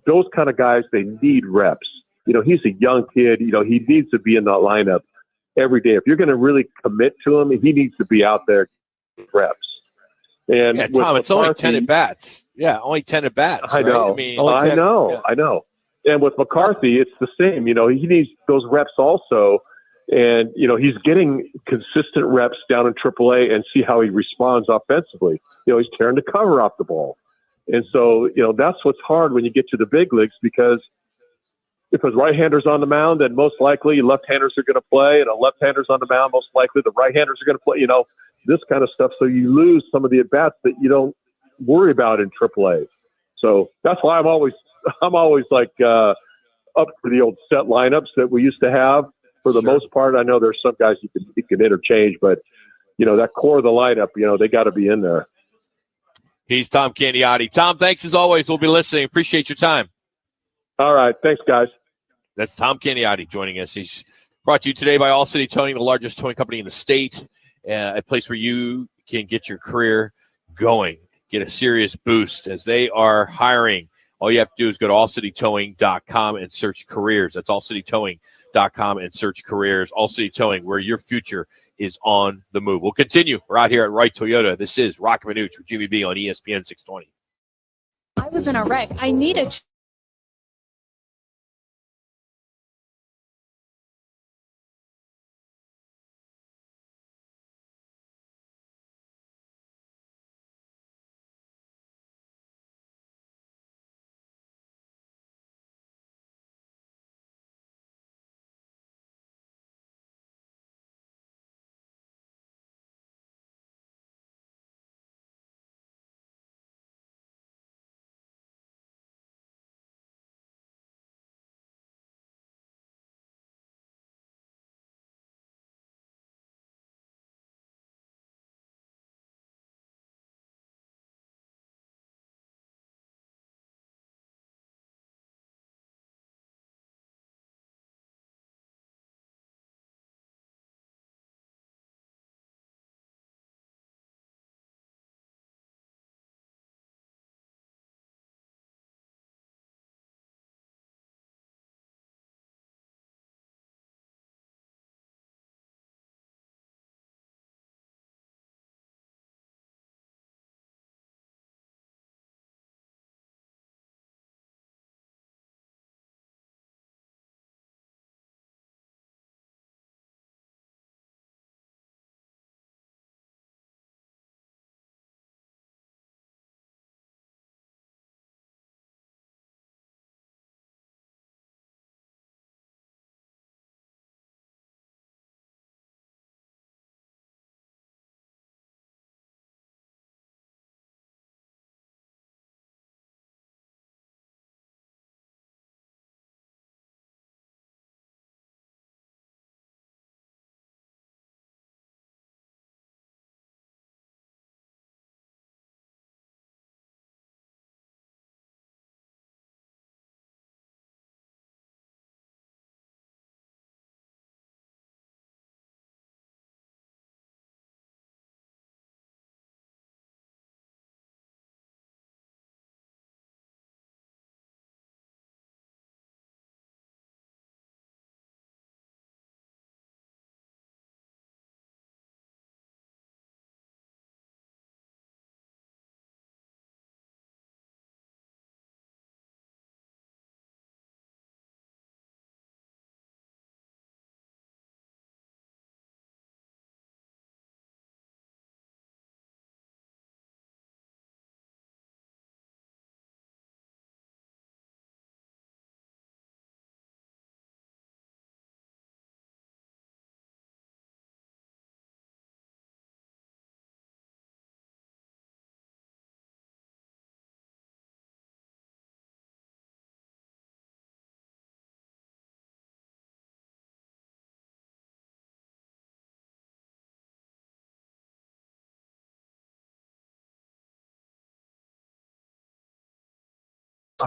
those kind of guys, they need reps. He's a young kid. He needs to be in that lineup every day. If you're going to really commit to him, he needs to be out there reps. And yeah, Tom, it's only 10 at bats. Yeah, only 10 at bats. I know. Right? I know. And with McCarthy, it's the same. He needs those reps also. And, he's getting consistent reps down in AAA, and see how he responds offensively. He's tearing the cover off the ball. And so, that's what's hard when you get to the big leagues, because if a right-hander's on the mound, then most likely left-handers are going to play, and a left-hander's on the mound, most likely the right-handers are going to play, this kind of stuff. So you lose some of the at-bats that you don't worry about in AAA. So that's why I'm always like up for the old set lineups that we used to have. For the most part, I know there's some guys you can interchange, but that core of the lineup, they got to be in there. He's Tom Candiotti. Tom, thanks as always. We'll be listening. Appreciate your time. All right. Thanks, guys. That's Tom Candiotti joining us. He's brought to you today by All City Towing, the largest towing company in the state, a place where you can get your career going, get a serious boost as they are hiring. All you have to do is go to allcitytowing.com and search careers. That's allcitytowing.com and search careers. All City Towing, where your future is on the move. We'll continue right here at Wright Toyota. This is Roc and Manuch with Jimmy B on ESPN 620. I was in a wreck. I need a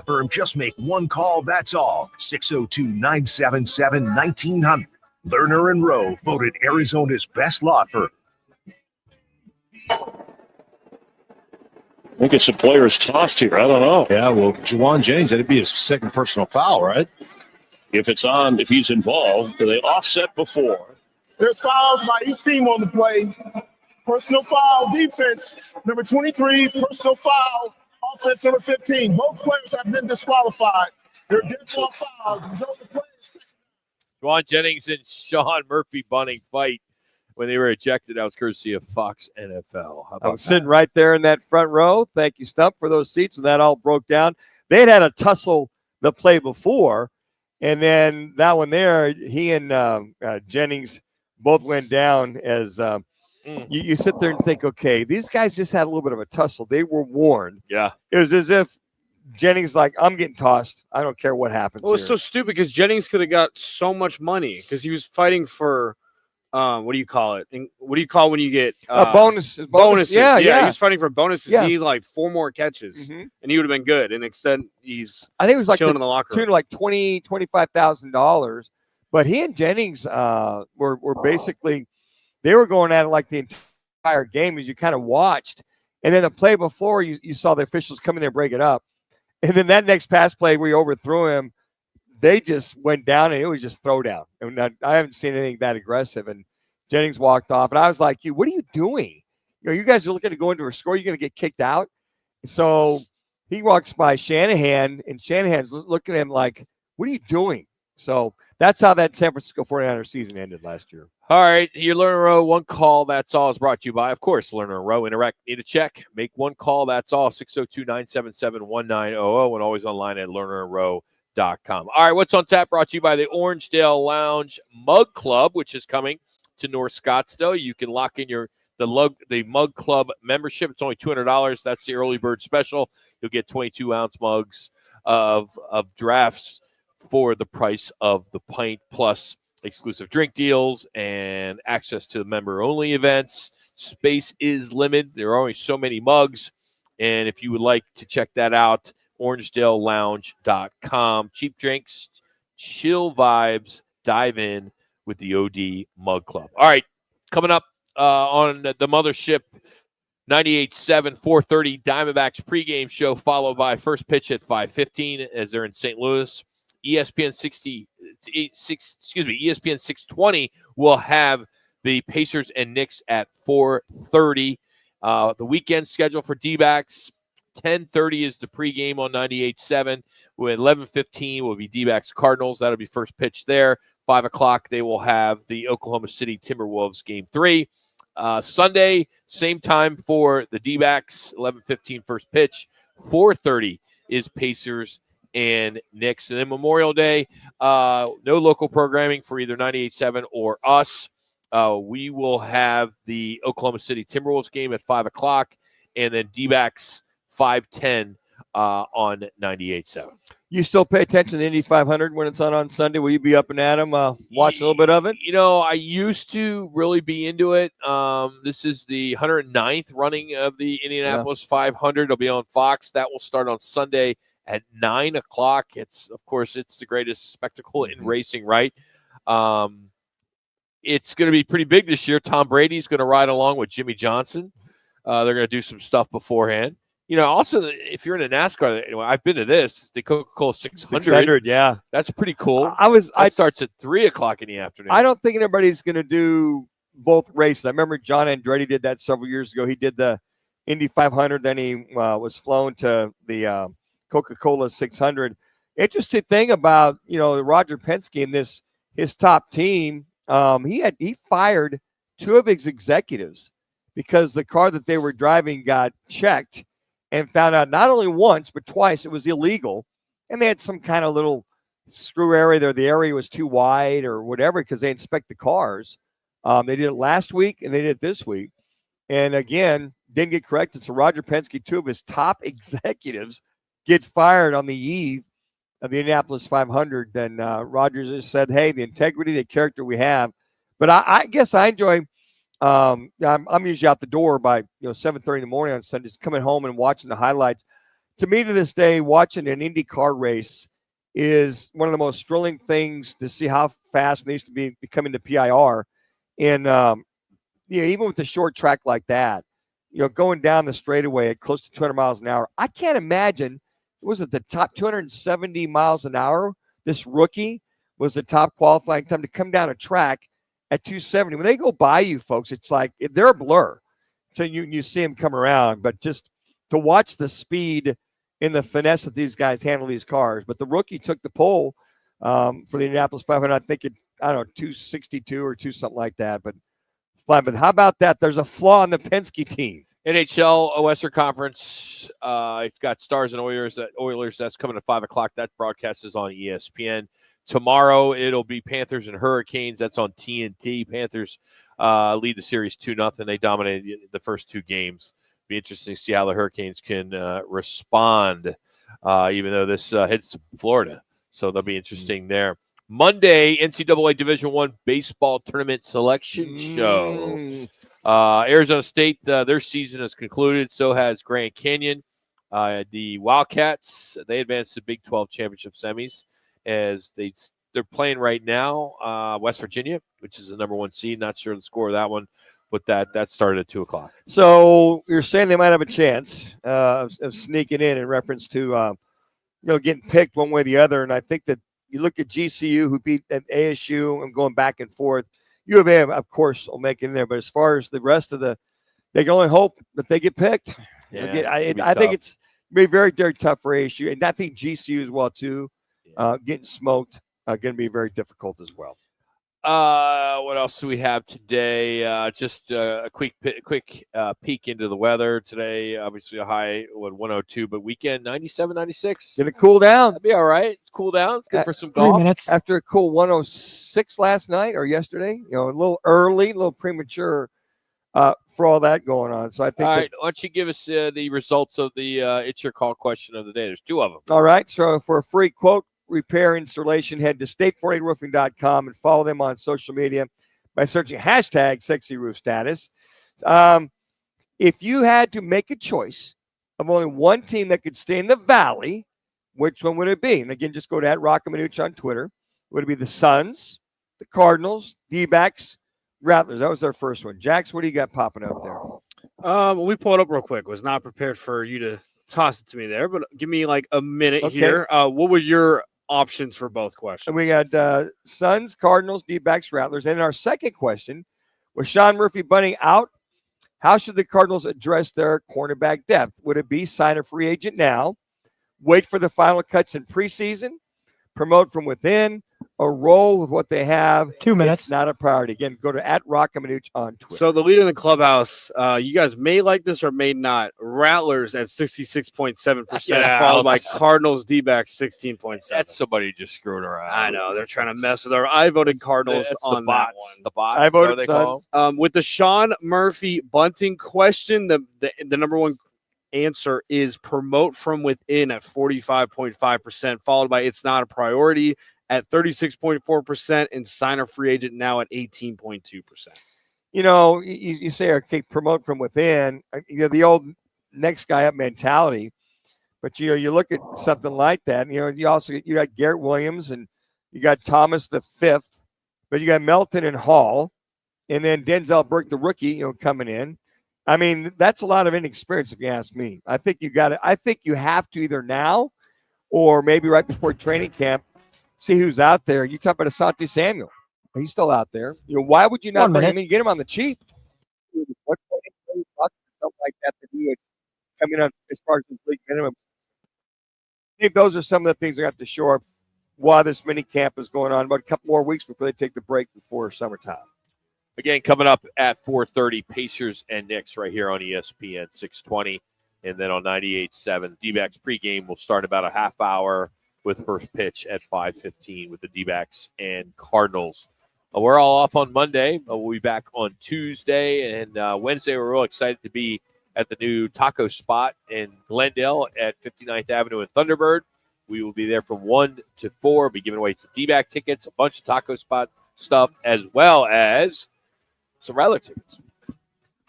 firm. Just make one call, that's all. 602-977-1900. Lerner and Rowe, voted Arizona's best law firm. I think it's a player's tossed here. I don't know. Yeah, well, Juwan Jennings, that'd be his second personal foul, right? If it's on, if he's involved, do they offset before? There's fouls by each team on the play. Personal foul, defense, number 23, personal foul, offense, number 15. Both players have been disqualified. They're dead ball fouls. Result of play is Juwan Jennings and Sean Murphy Bunning fight when they were ejected. That was courtesy of Fox NFL. How I about was sitting right there in that front row. Thank you, Stump, for those seats. And that all broke down. They had a tussle the play before. And then that one there, he and Jennings both went down as you sit there and think, okay, these guys just had a little bit of a tussle. They were warned. Yeah. It was as if Jennings like, I'm getting tossed. I don't care what happens. Well, it's so stupid because Jennings could have got so much money because he was fighting for what do you call it? And what do you call when you get bonuses? Yeah, Yeah. He was fighting for bonuses. Yeah. He needed like 4 more catches, and he would have been good. And instead, he's I think it was like chilling in the locker room. to like $25,000. But he and Jennings were basically they were going at it like the entire game as you kind of watched. And then the play before you saw the officials come in there and break it up. And then that next pass play where you overthrew him, they just went down and it was just throwdown. And I haven't seen anything that aggressive. And Jennings walked off. And I was like, what are you doing? You guys are looking to go into a score. You're going to get kicked out. So he walks by Shanahan, and Shanahan's looking at him like, what are you doing? So that's how that San Francisco 49ers season ended last year. All right, your Lerner Row, one call, that's all is brought to you by, of course, Lerner Row. Interact, need a check, make one call, that's all, 602-977-1900, and always online at lernerrow.com. All right, what's on tap brought to you by the Orangedale Lounge Mug Club, which is coming to North Scottsdale. You can lock in the Mug Club membership. It's only $200. That's the early bird special. You'll get 22-ounce mugs of drafts for the price of the pint, plus exclusive drink deals and access to the member-only events. Space is limited. There are only so many mugs. And if you would like to check that out, orangedalelounge.com. Cheap drinks, chill vibes, dive in with the OD Mug Club. All right, coming up on the mothership, 98.7, 4:30 Diamondbacks pregame show, followed by first pitch at 5:15 as they're in St. Louis. ESPN 620 will have the Pacers and Knicks at 4:30. The weekend schedule for D-backs, 10:30 is the pregame on 98.7. With 11:15 will be D-backs Cardinals. That'll be first pitch there. 5 o'clock they will have the Oklahoma City Timberwolves game 3. Sunday, same time for the D-backs, 11:15 first pitch. 4:30 is Pacers and Knicks. And then Memorial Day, no local programming for either 98.7 or us. We will have the Oklahoma City Timberwolves game at 5 o'clock, and then D-backs 5:10 on 98.7. You still pay attention to the Indy 500 when it's on Sunday? Will you be up and at them, watch a little bit of it? You know, I used to really be into it. This is the 109th running of the Indianapolis 500. It'll be on Fox. That will start on Sunday at 9 o'clock. It's the greatest spectacle in racing, right? It's going to be pretty big this year. Tom Brady's going to ride along with Jimmy Johnson. They're going to do some stuff beforehand. You know, also, if you're in a NASCAR, I've been to this, the Coca-Cola 600. 600, yeah. That's pretty cool. That starts at 3 o'clock in the afternoon. I don't think anybody's going to do both races. I remember John Andretti did that several years ago. He did the Indy 500, then he was flown to the Coca-Cola 600. Interesting thing about, the Roger Penske and his top team, he fired 2 of his executives because the car that they were driving got checked and found out not only once but twice it was illegal, and they had some kind of little screw area there. The area was too wide or whatever because they inspect the cars. They did it last week and they did it this week, and again didn't get corrected. So Roger Penske, 2 of his top executives, get fired on the eve of the Indianapolis 500. Then Rogers just said, hey, the integrity, the character we have. But I guess I enjoy I'm usually out the door by 7:30 in the morning on Sundays, coming home and watching the highlights. to me, to this day, watching an Indy car race is one of the most thrilling things to see how fast they used to be becoming the PIR. And, even with a short track like that, going down the straightaway at close to 200 miles an hour, I can't imagine, was it the top 270 miles an hour? This rookie was the top qualifying time to come down a track at 270. When they go by you, folks, it's like they're a blur. So you see them come around, but just to watch the speed and the finesse that these guys handle these cars. But the rookie took the pole for the Indianapolis 500. I think 262 or something like that. But how about that? There's a flaw in the Penske team. NHL Western Conference. It's got Stars and Oilers. That's coming at 5:00. That broadcast is on ESPN. Tomorrow it'll be Panthers and Hurricanes. That's on TNT. Panthers lead the series 2-0. They dominated the first two games. Be interesting to see how the Hurricanes can respond, even though this heads to Florida. So that'll be interesting there. Monday, NCAA Division I baseball tournament selection show. Arizona State, their season has concluded. So has Grand Canyon. The Wildcats, they advanced to Big 12 championship semis as they're playing right now. West Virginia, which is the number 1 seed. Not sure the score of that one, but that started at 2:00. So you're saying they might have a chance of sneaking in reference to getting picked one way or the other. And I think that you look at GCU, who beat ASU, and going back and forth. U of A, of course, will make it in there. But as far as the rest of they can only hope that they get picked. Yeah, I think it's going to be very, very tough for ASU. And I think GCU as well, too. Getting smoked, going to be very difficult as well. What else do we have today? Just a quick peek into the weather today. Obviously a high 102, but weekend 97, 96. Gonna cool down. That'd be all right. It's cool down. It's good for some 3 golf. minutes. After a cool 106 last night or yesterday, a little early, a little premature for all that going on. So I think. All right, why don't you give us the results of the It's Your Call question of the day? There's 2 of them. All right. So for a free quote, repair, installation, head to state48roofing.com and follow them on social media by searching hashtag #SexyRoofStatus. If you had to make a choice of only one team that could stay in the Valley, which one would it be? And again, just go to @Roc and Manuch on Twitter. Would it be the Suns, the Cardinals, D-backs, Rattlers? That was our first one. Jax, what do you got popping up there? We pull it up real quick. Was not prepared for you to toss it to me there, but give me like a minute here. What were your options for both questions? And we got Suns, Cardinals, D-backs, Rattlers. And our second question was Sean Murphy Bunting out. How should the Cardinals address their cornerback depth? Would it be sign a free agent now, wait for the final cuts in preseason, promote from within, or roll with what they have? 2 minutes. It's not a priority. Again, go to @Roc and Manuch on Twitter. So the leader in the clubhouse, you guys may like this or may not. Rattlers at 66.7%, followed by Cardinals D-backs 16.7%. That's somebody just screwing around. I know they're trying to mess with our. I voted Cardinals on that one. The bots. I voted Suns. With the Sean Murphy Bunting question, the number one answer is promote from within at 45.5%, followed by it's not a priority at 36.4%, and sign a free agent now at 18.2%. You say, okay, promote from within, the old next guy up mentality. But, you look at something like that, you got Garrett Williams and you got Thomas the fifth, but you got Melton and Hall, and then Denzel Burke, the rookie, coming in. I mean, that's a lot of inexperience, if you ask me. I think you have to either now or maybe right before training camp, see who's out there. You talk about Asante Samuel. He's still out there. Why would you not bring him in? Get him on the cheap. Something like that he would come in on as far as his league minimum. I think those are some of the things they have to shore up while this mini camp is going on. About a couple more weeks before they take the break before summertime. Again, coming up at 4:30, Pacers and Knicks right here on ESPN 620. And then on 98.7, D-backs pregame will start about a half hour with first pitch at 5:15 with the D-backs and Cardinals. We're all off on Monday. We'll be back on Tuesday. And Wednesday, we're real excited to be at the new taco spot in Glendale at 59th Avenue in Thunderbird. We will be there from 1 to 4. Be giving away some D-back tickets, a bunch of taco spot stuff, as well as some Rattler tickets.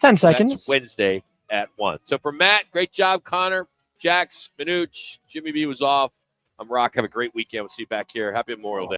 10 seconds. That's Wednesday at 1. So for Matt, great job, Connor. Jax, Manuch, Jimmy B was off. I'm Rock. Have a great weekend. We'll see you back here. Happy Memorial Day.